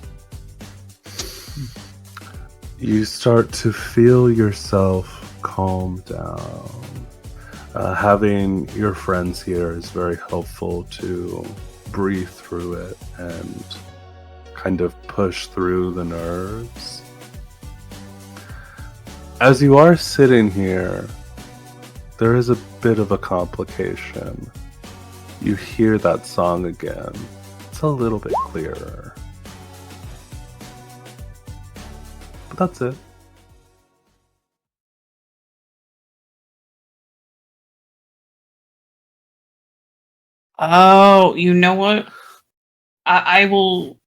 You start to feel yourself calm down. Having your friends here is very helpful to breathe through it and kind of push through the nerves. As you are sitting here, there is a bit of a complication. You hear that song again. It's a little bit clearer. But that's it. Oh, you know what? I will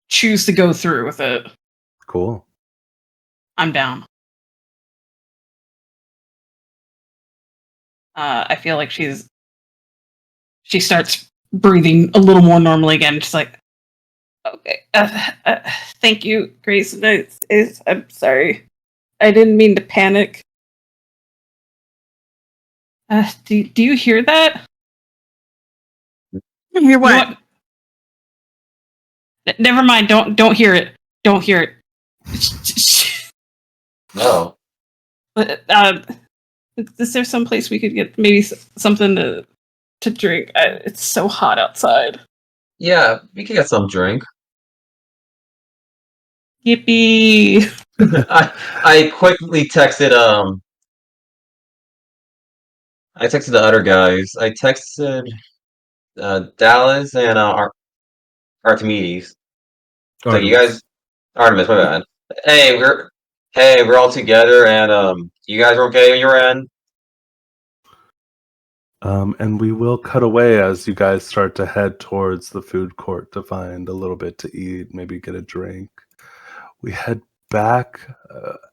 choose to go through with it. Cool. I'm down. I feel like she starts breathing a little more normally again. Just like, okay, thank you, Grace. I'm sorry. I didn't mean to panic. Do you hear that? Hear what? Never mind. Don't hear it. Don't hear it. No. Is there some place we could get maybe something to drink? It's so hot outside. Yeah, we can get some drink. Yippee! I quickly texted I texted the other guys. I texted Dallas and Artemis. So you guys, Artemis, my bad. Hey, we're all together, and you guys are okay on your end. And we will cut away as you guys start to head towards the food court to find a little bit to eat, maybe get a drink. We head back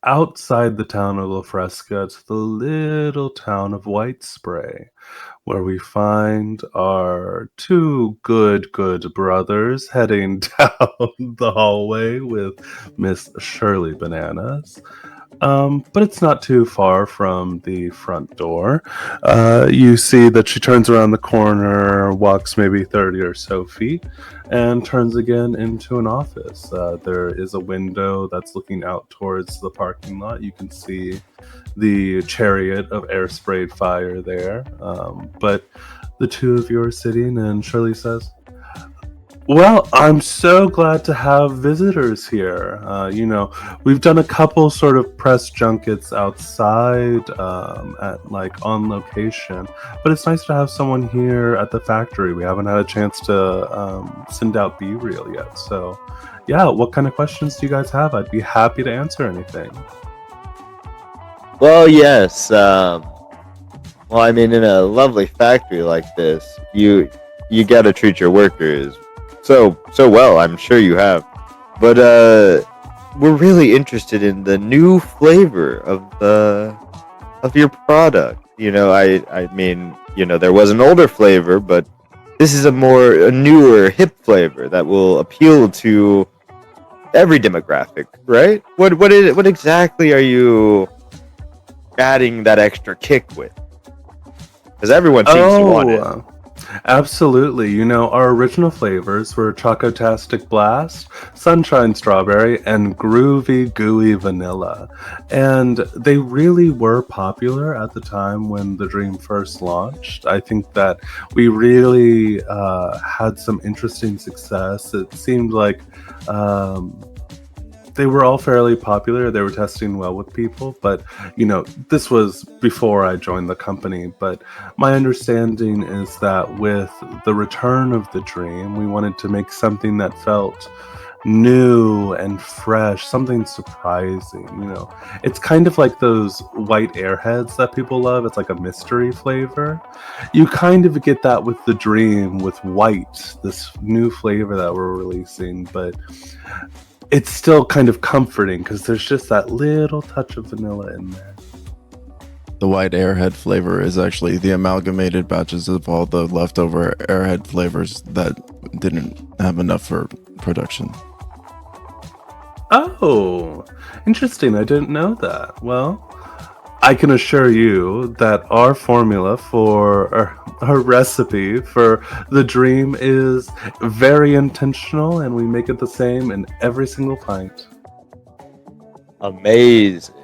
outside the town of La Fresca to the little town of White Spray, where we find our two good brothers heading down the hallway with Miss Shirley Bananas. But it's not too far from the front door. You see that she turns around the corner, walks maybe 30 or so feet, and turns again into an office. There is a window that's looking out towards the parking lot. You can see the chariot of air sprayed fire there. But the two of you are sitting, and Shirley says, well, I'm so glad to have visitors here. We've done a couple sort of press junkets outside at on location, but it's nice to have someone here at the factory. We haven't had a chance to send out B-Reel yet. So, yeah, what kind of questions do you guys have? I'd be happy to answer anything. Well, yes. In a lovely factory like this, you gotta treat your workers so well. I'm sure you have, but we're really interested in the new flavor of your product. There was an older flavor, but this is a newer, hip flavor that will appeal to every demographic, right? What exactly are you adding that extra kick with? Because everyone seems to want it. Absolutely. Our original flavors were Chocotastic Blast, Sunshine Strawberry, and Groovy Gooey Vanilla. And they really were popular at the time when the Dream first launched. I think that we really had some interesting success. It seemed like they were all fairly popular. They were testing well with people, but this was before I joined the company. But my understanding is that with the return of the Dream, we wanted to make something that felt new and fresh, something surprising. It's kind of like those white airheads that people love. It's like a mystery flavor. You kind of get that with the Dream, with white, this new flavor that we're releasing, but it's still kind of comforting because there's just that little touch of vanilla in there. The white airhead flavor is actually the amalgamated batches of all the leftover airhead flavors that didn't have enough for production. Oh, interesting. I didn't know that. Well, I can assure you that our formula for our recipe for the dream is very intentional, and we make it the same in every single pint. Amazing.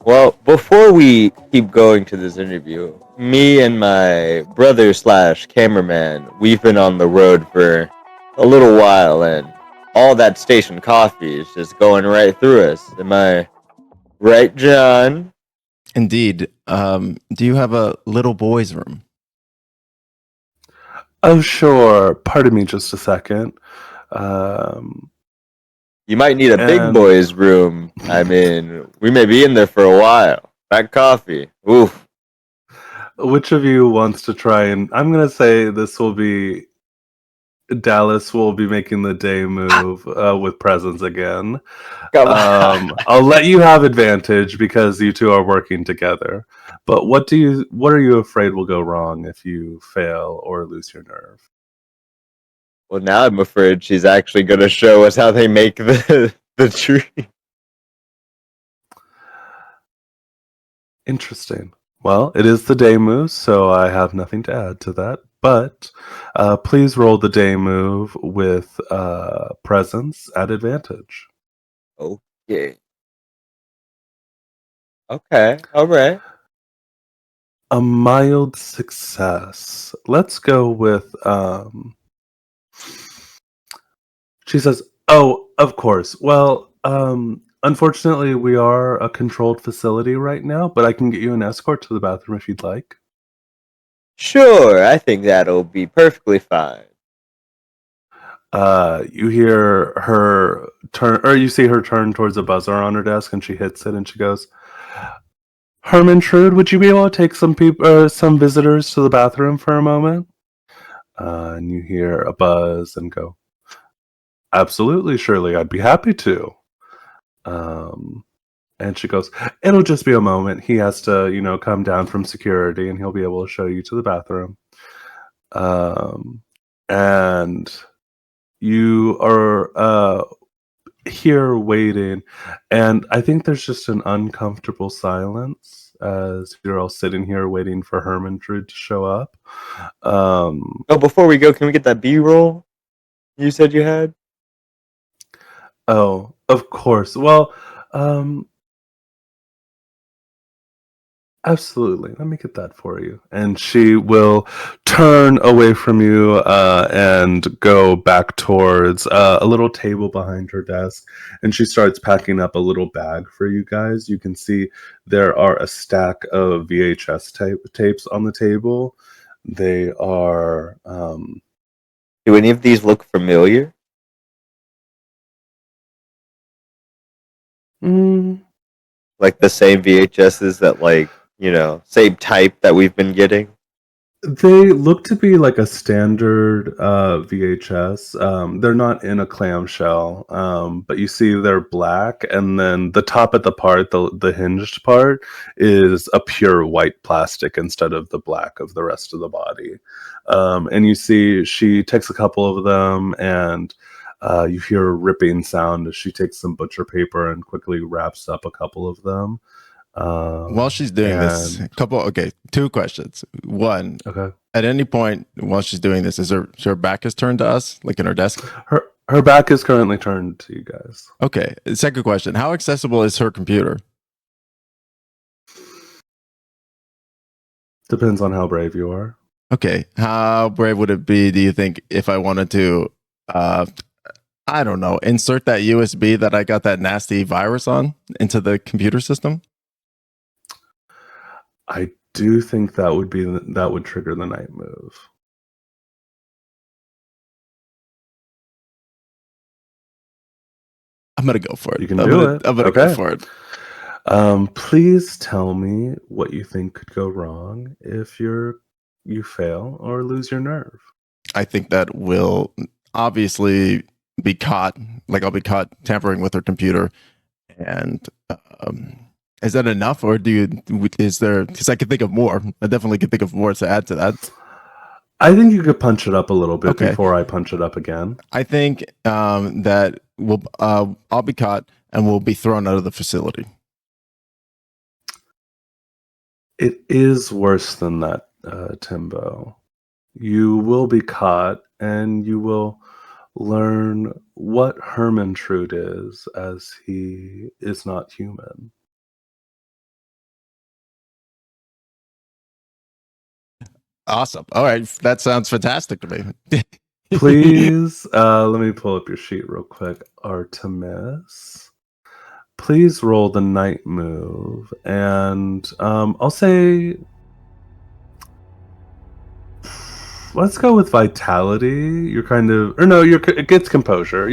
Well, before we keep going to this interview, me and my brother slash cameraman, we've been on the road for a little while, and all that station coffee is just going right through us. Am I right, John? Indeed. Do you have a little boy's room? Oh, sure. Pardon me just a second. Um, You might need a big And- boy's room. I mean, we may be in there for a while. That coffee. Oof. which of you wants to try and I'm going to say this will be Dallas will be making the day move with presents again. Come on. I'll let you have advantage because you two are working together. But what are you afraid will go wrong if you fail or lose your nerve? Well, now I'm afraid she's actually going to show us how they make the tree. Interesting. Well, it is the day move, so I have nothing to add to that. But please roll the day move with presence at advantage. Okay. Okay. All right. A mild success. Let's go with. She says, "Oh, of course. Well, unfortunately, we are a controlled facility right now, but I can get you an escort to the bathroom if you'd like." Sure. I think that'll be perfectly fine. You hear her turn, or you see her turn towards a buzzer on her desk, and she hits it, and she goes, "Hermantrude, would you be able to take some visitors to the bathroom for a moment?" And you hear a buzz and go, "Absolutely, Shirley, I'd be happy to." And she goes, "It'll just be a moment. He has to, come down from security, and he'll be able to show you to the bathroom." And you are here waiting, and I think there's just an uncomfortable silence as you're all sitting here waiting for Hermantrude to show up. Oh, before we go, can we get that B-roll you said you had? Oh, of course. Well, um, absolutely. Let me get that for you. And she will turn away from you and go back towards a little table behind her desk. And she starts packing up a little bag for you guys. You can see there are a stack of VHS tapes on the table. They are. Do any of these look familiar? Like the same VHSs that, same type that we've been getting? They look to be like a standard VHS. They're not in a clamshell, but you see they're black, and then the top at the hinged part, is a pure white plastic instead of the black of the rest of the body. And you see she takes a couple of them, and you hear a ripping sound as she takes some butcher paper and quickly wraps up a couple of them. While she's doing this, two questions. One, Okay. at any point while she's doing this, is her back is turned to us, like in her desk? Her back is currently turned to you guys. Okay. Second question, how accessible is her computer? Depends on how brave you are. Okay. How brave would it be, do you think, if I wanted to, I don't know, insert that USB that I got that nasty virus on into the computer system? I do think that would trigger the night move. I'm gonna go for it. You can do it. I'm gonna go for it. Please tell me what you think could go wrong if you fail or lose your nerve. I think that will obviously be caught. Like I'll be caught tampering with her computer, and Is that enough, or is there? Because I could think of more. I definitely could think of more to add to that. I think you could punch it up a little bit Okay. before I punch it up again. I think that I'll be caught and we'll be thrown out of the facility. It is worse than that, Timbo. You will be caught, and you will learn what Hermantrude is, as he is not human. Awesome. All right, that sounds fantastic to me. Please, let me pull up your sheet real quick. Artemis, please roll the night move, and I'll say, let's go with vitality. You're kind of, or no, it gets composure.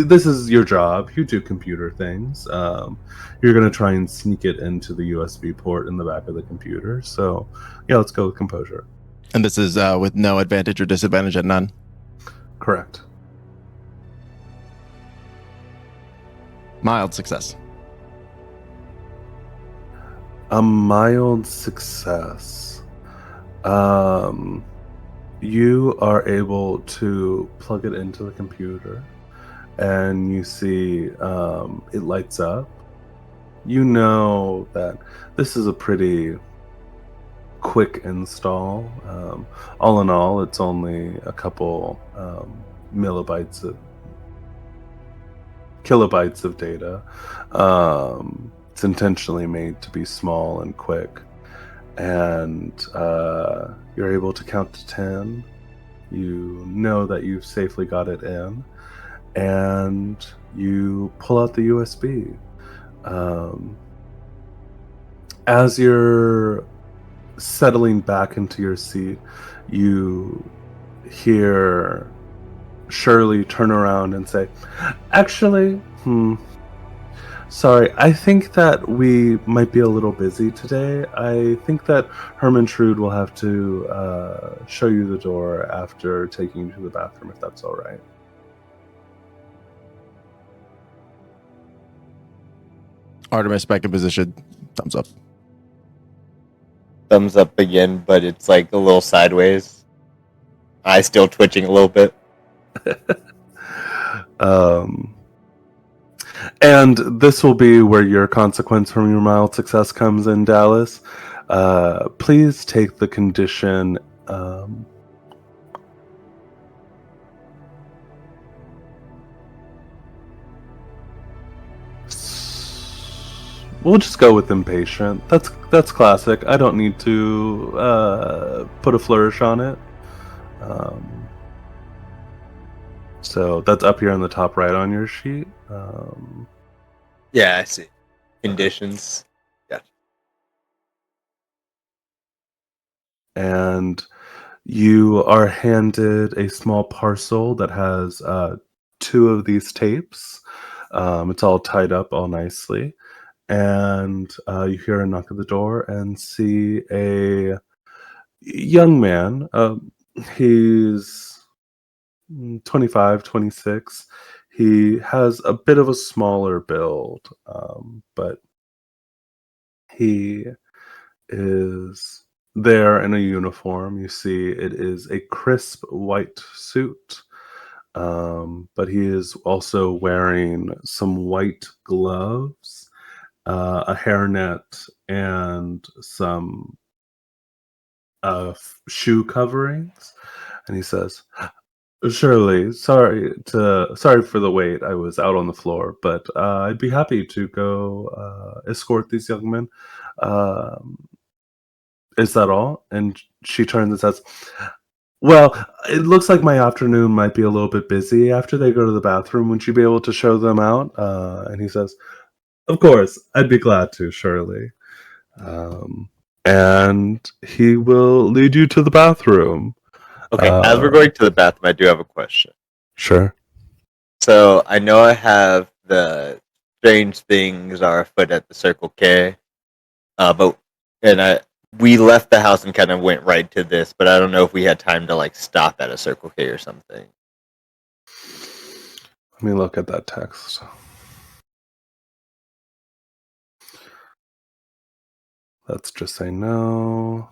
This is your job. You do computer things. You're gonna try and sneak it into the USB port in the back of the computer. So, yeah, let's go with composure. And this is with no advantage or disadvantage at none. Correct. Mild success. A mild success. You are able to plug it into the computer, and you see it lights up. You know that this is a pretty quick install. All in all, it's only a couple kilobytes of data. It's intentionally made to be small and quick, and you're able to count to 10. You know that you've safely got it in, and you pull out the USB. As you're settling back into your seat, you hear Shirley turn around and say, actually, sorry, I think that we might be a little busy today. I think that Hermantrude will have to show you the door after taking you to the bathroom, if that's all right. Artemis back in position. Thumbs up. Thumbs up again, but it's like a little sideways. Eye still twitching a little bit. And this will be where your consequence from your mild success comes in, Dallas. Please take the condition. We'll just go with impatient. That's classic. I don't need to put a flourish on it. So that's up here on the top right on your sheet. Yeah, I see. Conditions. Yeah. And you are handed a small parcel that has 2 of these tapes. It's all tied up all nicely. And you hear a knock at the door and see a young man. He's 25, 26. He has a bit of a smaller build, but he is there in a uniform. You see it is a crisp white suit, but he is also wearing some white gloves, a hairnet, and some shoe coverings. And he says, Shirley, sorry for the wait. I was out on the floor, but I'd be happy to go escort these young men. Is that all? And she turns and says, well, it looks like my afternoon might be a little bit busy. After they go to the bathroom, would you be able to show them out? And he says, of course, I'd be glad to, Shirley. And he will lead you to the bathroom. Okay, as we're going to the bathroom, I do have a question. Sure. So I know I have the strange things are afoot at the Circle K, we left the house and kind of went right to this, but I don't know if we had time to like stop at a Circle K or something. Let me look at that text. Let's just say no.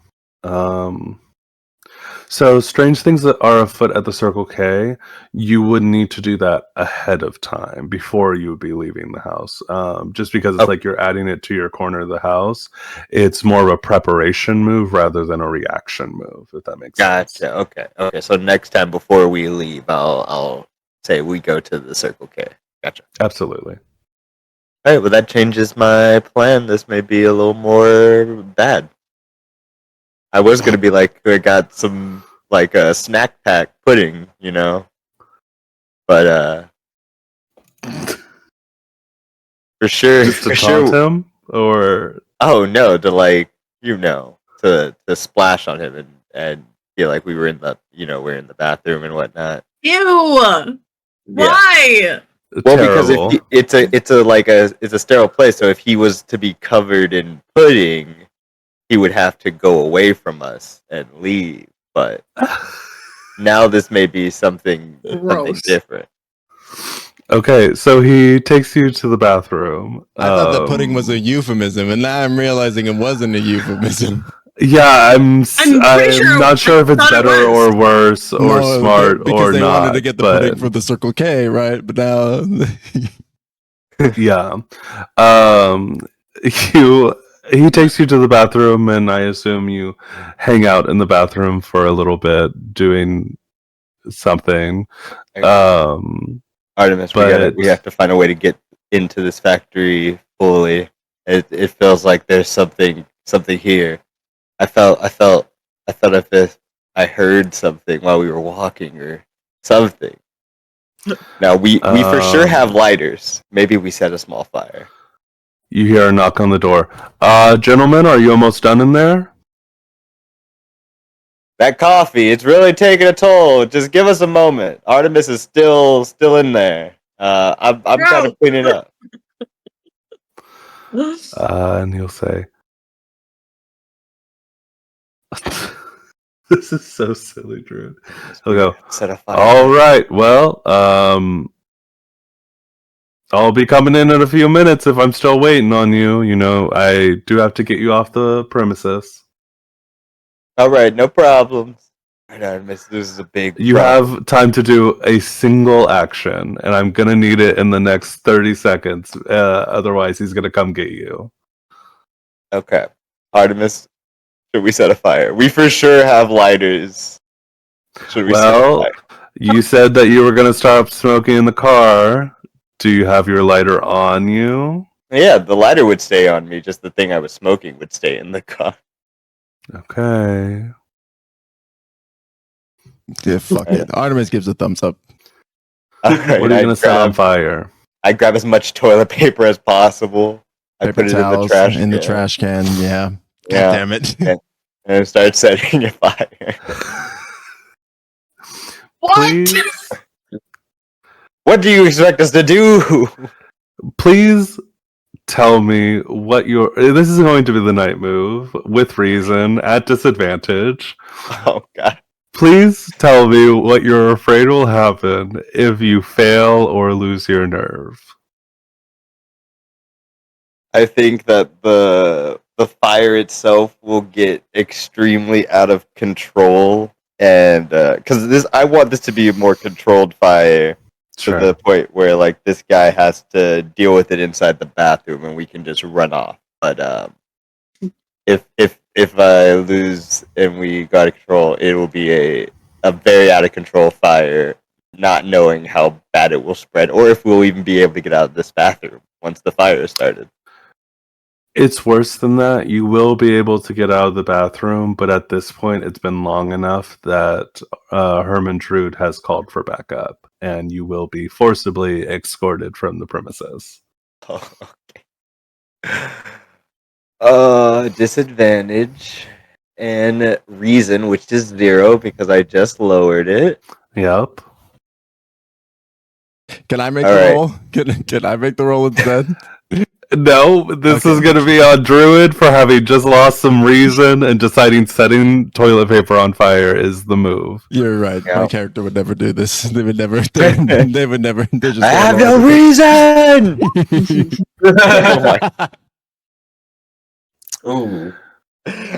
So strange things that are afoot at the Circle K, you would need to do that ahead of time before you would be leaving the house. Just because it's like you're adding it to your corner of the house. It's more of a preparation move rather than a reaction move, if that makes sense. Gotcha. Okay. So next time before we leave, I'll say we go to the Circle K. Gotcha. Absolutely. All right. Well, that changes my plan. This may be a little more bad. I was gonna be like, I got some like a snack pack pudding, but for sure, Just to taunt him, or oh no, to to splash on him and feel like we were in we're in the bathroom and whatnot. Ew! Why? Well, because if it's a sterile place, so if he was to be covered in pudding, he would have to go away from us and leave. But now this may be something different. Okay, so he takes you to the bathroom. I thought the pudding was a euphemism, and now I'm realizing it wasn't a euphemism. Yeah, I'm not sure if it's better or worse or smart because or they not. wanted to get the pudding for the Circle K, right? But now, yeah, he takes you to the bathroom, and I assume you hang out in the bathroom for a little bit, doing something. Artemis, we have to find a way to get into this factory fully. It feels like there's something here. I felt if I heard something while we were walking or something. Now we for sure have lighters. Maybe we set a small fire. You hear a knock on the door. Gentlemen, are you almost done in there? That coffee, it's really taking a toll. Just give us a moment. Artemis is still in there. I'm trying to clean it up. And he'll say, "This is so silly, Drew." He'll go, Set a fire. "All right, well, I'll be coming in a few minutes if I'm still waiting on you. I do have to get you off the premises." All right, no problems. This is a big. You have time to do a single action, and I'm gonna need it in the next 30 seconds. Otherwise, he's gonna come get you. Okay, Artemis, should we set a fire? We for sure have lighters. Should we set a fire? You said that you were gonna stop smoking in the car. Do you have your lighter on you? Yeah, the lighter would stay on me. Just the thing I was smoking would stay in the car. Okay. yeah, fuck it. Artemis gives a thumbs up. Right, What are you going to set on fire? I grab as much toilet paper as possible. I put it in the trash can. Yeah. God damn it. And I start setting a fire. What? Please, What do you expect us to do? please tell me what your... This is going to be the night move, with reason, at disadvantage. Oh, God. Please tell me what you're afraid will happen if you fail or lose your nerve. I think that the fire itself will get extremely out of control, and because I want this to be a more controlled fire to the point where like this guy has to deal with it inside the bathroom, and we can just run off. But if I lose and we got to control, it will be a very out of control fire, not knowing how bad it will spread, or if we'll even be able to get out of this bathroom once the fire is started. It's worse than that. You will be able to get out of the bathroom, but at this point, it's been long enough that Herman Trude has called for backup, and you will be forcibly escorted from the premises. Oh, okay. Disadvantage and reason, which is 0 because I just lowered it. Yep. Can I make the roll? Can I make the roll instead? No, this is going to be on Druid for having just lost some reason and deciding setting toilet paper on fire is the move. You're right. Yeah. My character would never do this. They would never. They would never. Just I have no reason. Ooh.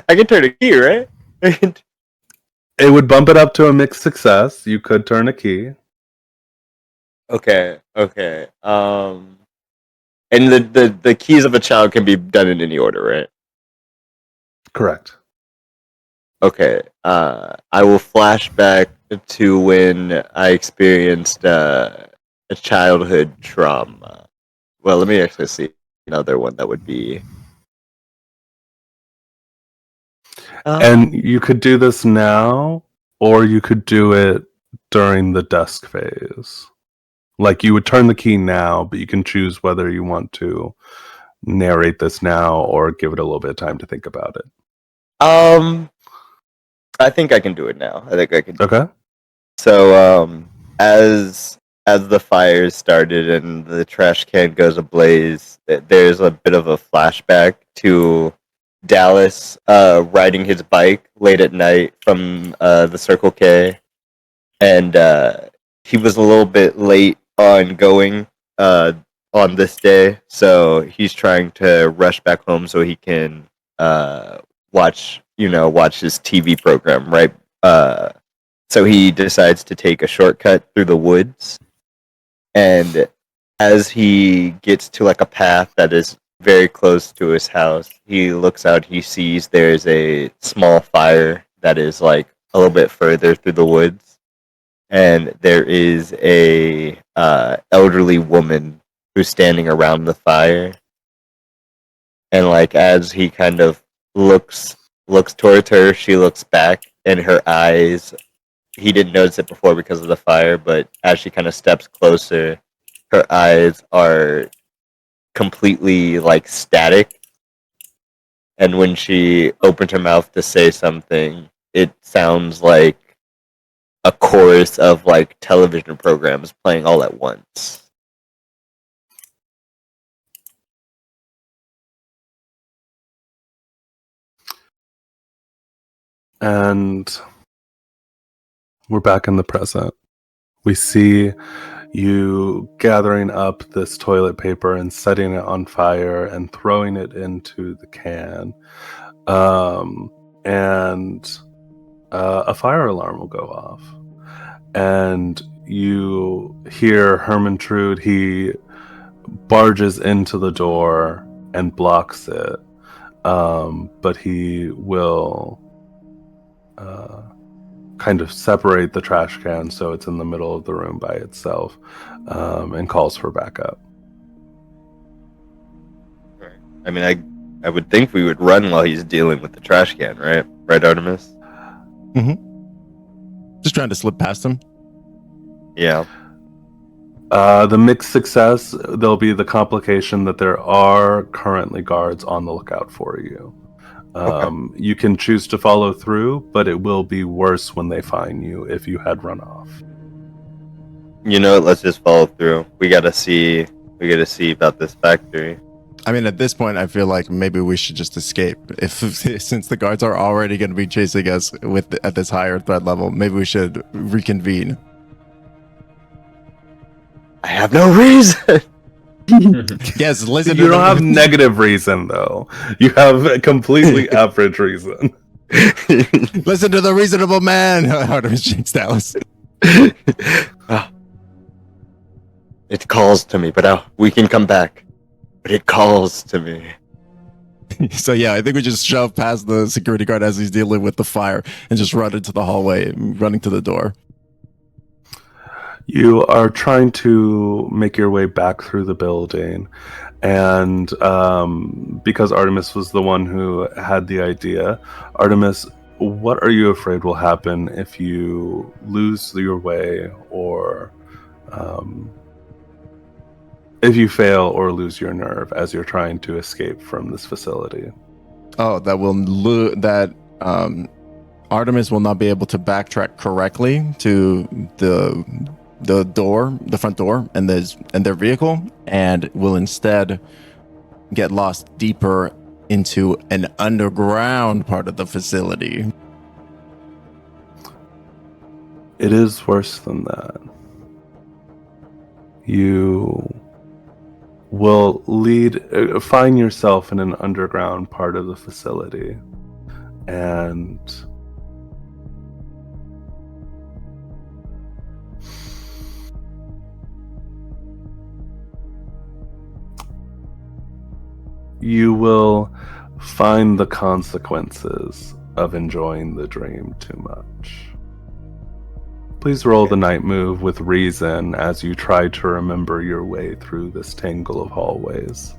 I can turn a key, right? It would bump it up to a mixed success. You could turn a key. Okay. And the keys of a child can be done in any order, right? Correct. Okay. I will flash back to when I experienced a childhood trauma. Well, let me actually see another one that would be. And you could do this now, or you could do it during the dusk phase. Like you would turn the key now, but you can choose whether you want to narrate this now or give it a little bit of time to think about it. I think I can do it now. I think I can. Okay. So, as the fires started and the trash can goes ablaze, there's a bit of a flashback to Dallas riding his bike late at night from the Circle K, and he was a little bit late on going on this day, so he's trying to rush back home so he can watch his TV program, right? So he decides to take a shortcut through the woods, and as he gets to like a path that is very close to his house, he looks out, he sees there's a small fire that is like a little bit further through the woods, and there is a elderly woman who's standing around the fire, and like as he kind of looks towards her, she looks back, and her eyes, he didn't notice it before because of the fire, but as she kind of steps closer, her eyes are completely like static, and when she opened her mouth to say something, it sounds like a chorus of like television programs playing all at once. And we're back in the present. We see you gathering up this toilet paper and setting it on fire and throwing it into the can. And a fire alarm will go off. And you hear Hermantrude. He barges into the door and blocks it. But he will kind of separate the trash can so it's in the middle of the room by itself, and calls for backup. I mean, I would think we would run while he's dealing with the trash can, right? Right, Artemis? Just trying to slip past him. Yeah. The mixed success, there'll be the complication that there are currently guards on the lookout for you. You can choose to follow through, but it will be worse when they find you if you had run off. You know what? Let's just follow through. We gotta see about this factory. I mean, at this point, I feel like maybe we should just escape. Since the guards are already going to be chasing us at this higher threat level, maybe we should reconvene. I have no reason. Yes, listen. You don't have negative reason, though. You have a completely average reason. Listen to the reasonable man. Artemis shakes Dallas. It calls to me, but we can come back. But it calls to me. So yeah, I think we just shove past the security guard as he's dealing with the fire and just run into the hallway, running to the door. You are trying to make your way back through the building, and because Artemis was the one who had the idea, Artemis, what are you afraid will happen if you lose your way, or if you fail or lose your nerve as you're trying to escape from this facility? Oh, that Artemis will not be able to backtrack correctly to the front door, and their vehicle, and will instead get lost deeper into an underground part of the facility. It is worse than that. You will find yourself in an underground part of the facility, and you will find the consequences of enjoying the dream too much. Please roll the night move with reason as you try to remember your way through this tangle of hallways.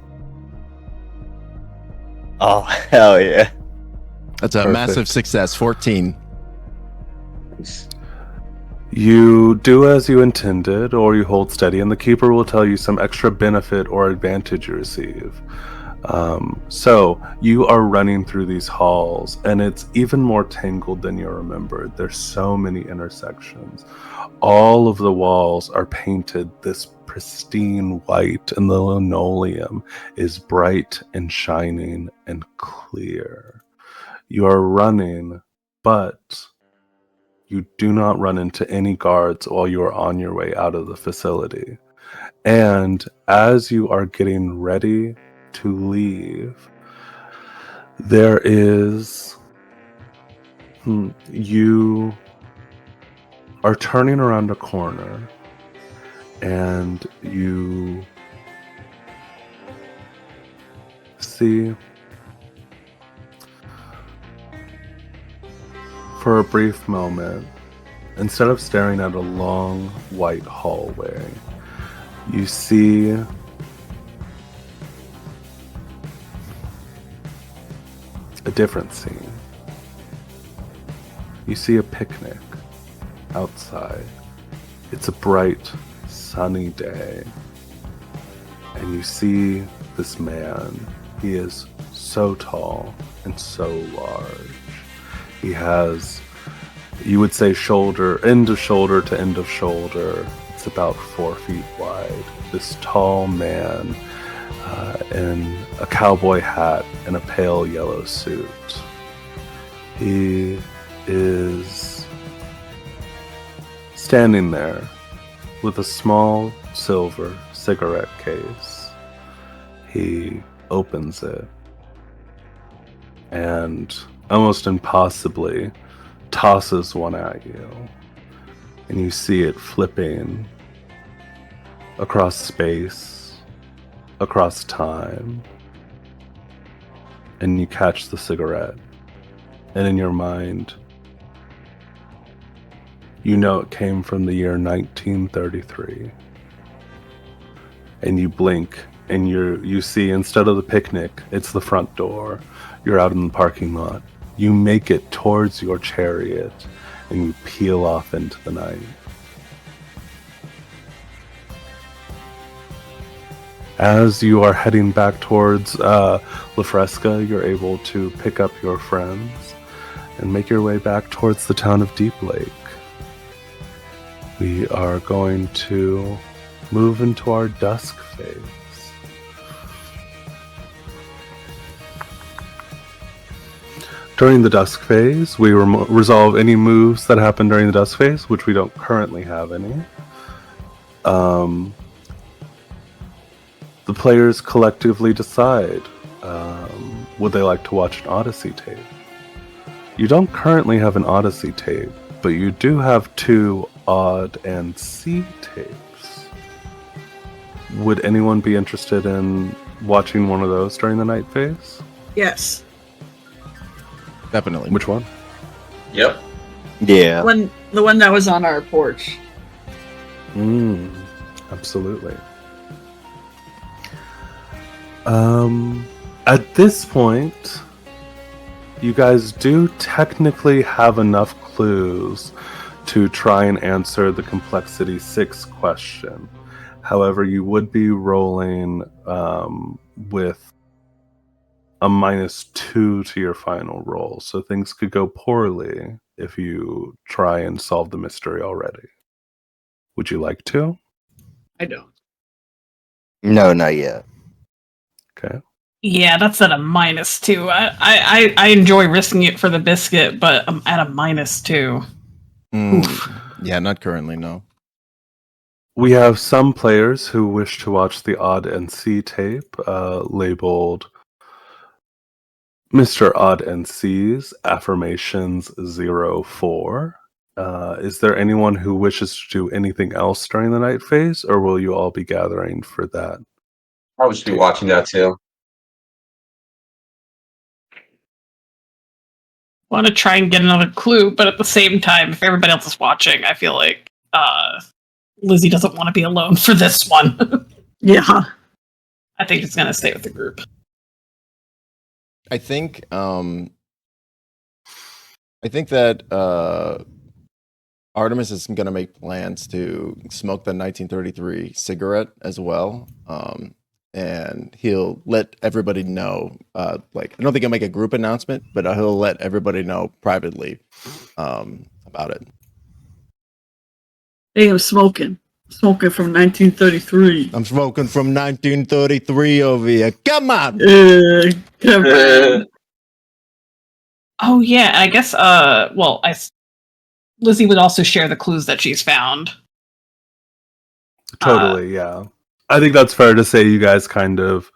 Oh, hell yeah. That's a Perfect. massive success. 14. You do as you intended, or you hold steady, and the keeper will tell you some extra benefit or advantage you receive. So you are running through these halls, and it's even more tangled than you remembered. There's so many intersections. All of the walls are painted this pristine white, and the linoleum is bright and shining and clear. You are running, but you do not run into any guards while you are on your way out of the facility. And as you are getting ready to leave, there is... you are turning around a corner, and you see, for a brief moment, instead of staring at a long white hallway, you see a different scene. You see a picnic outside. It's a bright, sunny day. And you see this man. He is so tall and so large. He has, you would say, end of shoulder to end of shoulder. It's about 4 feet wide. This tall man in a cowboy hat and a pale yellow suit. He is standing there with a small silver cigarette case. He opens it and almost impossibly tosses one at you, and you see it flipping across space, across time, and you catch the cigarette, and in your mind you know it came from the year 1933, and you blink and you see, instead of the picnic, it's the front door. You're out in the parking lot. You make it towards your chariot and you peel off into the night. As you are heading back towards La Fresca, you're able to pick up your friends and make your way back towards the town of Deep Lake. We are going to move into our dusk phase. During the dusk phase, we resolve any moves that happen during the dusk phase, which we don't currently have any. The players collectively decide, would they like to watch an Odyssey tape? You don't currently have an Odyssey tape, but you do have 2 Odd and C tapes. Would anyone be interested in watching one of those during the night phase? Yes. Definitely. Which one? Yep. Yeah. The one that was on our porch. Absolutely. At this point, you guys do technically have enough clues to try and answer the complexity 6 question. However, you would be rolling with a -2 to your final roll, so things could go poorly if you try and solve the mystery already. Would you like to? I don't. No, not yet. Okay. Yeah, that's at a -2. I enjoy risking it for the biscuit, but I'm at a -2. Yeah, not currently, no. We have some players who wish to watch the Odd and C tape, labeled Mr. Odd and C's affirmations 04. Is there anyone who wishes to do anything else during the night phase, or will you all be gathering for that? Probably should be watching that too. Want to try and get another clue, but at the same time, if everybody else is watching, I feel like Lizzy doesn't want to be alone for this one. Yeah. I think it's going to stay with the group. I think that Artemis is going to make plans to smoke the 1933 cigarette as well, and he'll let everybody know. I don't think he'll make a group announcement, but he'll let everybody know privately about it. Hey, I'm smoking from 1933. I'm smoking from 1933 over here. Come on. Come on. Oh yeah, I guess. Lizzy would also share the clues that she's found. Totally, yeah. I think that's fair to say. You guys kind of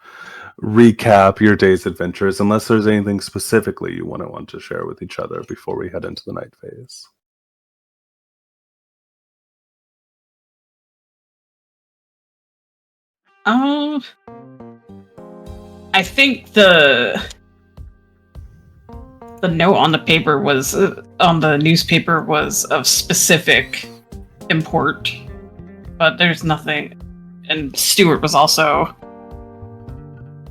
recap your day's adventures, unless there's anything specifically you want to share with each other before we head into the night phase. I think the note on the paper was on the newspaper was of specific import, but there's nothing. And Stuart was also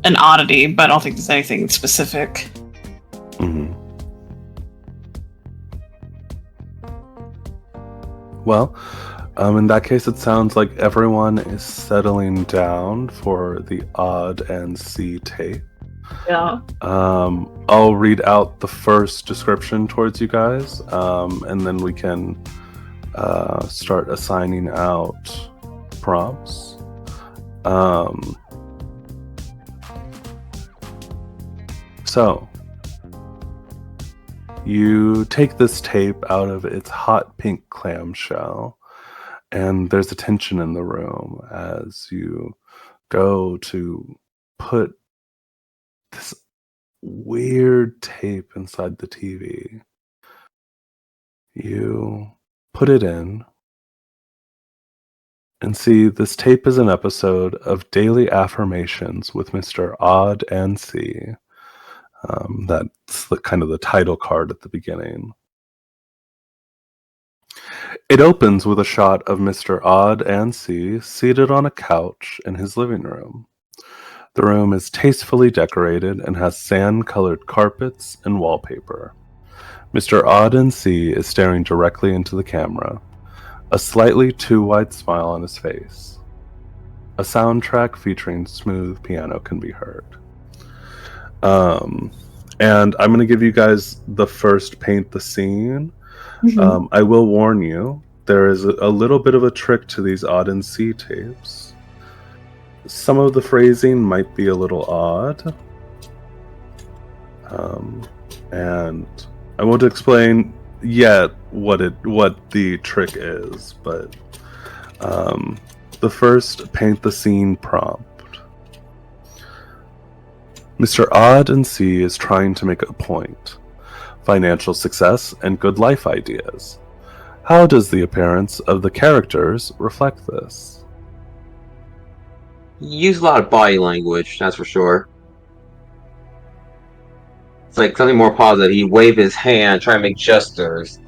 an oddity, but I don't think there's anything specific. Mm-hmm. Well, in that case, it sounds like everyone is settling down for the Odd and C tape. Yeah. I'll read out the first description towards you guys, and then we can start assigning out prompts. So, you take this tape out of its hot pink clamshell, and there's a tension in the room as you go to put this weird tape inside the TV. You put it in and see this tape is an episode of Daily Affirmations with Mr. Odd and C. That's kind of the title card at the beginning. It opens with a shot of Mr. Odd and C seated on a couch in his living room. The room is tastefully decorated and has sand-colored carpets and wallpaper. Mr. Odd and C is staring directly into the camera, a slightly too wide smile on his face. A soundtrack featuring smooth piano can be heard. And I'm going to give you guys the first paint the scene. Mm-hmm. I will warn you, there is a little bit of a trick to these Odd and C tapes. Some of the phrasing might be a little odd. And I won't explain yet what the trick is, but the first paint the scene prompt. Mr. Odd and C is trying to make a point. Financial success and good life ideas. How does the appearance of the characters reflect this? He used a lot of body language, that's for sure. It's like something more positive. He wave his hand, try to make gestures.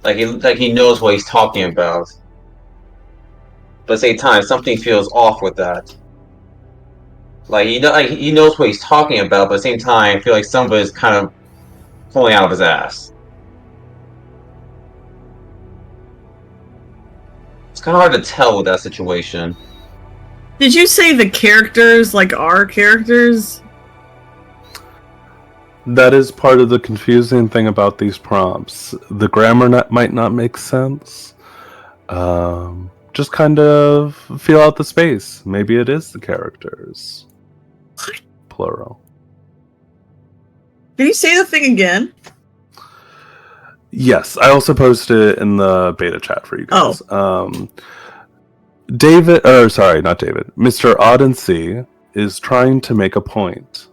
Like he knows what he's talking about. But at the same time, something feels off with that. He knows what he's talking about, but at the same time, I feel like some of it is kind of pulling out of his ass. It's kind of hard to tell with that situation. Did you say the characters are characters? That is part of the confusing thing about these prompts. The grammar might not make sense. Just kind of feel out the space. Maybe it is the characters. Plural. Can you say the thing again? Yes, I also posted it in the beta chat for you guys. Oh. Mr. Odd and C is trying to make a point.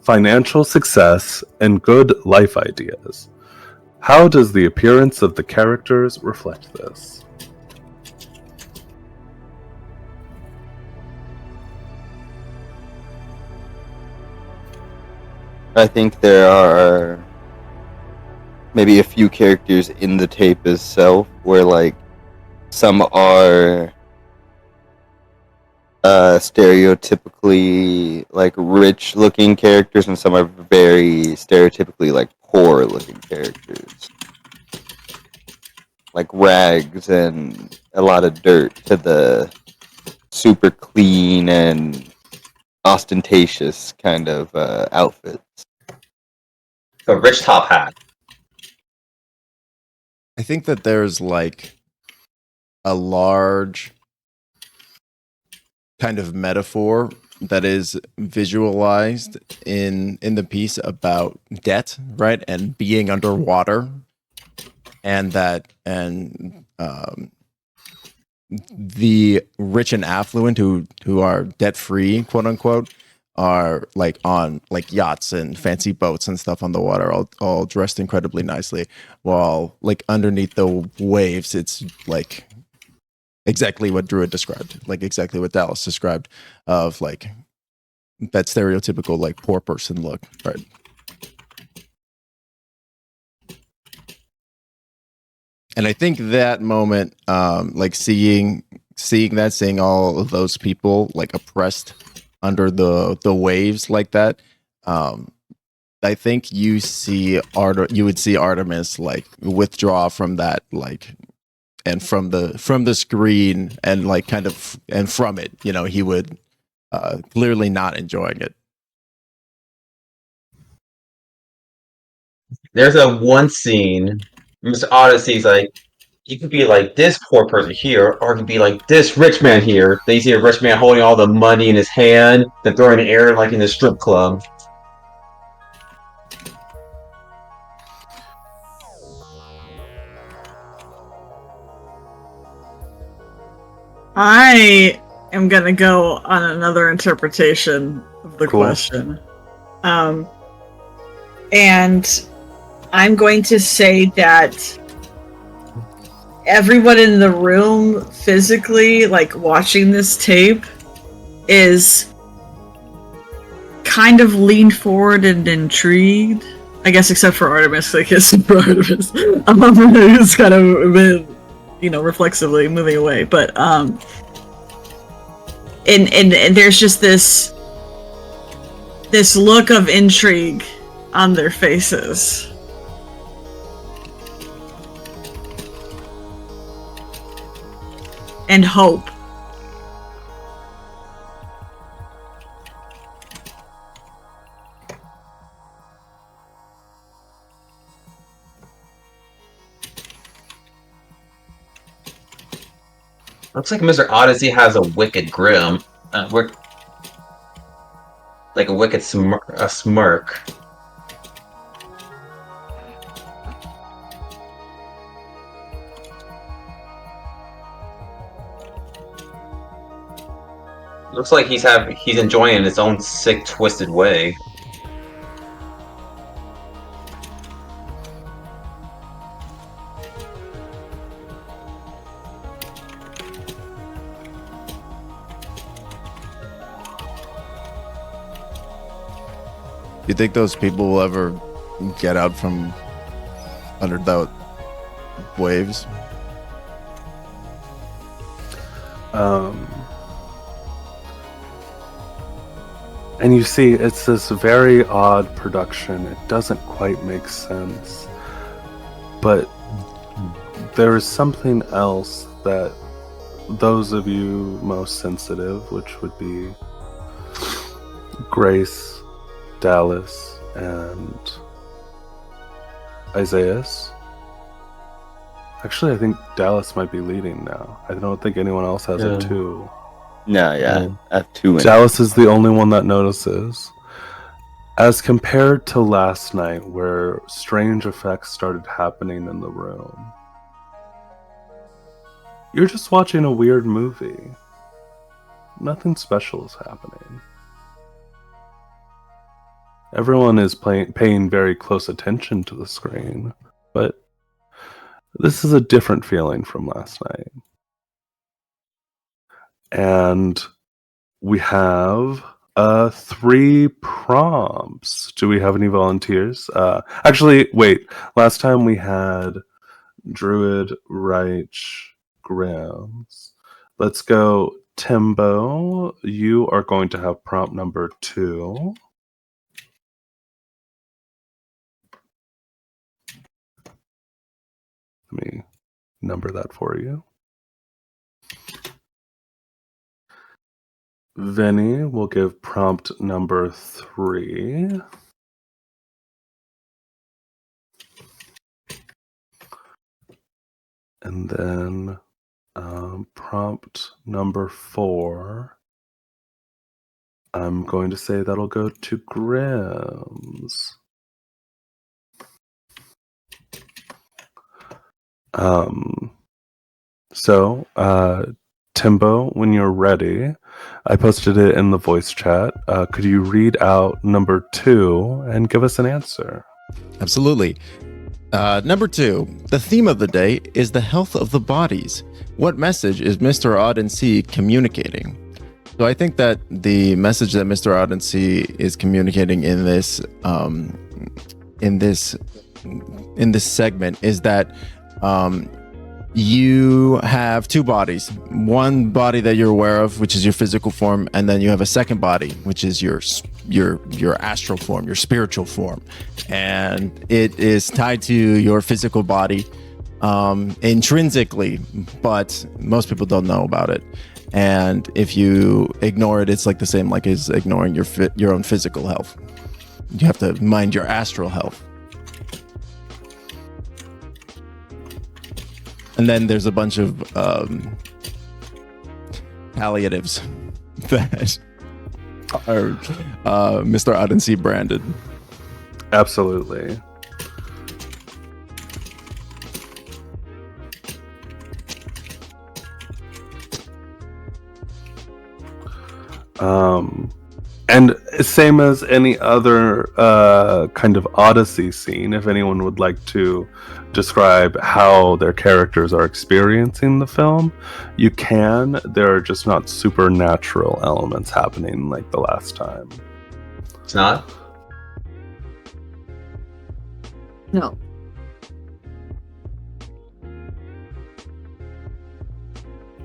financial success, and good life ideas. How does the appearance of the characters reflect this? I think there are maybe a few characters in the tape itself where like some are stereotypically like rich looking characters and some are very stereotypically like poor looking characters. Like rags and a lot of dirt to the super clean and ostentatious kind of outfits. A rich top hat. I think that there's like a large kind of metaphor that is visualized in the piece about debt, right, and being underwater, and the rich and affluent who are debt free, quote unquote, are like on like yachts and fancy boats and stuff on the water, all dressed incredibly nicely, while like underneath the waves, it's like exactly what Druid described, like exactly what Dallas described, of like that stereotypical like poor person look, right? And I think that moment, like seeing all of those people like oppressed under the waves like that, I think you would see Artemis like withdraw from that, like, and from the screen, and like kind of, and from it, you know, he would clearly not enjoying it. There's a one scene, Mr. Odyssey's like, you could be like this poor person here, or it could be like this rich man here. Then you see a rich man holding all the money in his hand, then throwing it in the air like in a strip club. I am gonna go on another interpretation of the question. And I'm going to say that everyone in the room physically, like watching this tape, is kind of leaned forward and intrigued. I guess except for Artemis, I guess for Artemis. Who's kind of been, you know, reflexively moving away. But and there's just this look of intrigue on their faces. And hope. Looks like Mr. Odyssey has a wicked grim. Like a wicked smirk. Looks like he's enjoying it in his own sick, twisted way. You think those people will ever get out from under the waves? And you see, it's this very odd production. It doesn't quite make sense. But there is something else that those of you most sensitive, which would be Grace, Dallas, and Isaias. Actually, I think Dallas might be leading now. I don't think anyone else has a 2. No, yeah, I have 2 in. Dallas is the only one that notices. As compared to last night, where strange effects started happening in the room, you're just watching a weird movie. Nothing special is happening. Everyone is paying very close attention to the screen, but this is a different feeling from last night. And we have 3 prompts. Do we have any volunteers? Actually, wait. Last time we had Druid, Reich, Grims. Let's go Timbo. You are going to have prompt number 2. Let me number that for you. Vinny will give prompt number 3. And then prompt number 4, I'm going to say that'll go to Grims. So, Timbo, when you're ready, I posted it in the voice chat. Could you read out number 2 and give us an answer? Absolutely. Number 2, the theme of the day is the health of the bodies. What message is Mr. Audency communicating? So I think that the message that Mr. Audency is communicating in this segment is that you have 2 bodies. One body that you're aware of, which is your physical form, and then you have a second body, which is your astral form, your spiritual form, and it is tied to your physical body intrinsically, but most people don't know about it. And if you ignore it, it's like the same like as ignoring your own physical health. You have to mind your astral health. And then there's a bunch of palliatives that are Mr. Audency branded. Absolutely. And same as any other kind of Odyssey scene, if anyone would like to describe how their characters are experiencing the film, you can. There are just not supernatural elements happening like the last time. It's not? No.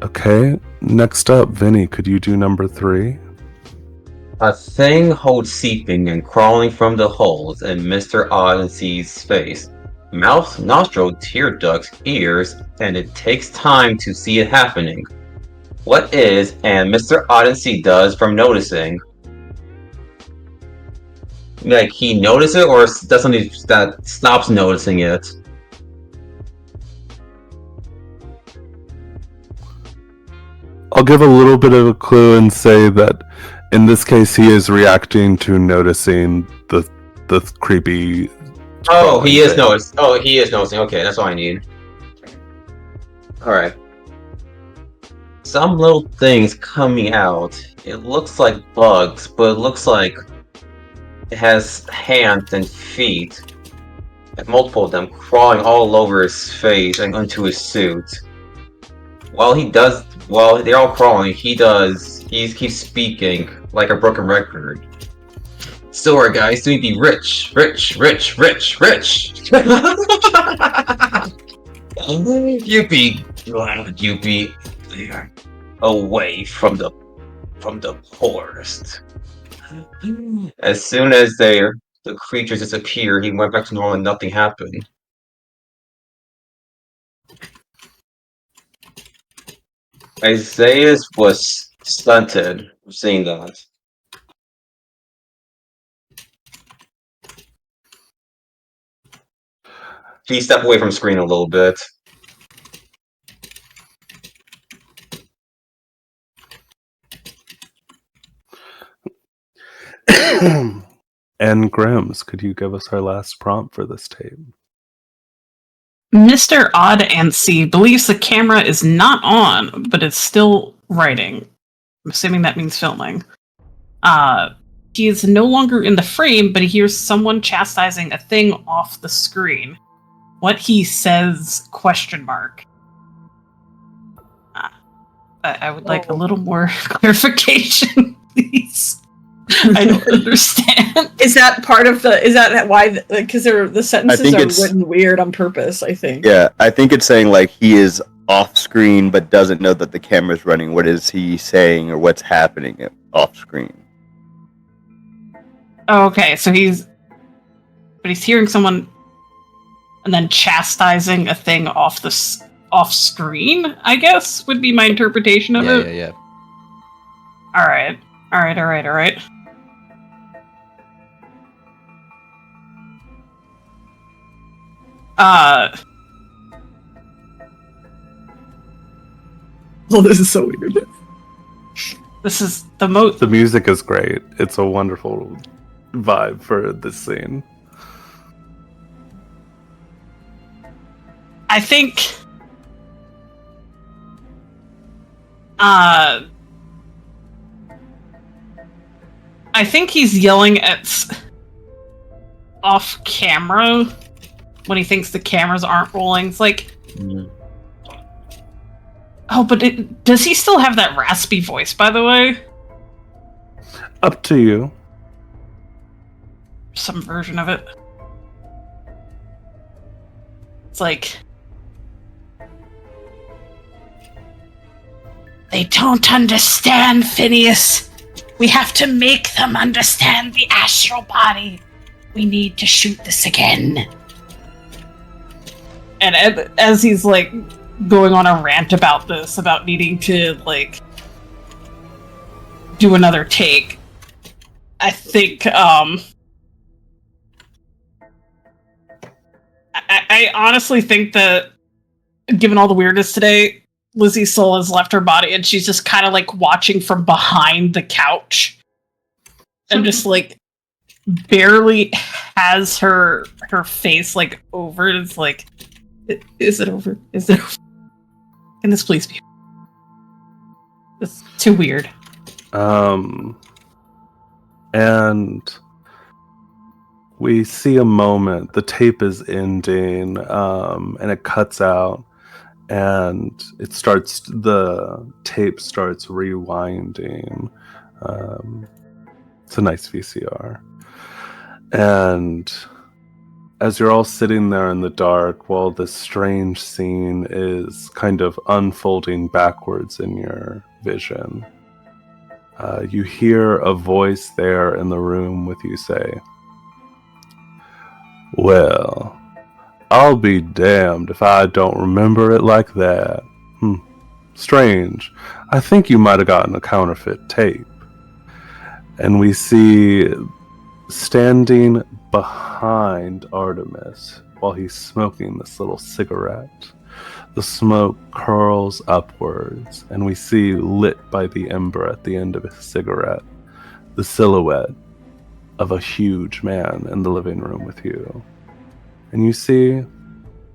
Okay, next up, Vinny, could you do number 3? A thing holds seeping and crawling from the holes in Mr. Audency's face. Mouth, nostril, tear ducts, ears, and it takes time to see it happening. What is and Mr. Audency does from noticing? Like, he notices it or does something that stops noticing it? I'll give a little bit of a clue and say that in this case he is reacting to noticing the creepy. Oh, he is noticing. Oh, he is noticing. Okay, that's all I need. Alright. Some little things coming out. It looks like bugs, but it looks like it has hands and feet. And multiple of them crawling all over his face and onto his suit. While they're all crawling, he keeps speaking like a broken record. So our guys, do we be rich, rich, rich, rich, rich? You be away from the poorest. As soon as the creatures disappear, he went back to normal and nothing happened. Isaias was stunted seeing that. He stepped away from screen a little bit. And Grims, could you give us our last prompt for this tape? Mr. Audency believes the camera is not on, but it's still writing. I'm assuming that means filming. he is no longer in the frame, but he hears someone chastising a thing off the screen. What he says, question mark. I would like a little more clarification, please. I don't understand. Is that part of the? Is that why? Because the sentences are written weird on purpose. I think. Yeah, I think it's saying like he is off screen but doesn't know that the camera's running. What is he saying or what's happening off screen? Okay, so he's hearing someone and then chastising a thing off screen, I guess, would be my interpretation of it. Yeah. All right. Oh, this is so weird. This is the most. The music is great. It's a wonderful vibe for this scene. I think. I think he's yelling at off camera when he thinks the cameras aren't rolling. It's like, oh, but does he still have that raspy voice, by the way? Up to you. Some version of it. It's like, they don't understand, Phineas. We have to make them understand the astral body. We need to shoot this again. And as he's like going on a rant about this, about needing to like do another take, I think I honestly think that given all the weirdness today, Lizzie's soul has left her body and she's just kind of like watching from behind the couch and just like barely has her face like over. It's like, is it over? Is it over? Can this please be? It's too weird. And we see a moment. The tape is ending, and it cuts out. And the tape starts rewinding. It's a nice VCR. And as you're all sitting there in the dark while this strange scene is kind of unfolding backwards in your vision, you hear a voice there in the room with you say, "Well, I'll be damned if I don't remember it like that. Strange. I think you might have gotten a counterfeit tape." And we see standing behind Artemis while he's smoking this little cigarette. The smoke curls upwards, and we see, lit by the ember at the end of his cigarette, the silhouette of a huge man in the living room with you. And you see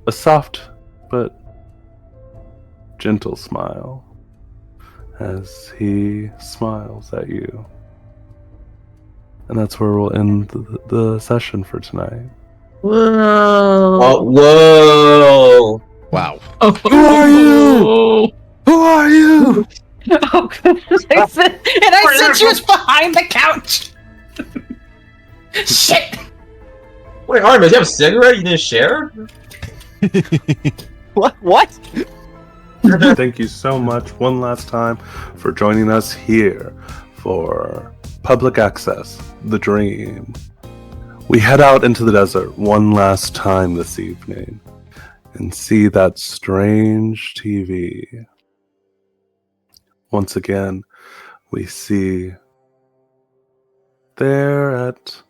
a soft but gentle smile as he smiles at you. And that's where we'll end the session for tonight. Whoa. Oh, whoa. Wow. Oh, Who are you? Who are you? Oh, goodness. I said she was behind the couch. Shit. Wait, Artemis, you have a cigarette you didn't share? What? Thank you so much one last time for joining us here for Public Access, The Dream. We head out into the desert one last time this evening and see that strange TV. Once again, we see there at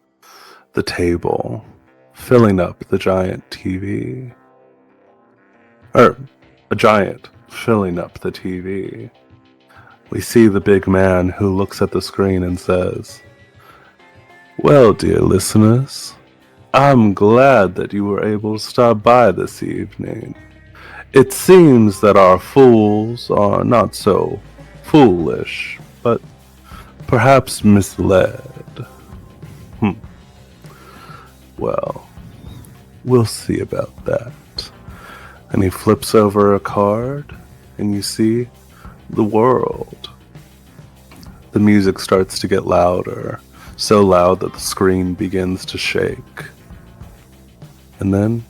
the table, filling up the giant TV. Or, a giant filling up the TV. We see the big man who looks at the screen and says, "Well, dear listeners, I'm glad that you were able to stop by this evening. It seems that our fools are not so foolish, but perhaps misled. Well, we'll see about that. And he flips over a card, and you see the world. The music starts to get louder, so loud that the screen begins to shake. And then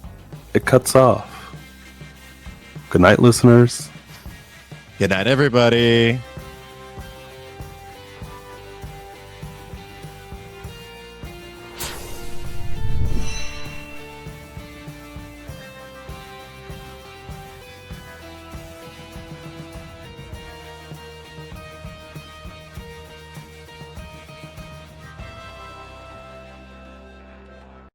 it cuts off. Good night, listeners. Good night, everybody.